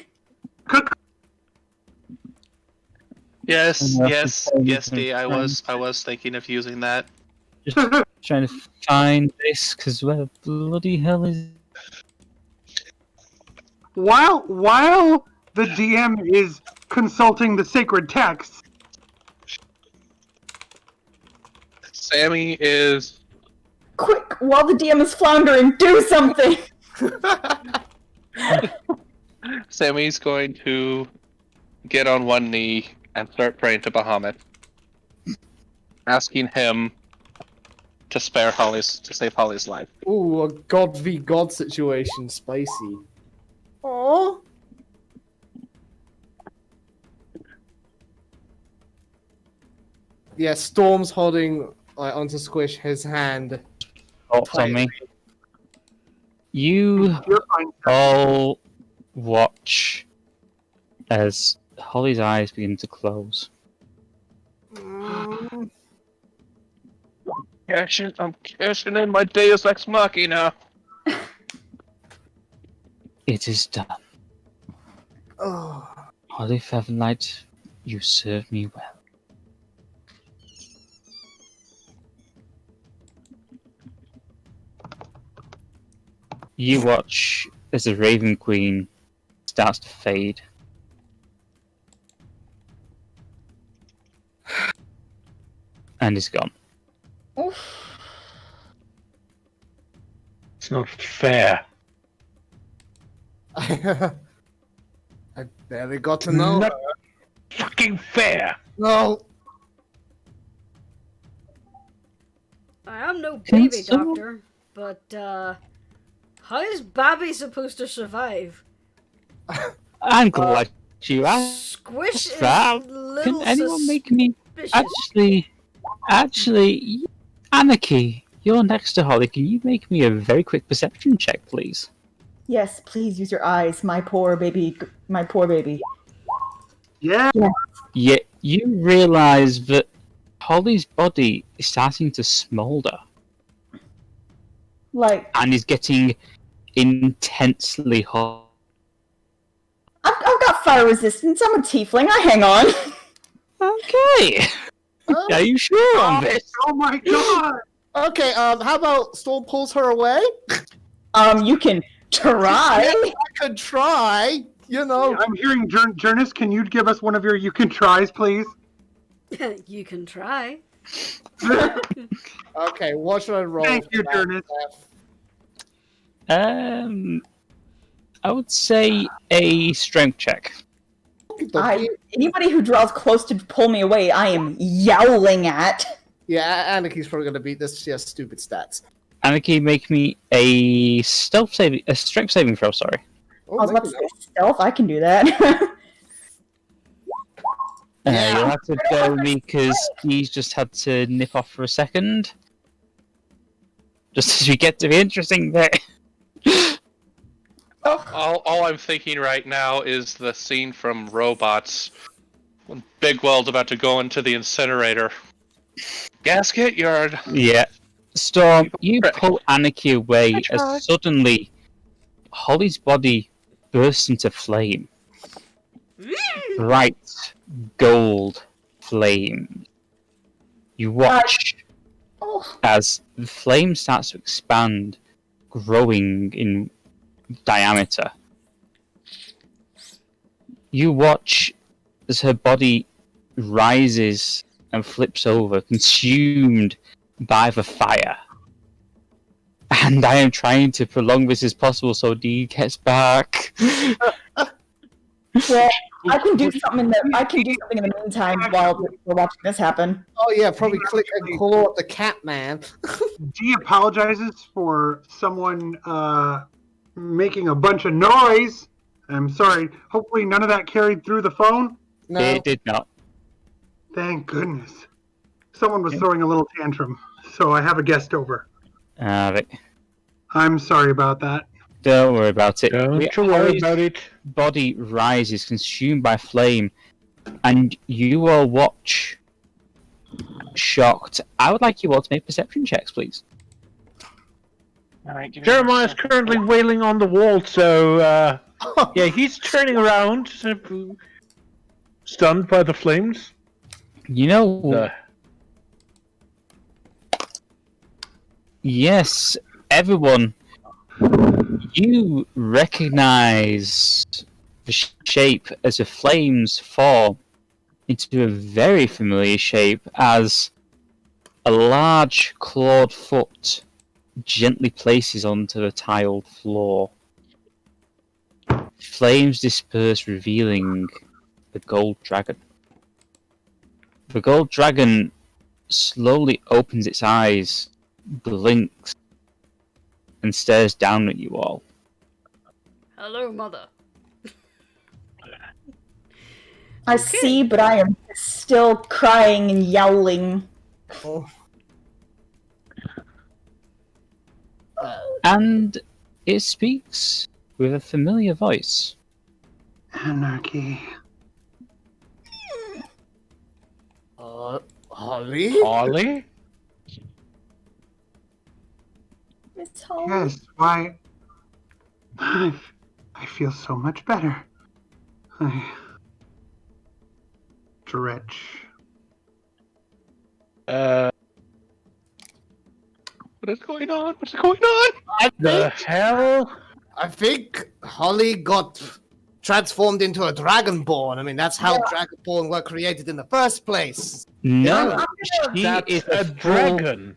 Yes, Yeah, yes, it's yes, D. I was thinking of using that. Just trying to find this because where the bloody hell is? While the DM is consulting the sacred texts, Sammy is. Quick, while the DM is floundering, do something! Sammy's going to get on one knee and start praying to Bahamut, asking him to save Holly's life. Ooh, a god v god situation, spicy. Aww. Yeah, Storm's holding onto Squish his hand. Thoughts on me? You you're fine. all watch as Holly's eyes begin to close. Mm. I'm cashing in my Deus Ex Machina. It is done. Oh. Holly Featherlight, you serve me well. You watch as the Raven Queen starts to fade. And is gone. It's not fair. I barely got to know Not her. fucking fair. No. I am no Think baby so? doctor, but how is Babby supposed to survive? I'm glad you asked. Squish is that. a little Can anyone make me suspicious. Actually, Anarchy, you're next to Holly. Can you make me a very quick perception check, please? Yes, please use your eyes, my poor baby. My poor baby. Yeah. Yeah, you realise that Holly's body is starting to smoulder Like, and is getting intensely hot. I've got fire resistance. I'm a tiefling. I hang on. Okay. Are you sure on this? Oh my god! Okay, how about Storm pulls her away? You can try. I could try, you know. I'm hearing Jurnis. Can you give us one of your you can tries, please? You can try. Okay, what should I roll? Thank you, for that, Jurnis. Seph? I would say a strength check. Anybody who draws close to pull me away, I am yowling at. Yeah, Anarchy's probably gonna beat this. She has stupid stats. Anarchy, make me a strength saving throw. Sorry. Oh, I was about to maybe say stealth. I can do that. You'll have to go with me because he's just had to nip off for a second. Just as we get to the interesting bit. All I'm thinking right now is the scene from Robots when Big World's about to go into the incinerator. Gasket yard. Yeah. Storm, you pull Anarchy away as suddenly Holly's body bursts into flame. Bright gold flame. You watch as the flame starts to expand, growing in diameter. You watch as her body rises and flips over, consumed by the fire. And I am trying to prolong this as possible so Dee gets back. Well, I can do something in the meantime while we're watching this happen. Oh yeah, probably click and claw at the cat man. G apologizes for someone making a bunch of noise. I'm sorry. Hopefully none of that carried through the phone. No. It did not. Thank goodness. Someone was throwing a little tantrum, so I have a guest over. Right. I'm sorry about that. Don't worry about it. Don't you worry about it. Body rises, consumed by flame, and you all watch, shocked. I would like you all to make perception checks, please. Alright, Jeremiah's currently wailing on the wall, so yeah, he's turning around, stunned by the flames. You know, yes, everyone, you recognize the shape as the flames fall into a very familiar shape as a large clawed foot gently places onto the tiled floor. Flames disperse, revealing the gold dragon. The gold dragon slowly opens its eyes, blinks, and stares down at you all. Hello, mother. I see, but I am still crying and yowling. Oh. And it speaks with a familiar voice. Anarchy. Holly? Holly? It's Holly. Yes, why? I feel so much better. Dretch. What is going on? What's going on? The hell? I think Holly got transformed into a dragonborn. I mean, that's how dragonborn were created in the first place. No, she is A dragon.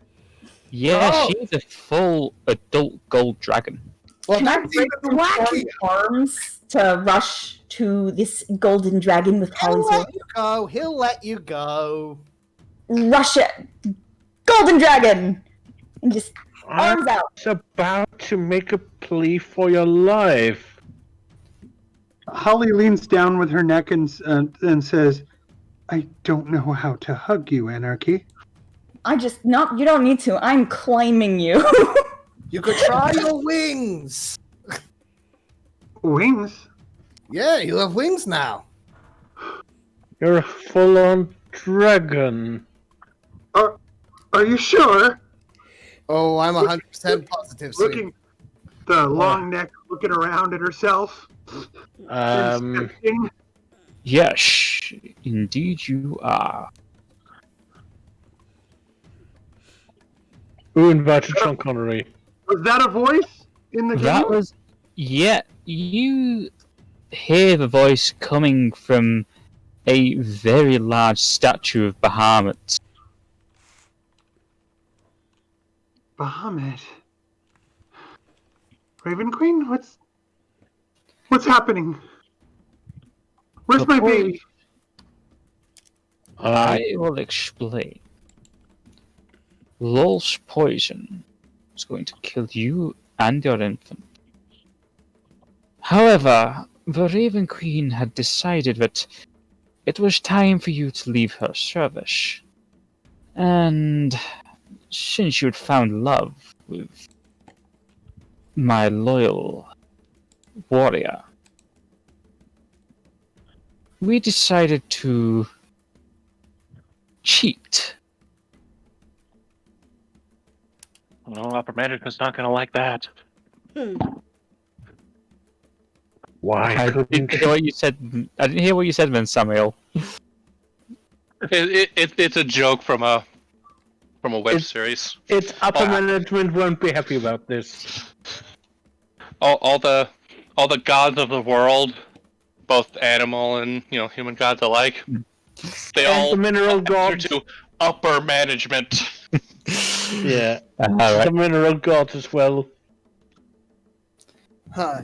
Yeah, she's a full adult gold dragon. Well, Can I that's break even the wacky. arms to rush to this golden dragon with He'll Holly's let you go. He'll let you go. Rush it! Golden dragon! And just arms out. It's about to make a plea for your life. Holly leans down with her neck and says, I don't know how to hug you, Anarchy. You don't need to. I'm claiming you. You could try your wings. Wings? Yeah, you have wings now. You're a full-on dragon. Are you sure? Oh, I'm 100% positive. Sweet. Looking, the long neck looking around at herself. Inspecting. Yes, indeed you are. Who invited Sean Connery? Was that a voice in the That game? was... Yeah, you hear the voice coming from a very large statue of Bahamut. Bahamut. Raven Queen? What's happening? Where's my baby? I will explain. Lolth's poison is going to kill you and your infant. However, the Raven Queen had decided that it was time for you to leave her service. And since you had found love with my loyal warrior, we decided to cheat. Well, upper management's not gonna like that. Why I couldn't didn't hear what you said. I didn't hear what you said, then, Samael. It's a joke from a web series. It's upper management won't be happy about this. All the gods of the world, both animal and human gods alike, they And all the mineral answer gods. to upper management. Yeah. Alright. The mineral gods as well.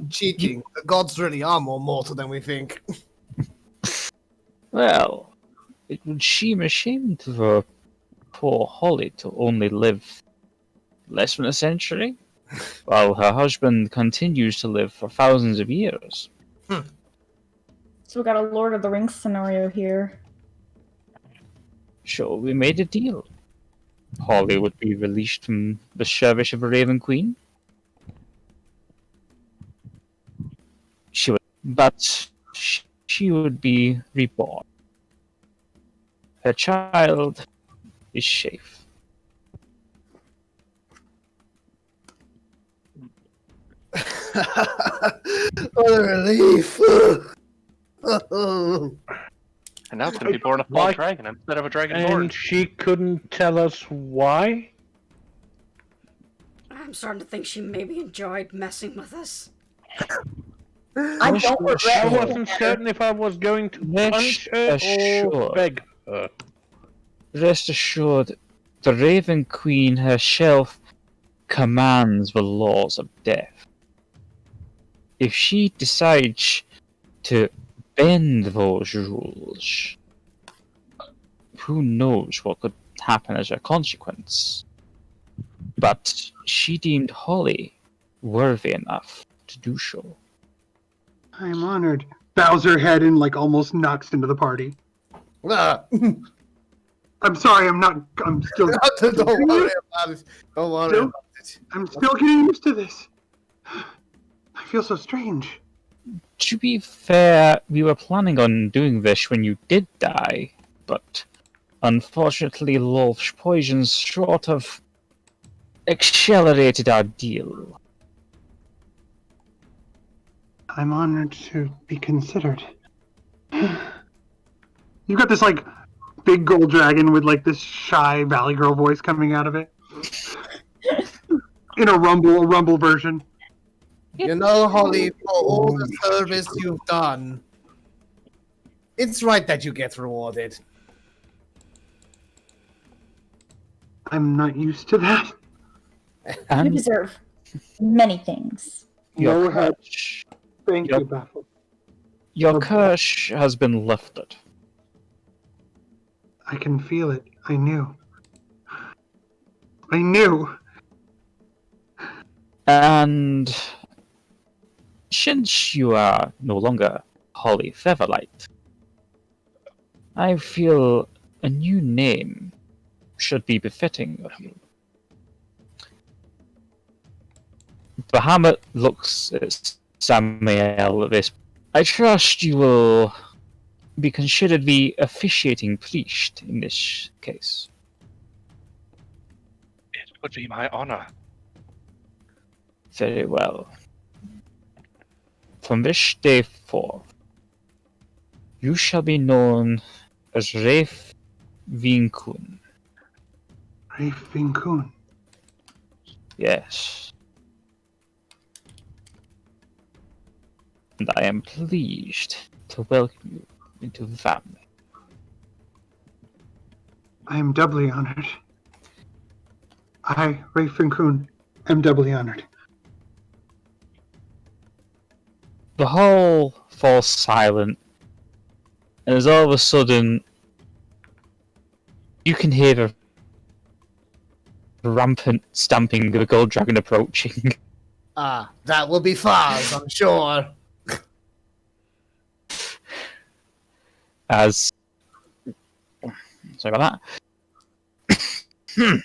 Cheating. The gods really are more mortal than we think. Well, it would seem a shame for poor Holly to only live less than a century, while her husband continues to live for thousands of years. So we got a Lord of the Rings scenario here. So we made a deal. Holly would be released from the service of a Raven Queen. But she would be reborn. Her child is safe. What a relief! And now it's gonna be born a full Like- dragon instead of a dragon And born. she couldn't tell us why? I'm starting to think she maybe enjoyed messing with us. I don't I regret it. wasn't certain if I was going to punch her or assured. beg her. Rest assured, the Raven Queen herself commands the laws of death. If she decides to bend those rules, who knows what could happen as a consequence. But she deemed Holly worthy enough to do so. I'm honored. Bows her head and almost knocks into the party. I'm sorry, I'm still Don't worry about it. Don't worry Still? about it. I'm still getting used to this. I feel so strange. To be fair, we were planning on doing this when you did die, but unfortunately Lolth's poisons sort of accelerated our deal. I'm honored to be considered. You got this big gold dragon with this shy valley girl voice coming out of it. In a rumble version. You know, Holly, for all the service you've done, it's right that you get rewarded. I'm not used to that. You And deserve many things. your Go ahead. curse, Thank Yep. you, Baffle. your curse has been lifted. I can feel it. I knew. I knew. And since you are no longer Holly Featherlight, I feel a new name should be befitting of you. Bahamut looks at Samael at this. I trust you will be considered the officiating priest in this case. It would be my honor. Very well. From this day forth, you shall be known as Rafe Vinkun. Rafe Vinkun. Yes. And I am pleased to welcome you into the family. I am doubly honored. I, Rafen Kun, am doubly honored. The hall falls silent, and as all of a sudden, you can hear the rampant stamping of a gold dragon approaching. Ah, that will be Faz, I'm sure. As sorry about that.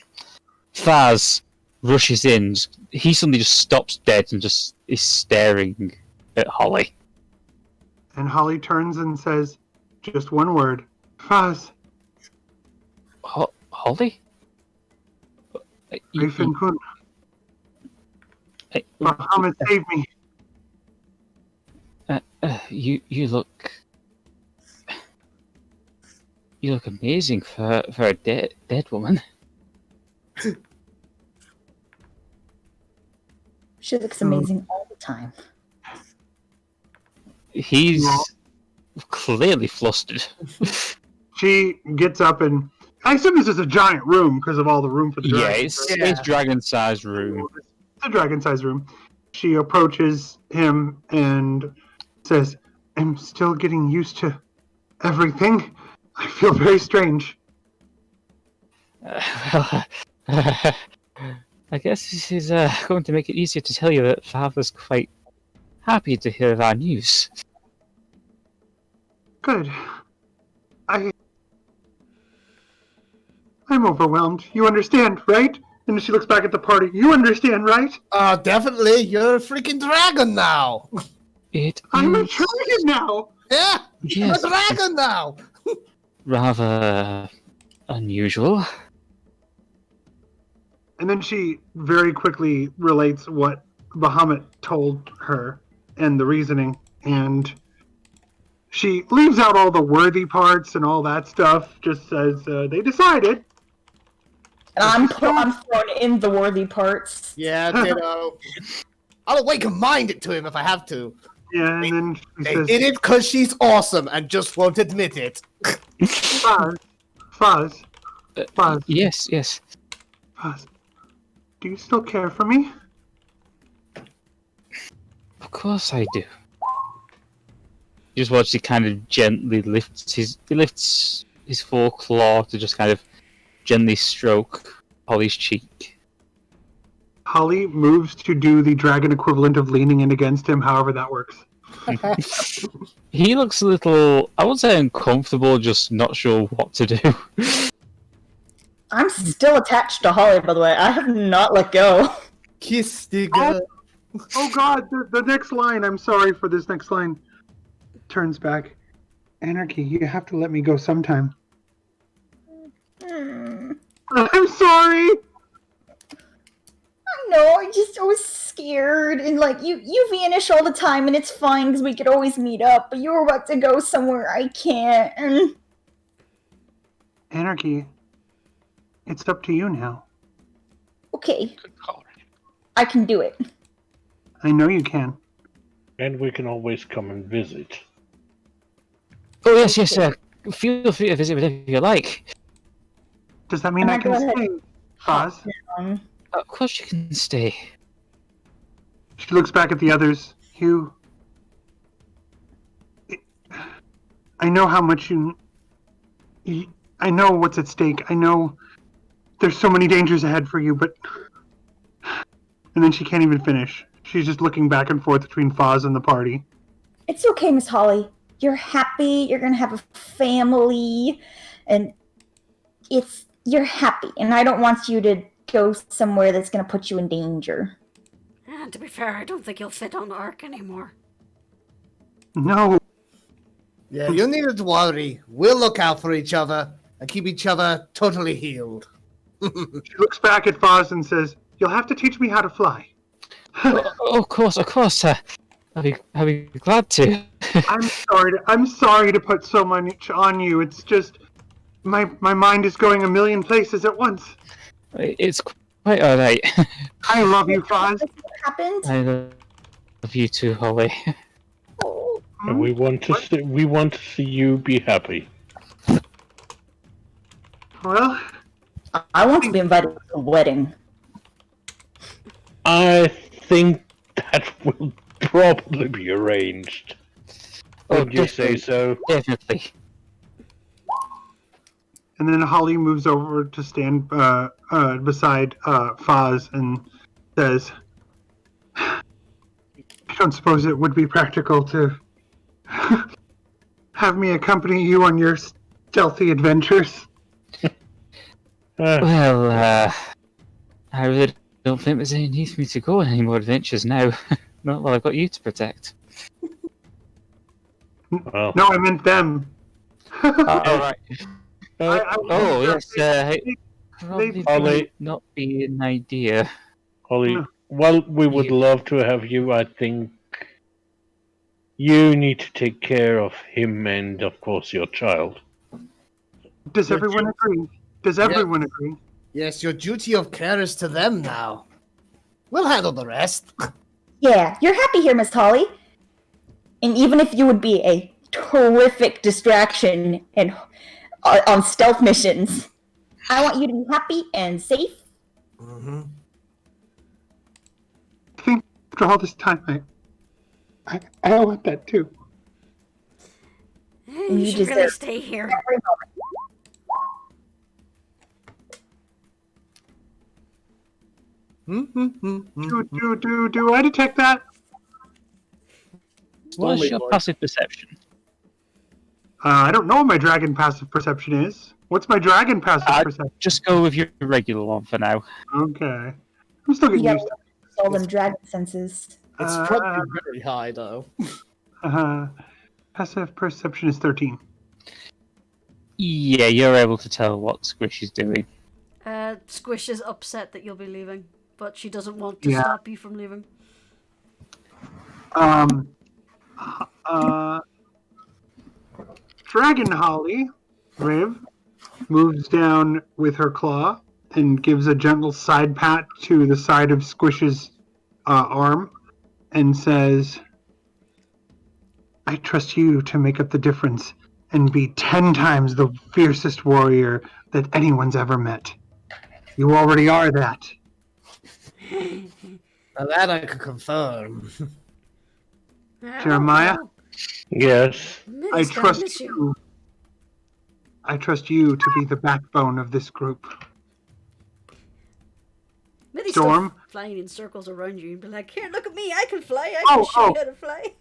Faz rushes in. He suddenly just stops dead and just is staring at Holly. And Holly turns and says, just one word, Faz. Holly? Rafen Kun. Bahamut, save me. You look amazing for a dead woman. She looks amazing all the time. He's clearly flustered. She gets up and I assume this is a giant room because of all the room for the dragon. It's dragon-sized room. It's a dragon-sized room. She approaches him and says, I'm still getting used to everything. I feel very strange. I guess this is going to make it easier to tell you that Father's quite happy to hear of our news. Good. I'm overwhelmed. You understand, right? And she looks back at the party. You understand, right? Definitely. You're a freaking dragon now. I'm a dragon now. Yeah, Yes. I'm a dragon now. Rather unusual. And then she very quickly relates what Bahamut told her and the reasoning. And she leaves out all the worthy parts and all that stuff. Just says they decided. And I'm throwing in the worthy parts. Yeah, ditto. I'll awaken mind it to him if I have to. Yeah, and then she They says, did it because she's awesome and just won't admit it. Faz. Yes. Faz. Do you still care for me? Of course I do. You just watch he kind of gently lifts his foreclaw to just kind of gently stroke Holly's cheek. Holly moves to do the dragon equivalent of leaning in against him, however that works. He looks a little, I wouldn't say uncomfortable, just not sure what to do. I'm still attached to Holly, by the way. I have not let go. Kiss the girl. Oh god, the next line, I'm sorry for this next line. Turns back. Anarchy, you have to let me go sometime. I'm sorry! No, I was scared, and like you vanish all the time, and it's fine because we could always meet up. But you were about to go somewhere I can't. And... Anarchy, it's up to you now. Okay, Good call. I can do it. I know you can. And we can always come and visit. Oh yes, feel free to visit whenever you like. Does that mean I can stay? Pause. Of course you can stay. She looks back at the others. Hugh, I know how much I know what's at stake. I know there's so many dangers ahead for you, but... And then she can't even finish. She's just looking back and forth between Foz and the party. It's okay, Miss Holly. You're happy. You're gonna have a family, and you're happy. And I don't want you to go somewhere that's gonna put you in danger. And to be fair, I don't think you'll fit on Ark anymore. No. Yeah, you needn't worry. We'll look out for each other and keep each other totally healed. She looks back at Foz and says, "You'll have to teach me how to fly." Of course. I'll be glad to. I'm sorry to put so much on you. It's just my mind is going a million places at once. It's quite alright. I love you, Foz. What happened? I love you too, Holly. Oh, And we want to see you be happy. Well, I want to be invited to the wedding. I think that will probably be arranged. Would you say so? Definitely. and then Holly moves over to stand beside Foz and says, I don't suppose it would be practical to have me accompany you on your stealthy adventures? Well, I really don't think there's any need for me to go on any more adventures now. Not while I've got you to protect. Well, No, I meant them. Alright. I Yes, probably Holly- might not be an idea. Holly, No. while we would love to have you, I think you need to take care of him and, of course, your child. Does everyone agree? Does everyone agree? Yes, your duty of care is to them now. We'll handle the rest. Yeah, you're happy here, Miss Holly. And even if you would be a terrific distraction and on stealth missions, I want you to be happy and safe. Mm-hmm. I think after all this time, I want that too. You should deserve really stay here. every moment. Do I detect that? What's Only your voice. passive perception? I don't know what my dragon passive perception is. What's my dragon passive perception? Just go with your regular one for now. Okay. I'm still You getting got used to all them dragon senses. It's probably very high, though. passive perception is 13. Yeah, you're able to tell what Squish is doing. Squish is upset that you'll be leaving, but she doesn't want to Yeah. stop you from leaving. Dragon Holly, Riv, moves down with her claw and gives a gentle side pat to the side of Squish's arm and says, I trust you to make up the difference and be 10 times the fiercest warrior that anyone's ever met. You already are that. Now that I can confirm. Jeremiah? Yes. I trust you. I trust you to be the backbone of this group. Maybe Storm? still flying in circles around you and be like, here, look at me, I can fly, I can show you how to fly.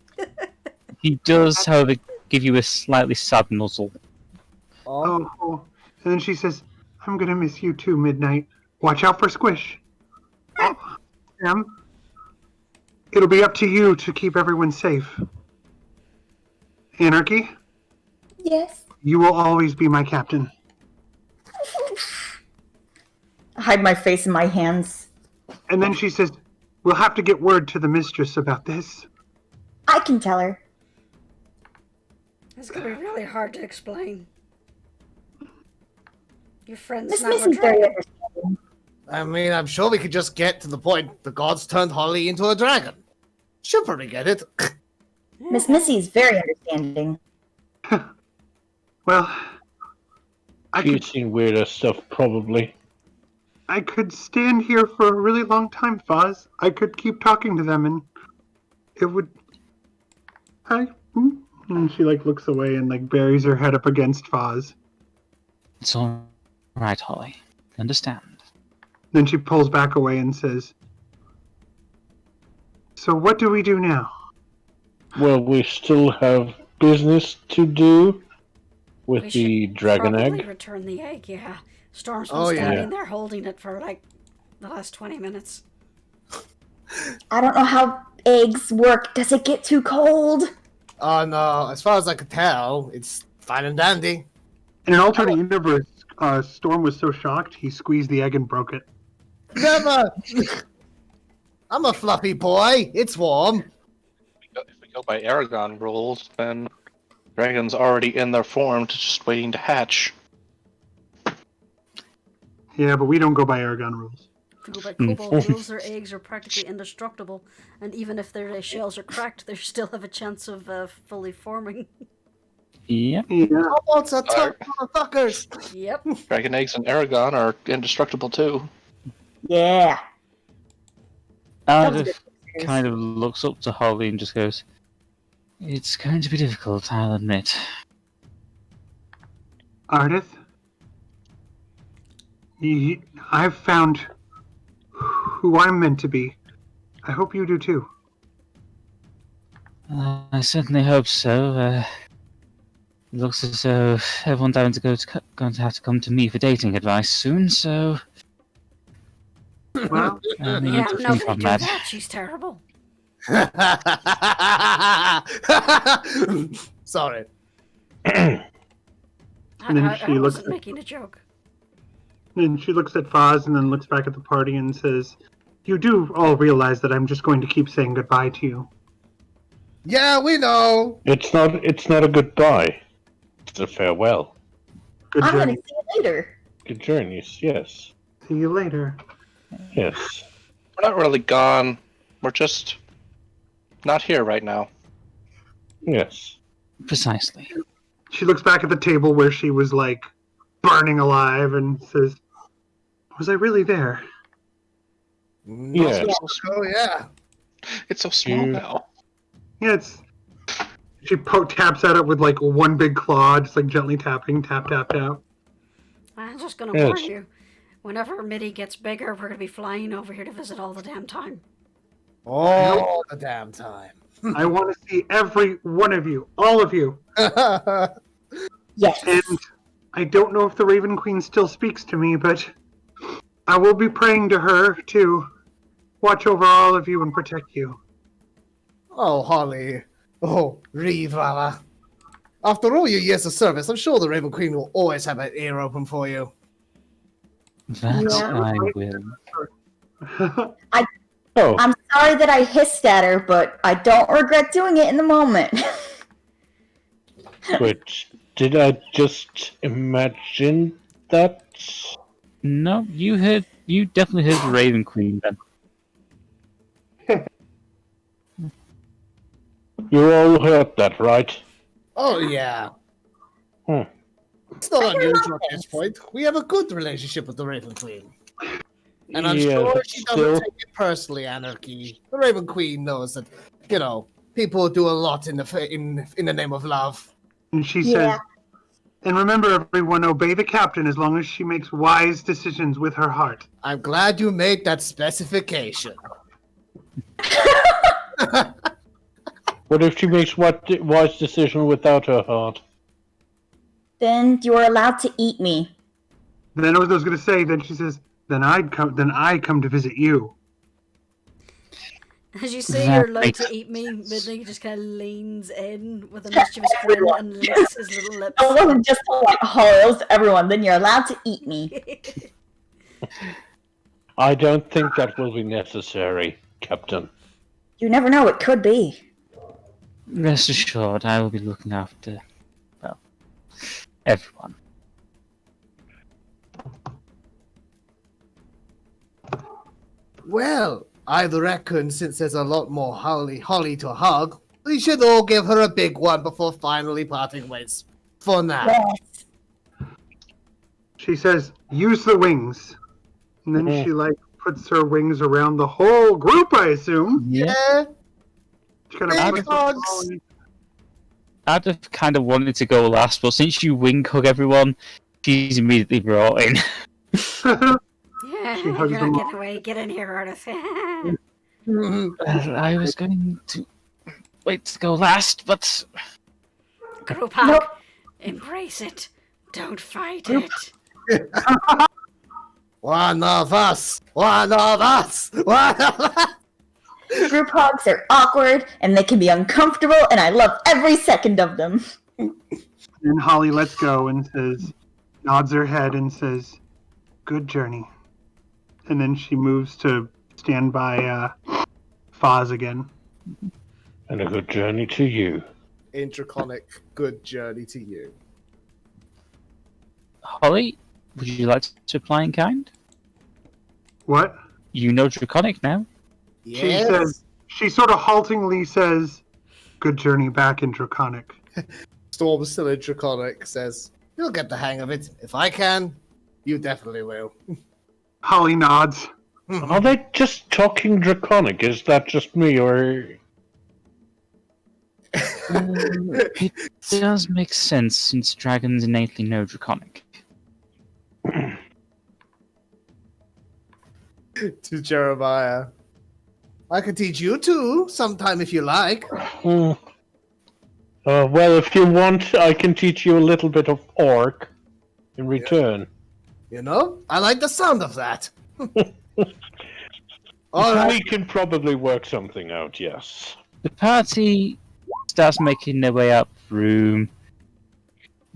He does, however, give you a slightly sad nuzzle. Oh. And then she says, I'm gonna miss you too, Midnight. Watch out for Squish. Oh, Sam, it'll be up to you to keep everyone safe. Anarchy, Yes. you will always be my captain. I hide my face in my hands. And then she says, we'll have to get word to the mistress about this. I can tell her. It's gonna be really hard to explain. Your friend's Miss not Missy's a very dragon. understanding. I mean, I'm sure we could just get to the point. The gods turned Holly into a dragon. She'll probably get it. Miss Missy is very understanding. Well, She's seen weirder stuff, probably. I could stand here for a really long time, Foz. I could keep talking to them and it would... And she looks away and buries her head up against Foz. It's all right, Holly. Understand. Then she pulls back away and says, so what do we do now? Well, we still have business to do with We the should dragon probably egg. return the egg, yeah. Storm's been Oh, yeah. standing there holding it for the last 20 minutes. I don't know how eggs work. Does it get too cold? Oh no, as far as I could tell, it's fine and dandy. In an alternate universe, Storm was so shocked he squeezed the egg and broke it. Never! I'm a fluffy boy. It's warm. If we go by Aragon rules, then dragons already in their form, just waiting to hatch. Yeah, but we don't go by Aragon rules. If you go by Kobold rules, their eggs are practically indestructible, and even if their shells are cracked, they still have a chance of fully forming. Yep. Yeah. Kobolds are tough motherfuckers. Yep. Dragon eggs and Aragon are indestructible too. Yeah. Ardeth kind of looks up to Holly and just goes, "It's going to be difficult, I'll admit." Ardeth, I've found who I'm meant to be. I hope you do too. I certainly hope so. It looks as though everyone down going to have to come to me for dating advice soon, so... Well, I need Yeah, to I'm think not gonna on do that. that. She's terrible. Sorry. And then I she looks wasn't at- making a joke. and she looks at Foz and then looks back at the party and says, "You do all realize that I'm just going to keep saying goodbye to you." Yeah, we know. It's not a goodbye. It's a farewell. Good I'm gonna journey. see you later. Good journeys, yes. See you later. Yes. We're not really gone. We're just not here right now. Yes. Precisely. She looks back at the table where she was like burning alive and says, "Was I really there?" Yes. Oh, yeah. It's so small You- now. Yeah, it's. She taps at it with like one big claw, just like gently tapping, tap, tap, tap. I'm just gonna Yes. warn you. Whenever Mitty gets bigger, we're gonna be flying over here to visit all the damn time. All the damn time. I want to see every one of you, all of you. Yes. And I don't know if the Raven Queen still speaks to me, but I will be praying to her to watch over all of you and protect you. Oh, Holly. Oh, Reeve, rather. After all your years of service, I'm sure the Raven Queen will always have an ear open for you. That Yeah. I will. Oh, I'm sorry that I hissed at her, but I don't regret doing it in the moment. but did I just imagine that? No, you definitely heard the Raven Queen then. You all heard that, right? Oh, yeah. Hmm. It's not unusual at this point. We have a good relationship with the Raven Queen. And I'm Yeah, sure but she doesn't still. take it personally, Anarchy. The Raven Queen knows that, people do a lot in the name of love. And she Yeah. says, "And remember, everyone, obey the captain as long as she makes wise decisions with her heart." I'm glad you made that specification. What if she makes what wise decision without her heart? Then you are allowed to eat me. Then I was going to say, then she says, Then I come to visit you." As you say That you're allowed makes to eat me, Midley just kind of leans in with a mischievous grin and licks his little lips. It wasn't just to like Hoyles, everyone. Then you're allowed to eat me. I don't think that will be necessary, Captain. You never know. It could be. Rest assured, I will be looking after, well, everyone. Well, I reckon since there's a lot more Holly to hug, we should all give her a big one before finally parting ways. For now. Yes. She says, "Use the wings." And then she puts her wings around the whole group, I assume. Yeah. She kind Big puts them hugs. all in- I'd have kind of wanted to go last, but since you wing hug everyone, she's immediately brought in. Yeah, She you're hugs not them all. getting away. Get in here, Ardeth. I was going to wait to go last, but Group hug. Nope. Embrace it. Don't fight it. One of us! One of us! One of us! Group hugs are awkward and they can be uncomfortable, and I love every second of them. And Holly lets go and nods her head and says, "Good journey." And then she moves to stand by Foz again. And a good journey to you. Intraconic, good journey to you. Holly, would you like to apply in kind? What? You know Draconic now. Yes. She sort of haltingly says, "Good journey back in Draconic." Storm still in Draconic says, "You'll get the hang of it. If I can, you definitely will." Holly nods. Are they just talking Draconic? Is that just me, or... It does make sense since dragons innately know Draconic. To Jeremiah, "I can teach you too, sometime if you like." Well, if you want, I can teach you a little bit of orc in return. You know, I like the sound of that. All right. We can probably work something out, yes. The party starts making their way up the room.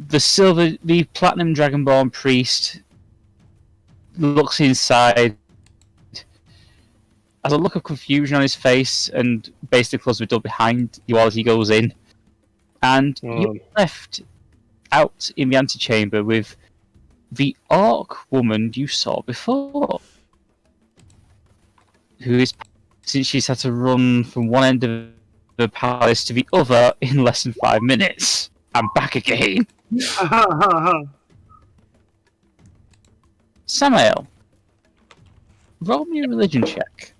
The platinum dragonborn priest looks inside, has a look of confusion on his face, and basically closes the door behind you as he goes in. And you're left out in the antechamber with the orc woman you saw before, who is, since she's had to run from one end of the palace to the other in less than 5 minutes, and back again. Samael, roll me a religion check.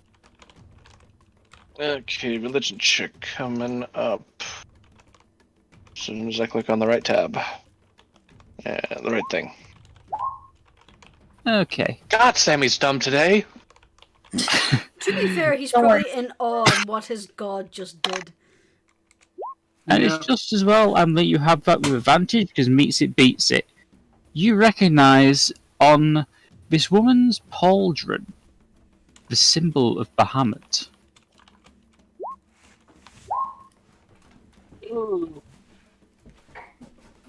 Okay, religion check coming up. As soon as I click on the right tab. Yeah, the right thing. Okay. God, Sammy's dumb today. To be fair, he's probably in awe of what his god just did. And it's just as well that you have that with advantage, because meets it beats it. You recognise on this woman's pauldron the symbol of Bahamut.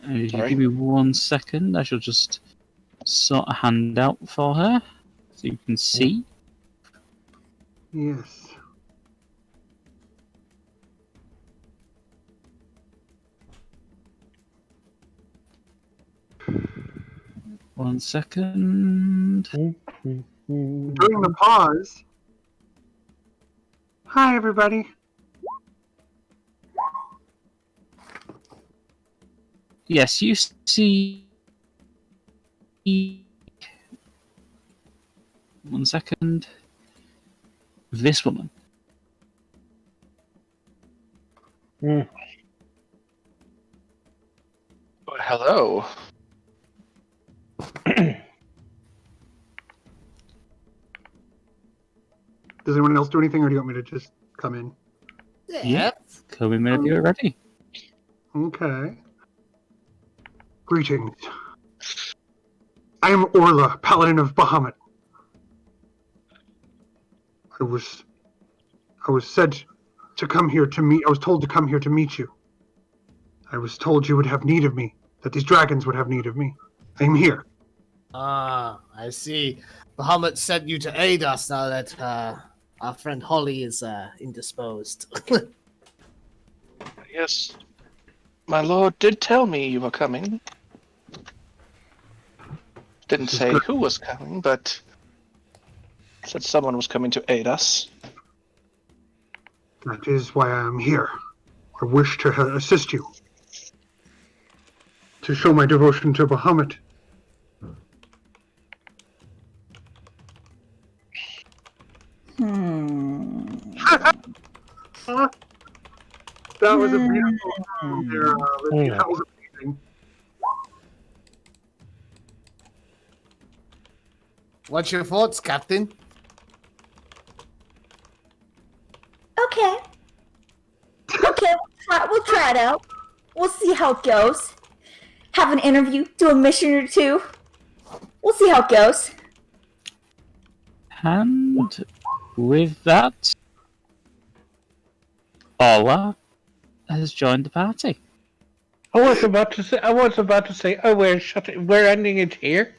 And if you give me 1 second, I shall just sort a hand out for her so you can see. Yes. One second. During the pause. Hi, everybody. Yes, you see. 1 second. This woman. Well, hello. Does anyone else do anything, or do you want me to just come in? Yeah. Come in whenever you're ready. Okay. Greetings. I am Orla, Paladin of Bahamut. I was said to come here to meet. I was told to come here to meet you. I was told you would have need of me. That these dragons would have need of me. I'm here. Ah, I see. Bahamut sent you to aid us now that our friend Holly is indisposed. Yes. My lord did tell me you were coming. Didn't say who was coming, but said someone was coming to aid us. That is why I am here. I wish to assist you. To show my devotion to Bahamut. That was a beautiful song there, Lizzie. That was amazing. What's your thoughts, Captain? Okay. Okay, we'll try it out. We'll see how it goes. Have an interview, do a mission or two. We'll see how it goes. And with that, Orla has joined the party. I was about to say, oh, we're ending it here?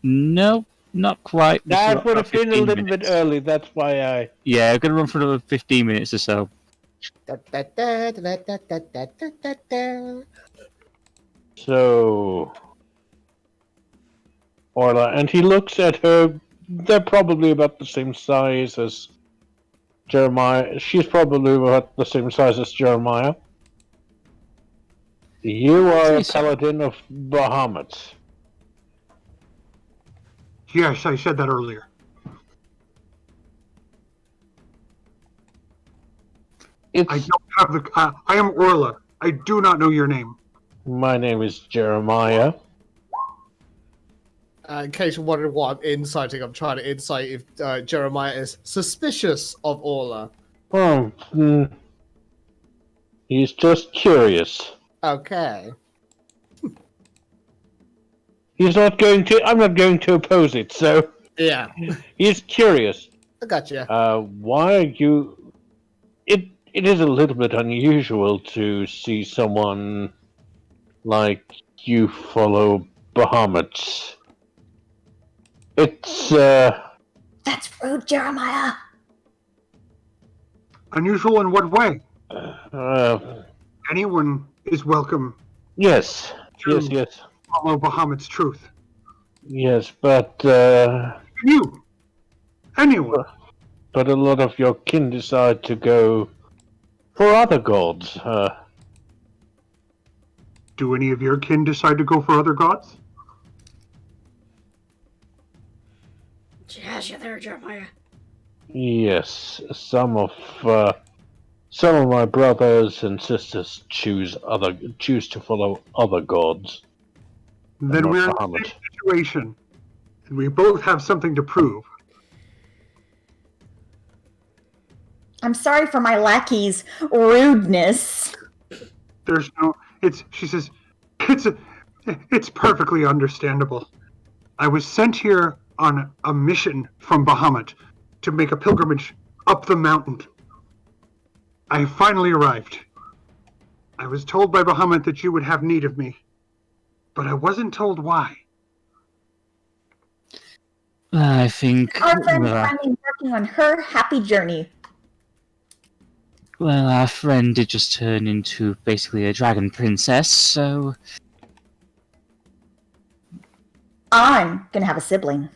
No, not quite. That would have been a 15 little bit minutes. early, that's why I... Yeah, I'm going to run for another 15 minutes or so. So... Orla, and he looks at her, they're probably about the same size as Jeremiah. She's probably about the same size as Jeremiah. You are a Yes, sir. paladin of Bahamut. Yes, I said that earlier. It's I don't have the. I am Orla. I do not know your name. my name is Jeremiah. In case you're wondering what I'm inciting, I'm trying to incite if Jeremiah is suspicious of Orla. Oh, he's just curious. Okay. He's not going to. I'm not going to oppose it. So Yeah, he's curious. I got you. Why are you? It is a little bit unusual to see someone like you follow Bahamut. It's That's rude, Jeremiah. Unusual in what way? uh Anyone is welcome yes, to yes, follow Bahamut's truth. yes, but You. Anyone. but a lot of your kin decide to go for other gods. Do any of your kin decide to go for other gods? She has you there, Jeremiah. Yes, some of my brothers and sisters choose to follow other gods. Then not we're in the Bahamut. same situation. And we both have something to prove. I'm sorry for my lackey's rudeness. There's no. She says, it's perfectly understandable. I was sent here on a mission from Bahamut to make a pilgrimage up the mountain. I finally arrived. I was told by Bahamut that you would have need of me, but I wasn't told why. I think. Our friend's finally working on her happy journey. Well, our friend did just turn into basically a dragon princess, so I'm gonna have a sibling.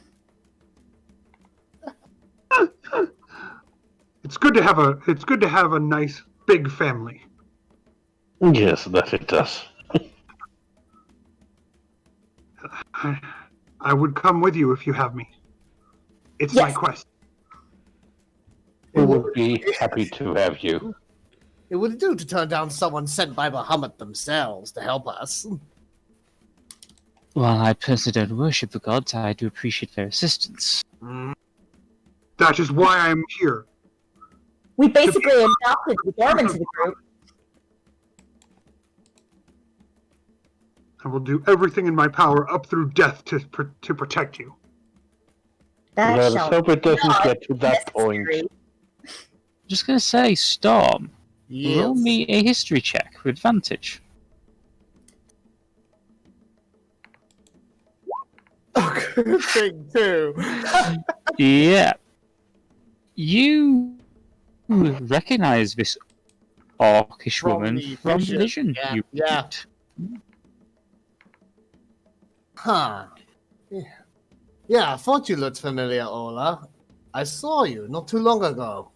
It's good to have a nice big family. Yes, that it does. I would come with you if you have me. It's my Yes. quest. We would be happy to have you. It would do to turn down someone sent by Bahamut themselves to help us. while I personally don't worship the gods, I do appreciate their assistance. That is why I'm here. We basically adopted Birb into the group. I will do everything in my power up through death to protect you. That Let us shall hope it doesn't not get to that point. necessary. Just gonna say, Storm, roll Yes. me a history check with advantage. Good thing too. Yeah. You recognize this orcish From woman the from vision. Vision. Yeah, You yeah. meet. Huh. Yeah, I thought you looked familiar, Ola. I saw you not too long ago.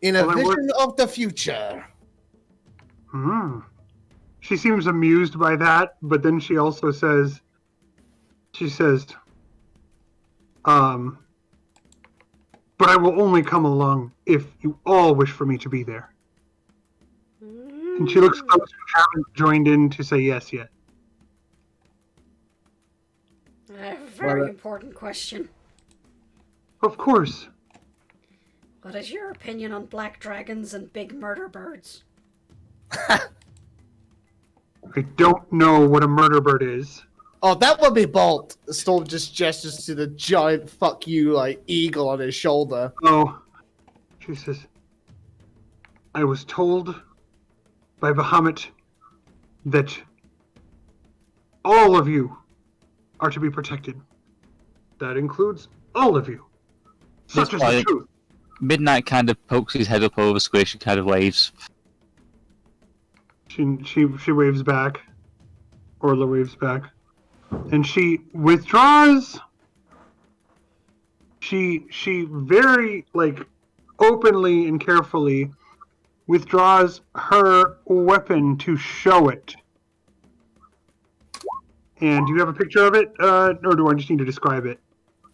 In a Well, I vision of the future. She seems amused by that, but then she also says, but I will only come along if you all wish for me to be there. And she looks close who haven't joined in to say yes yet. A very important question. Of course. What is your opinion on black dragons and big murder birds? I don't know what a murder bird is. Oh, that would be Bolt. Storm just gestures to the giant fuck you like eagle on his shoulder. Oh, she says, I was told by Bahamut that all of you are to be protected. That includes all of you. Such is the quiet. truth. Midnight kind of pokes his head up over Squish and kind of waves. She waves back. Orla waves back. And she withdraws. She very, like, openly and carefully withdraws her weapon to show it. And do you have a picture of it, or do I just need to describe it?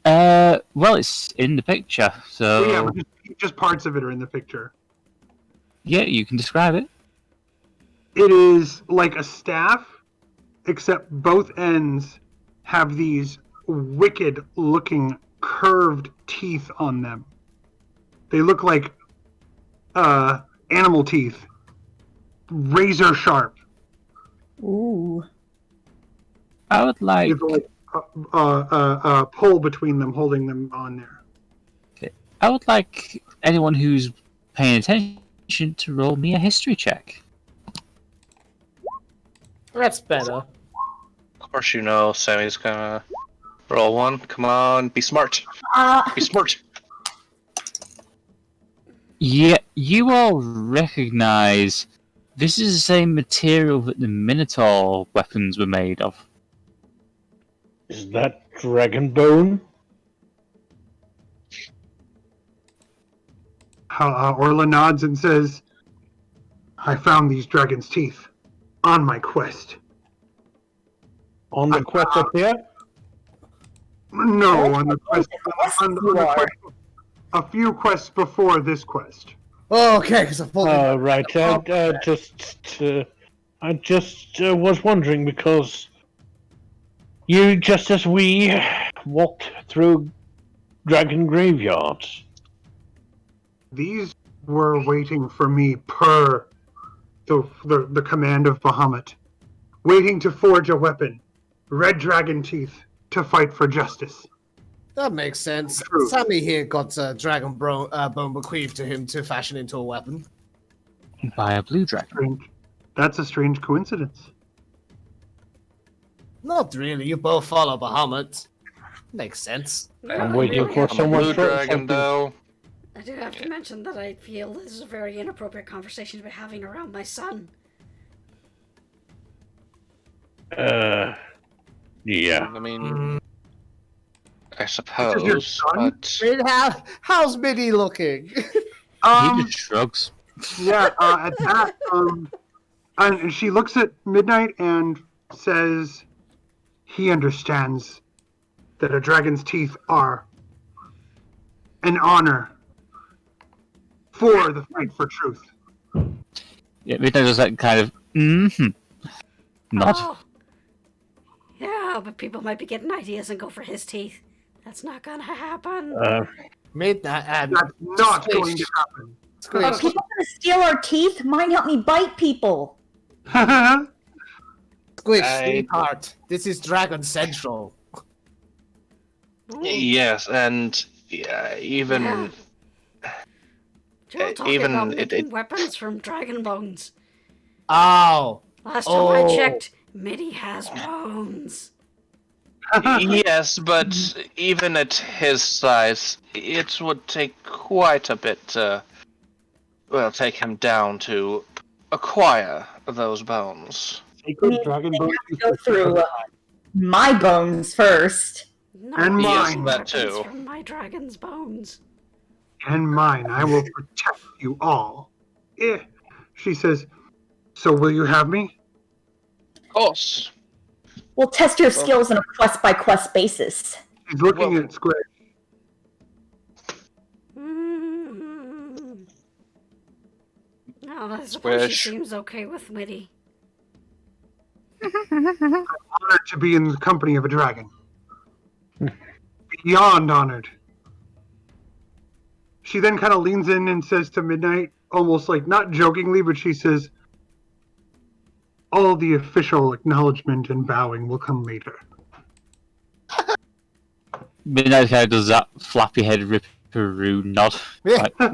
Well, it's in the picture, so... Oh, yeah, but just parts of it are in the picture. Yeah, you can describe it. It is like a staff, except both ends have these wicked-looking curved teeth on them. They look like animal teeth, razor sharp. Ooh. I would like... With like a pole between them, holding them on there. I would like anyone who's paying attention to roll me a history check. That's better. Of course, you know Sammy's gonna roll one. Come on, be smart. Be smart. Yeah, you all recognize this is the same material that the Minotaur weapons were made of. Is that dragon bone? Orla nods and says, I found these dragon's teeth on my quest. On the quest up here? No, on the quest, on the quest, a few quests before this quest. Oh, okay, because I thought... Right. I just was wondering because you, just as we walked through dragon graveyards. These were waiting for me per the command of Bahamut, waiting to forge a weapon, red dragon teeth, to fight for justice. That makes sense. True. Sammy here got dragon bone bequeathed to him to fashion into a weapon. By a blue dragon. Strange. That's a strange coincidence. Not really, you both follow Bahamut. Makes sense. I'm waiting for I'm a someone blue to dragon, though. I do have to mention that I feel this is a very inappropriate conversation to be having around my son. Yeah. I mean, I This is your suppose, son? but I mean, how's Minnie looking? He just shrugs. Yeah, at that, and she looks at Midnight and says, he understands that a dragon's teeth are an honor for the fight for truth. Yeah, Midnight does that kind of, nod. Oh. Yeah, but people might be getting ideas and go for his teeth. That's not gonna happen. Midnight and That's not Squish. going to happen. Squish. Are people gonna steal our teeth? Mine help me bite people. Squish, I- sweetheart. This is Dragon Central. yes, and even Yeah. You're talking even about it- making weapons from dragon bones. Oh. Last time I Oh. checked, Mitty has bones. yes, but even at his size, it would take quite a bit to, take him down to acquire those bones. Sacred dragon bones. Go through my bones first. No, And I'm mine. making That weapons too. from my dragon's bones. And mine. I will protect you all. She says, so will you have me? Of course. We'll test your skills on a quest-by-quest basis. She's looking Well- at Squish. Mm. No, I suppose Squish. she seems okay with Mitty. Honored to be in the company of a dragon. Beyond honored. She then kind of leans in and says to Midnight, almost like not jokingly, but she says, all the official acknowledgement and bowing will come later. Midnight kind of does that flappy head ripperoo nod. Yeah. Like,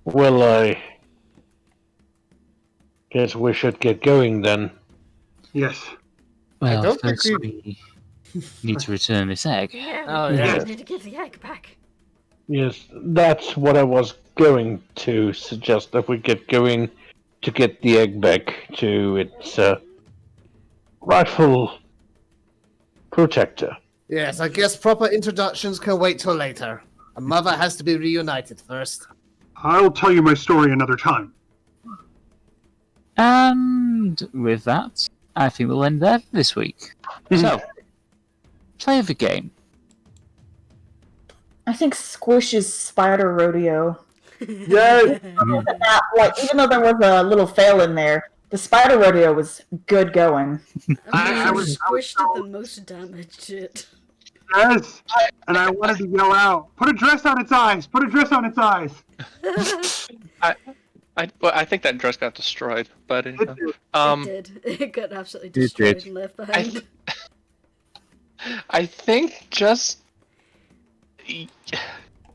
Well, I guess we should get going then. Yes. well, don't think first we need to return this egg. Yeah, Oh, we yeah. need to give the egg back. Yes, that's what I was going to suggest, that we get going to get the egg back to its rightful protector. Yes, I guess proper introductions can wait till later. A mother has to be reunited first. I'll tell you my story another time. And with that, I think we'll end there for this week. So, play of the game. I think Squish is Spider Rodeo. Yay! Like, even though there was a little fail in there, the Spider Rodeo was good going. I was was- squished at the most damage shit. Yes! And I wanted to yell out, put a dress on its eyes! Put a dress on its eyes! I think that dress got destroyed, but It did. It got absolutely It destroyed did. and left behind. I think just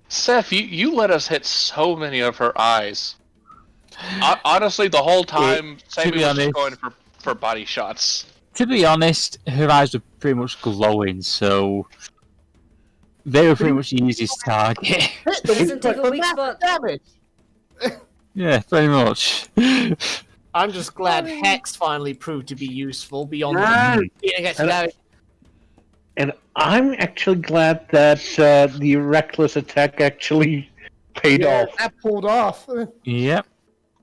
Seph, you let us hit so many of her eyes. Honestly, the whole time, Sammy be was just honest- going for body shots. To be honest, her eyes were pretty much glowing, so they were pretty much the easiest target. Doesn't take a But weak massive spot. damage. Yeah, pretty much. I'm just glad Hex finally proved to be useful beyond Yes! being against damage. And I'm actually glad that the reckless attack actually paid off. That pulled off. Yep.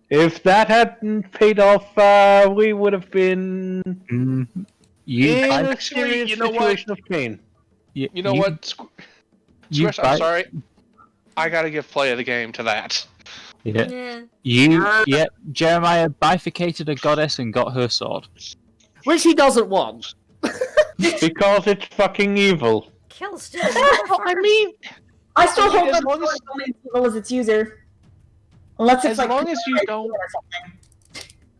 If that hadn't paid off, we would have been You in a Actually, serious you know what? situation of pain. You know what, Squish? I'm sorry. I gotta give play of the game to that. Yeah. Yeah. Jeremiah bifurcated a goddess and got her sword. Which he doesn't want. Because it's fucking evil. Kill still. I mean, I still hold as the long as- sword only as evil as its user. Unless it's as like long as you don't. or something.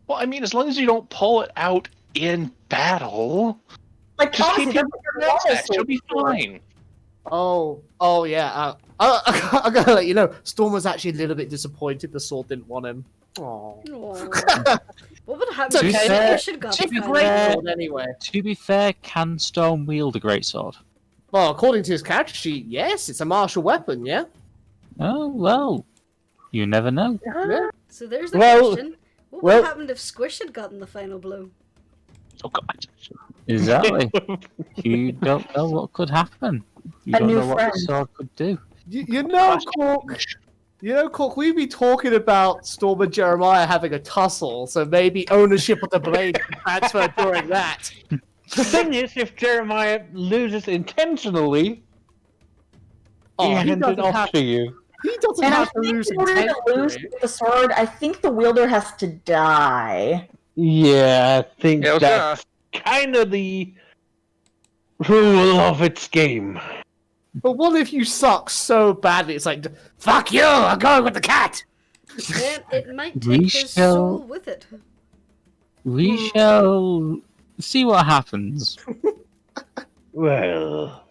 Well, I mean, as long as you don't pull it out in battle, Like just honestly, keep your that's what your axe, bonus you'll would be fine. Oh yeah. I gotta let you know, Storm was actually a little bit disappointed the sword didn't want him. Oh. Aw. What would happen It's if okay. Squish had got It's a the great final? sword anyway. To be fair, can Storm wield a greatsword? Well, according to his character sheet, yes, it's a martial weapon, yeah? Oh, well. You never know. Yeah. So there's the Well- question. What would have happened if Squish had gotten the final blow? Oh god. Exactly. You don't know what could happen. You A don't new know what friend. the sword could do. You know, Cork, we've been talking about Storm and Jeremiah having a tussle, so maybe ownership of the blade can transfer during that. The thing is, if Jeremiah loses intentionally, Oh, he he hands it doesn't off have to you. He doesn't And I have to think lose in order to lose intentionally. with the sword, I think the wielder has to die. Yeah, I think Yeah, I was that's kind of the rule of its game. But what if you suck so badly? It's like, fuck you, I'm going with the cat! Then it might We take his shall- soul with it. We shall see what happens. Well.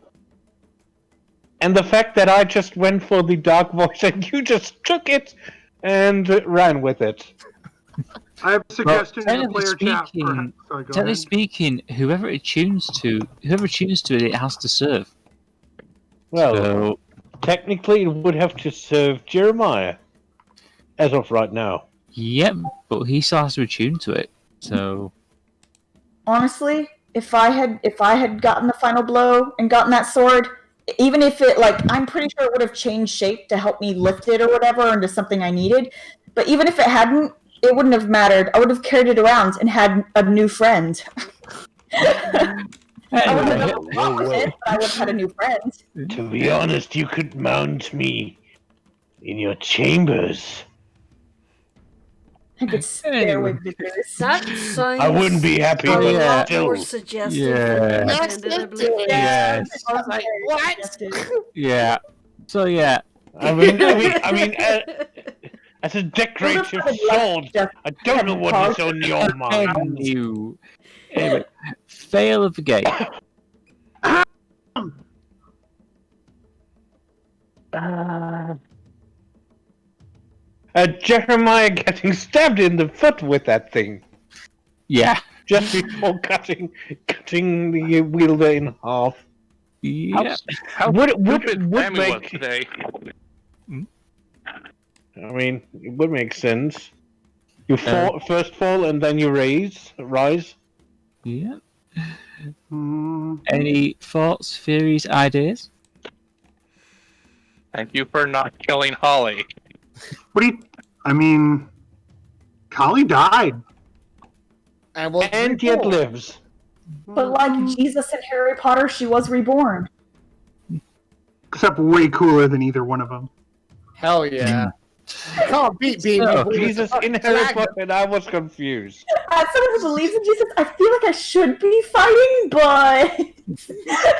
And the fact that I just went for the dark voice and you just took it and ran with it. I have a suggestion in the technically player chat. speaking- Sorry, go Technically ahead. speaking, whoever it tunes to it has to serve. Well, So, technically it would have to serve Jeremiah. As of right now. yep, but he still has to attune to it. So, Honestly, if I had gotten the final blow and gotten that sword, even if it I'm pretty sure it would have changed shape to help me lift it or whatever into something I needed. But even if it hadn't, it wouldn't have mattered. I would have carried it around and had a new friend. I wouldn't have anyway, done a lot with it, but I would have had a new friend. To be honest, you could mount me in your chambers. I could stare with this. That sounds I wouldn't be happy, a but lot still. more suggestive Yeah. than Yes, intended, I it believe. did. yes, I was like, what? yeah. So yeah, I mean, as a decorative sword, I don't know what is on your mind. you. Anyway, fail of the game. Jeremiah getting stabbed in the foot with that thing Yeah, just before cutting the wielder in half. yeah. How Would stupid Sammy was make. today. I mean, it would make sense. You first fall and then you rise. Yeah. Hmm. Any thoughts, theories, ideas? Thank you for not killing Holly. What do you? I mean, Kali died. And yet lives. But like Jesus and Harry Potter, she was reborn. Except way cooler than either one of them. Hell yeah. You can't beat being So, reborn. Jesus in Harry Potter, and I was confused. As someone who believes in Jesus, I feel like I should be fighting, but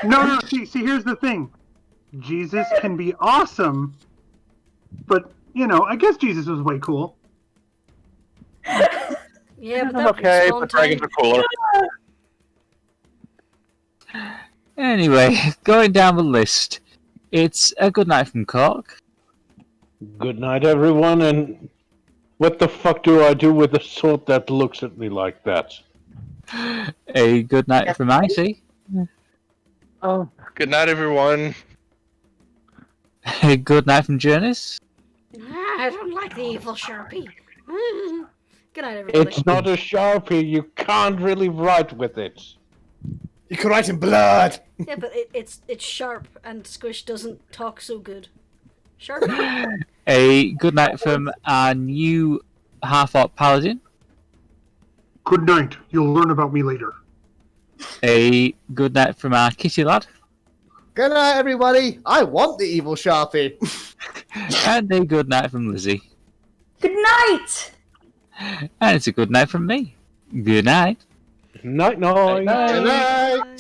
No. See, here's the thing. Jesus can be awesome, but I guess Jesus was way cool. Yeah, but that Okay, was but dragons are cooler. Anyway, going down the list, it's a good night from Cork. Good night, everyone, and what the fuck do I do with a sword that looks at me like that? A good night from Icy. Oh, good night, everyone. A good night from Jurnis. I don't like the evil Sharpie. Good night, everybody. It's not a Sharpie, you can't really write with it. You can write in blood. Yeah, but it's sharp, and Squish doesn't talk so good. Sharpie. A good night from our new half-orc paladin. Good night. You'll learn about me later. A good night from our kitty lad. Good night, everybody. I want the evil Sharpie. And a good night from Lizzie. good night! And it's a good night from me. Good night. Night, night. Good night. Bye.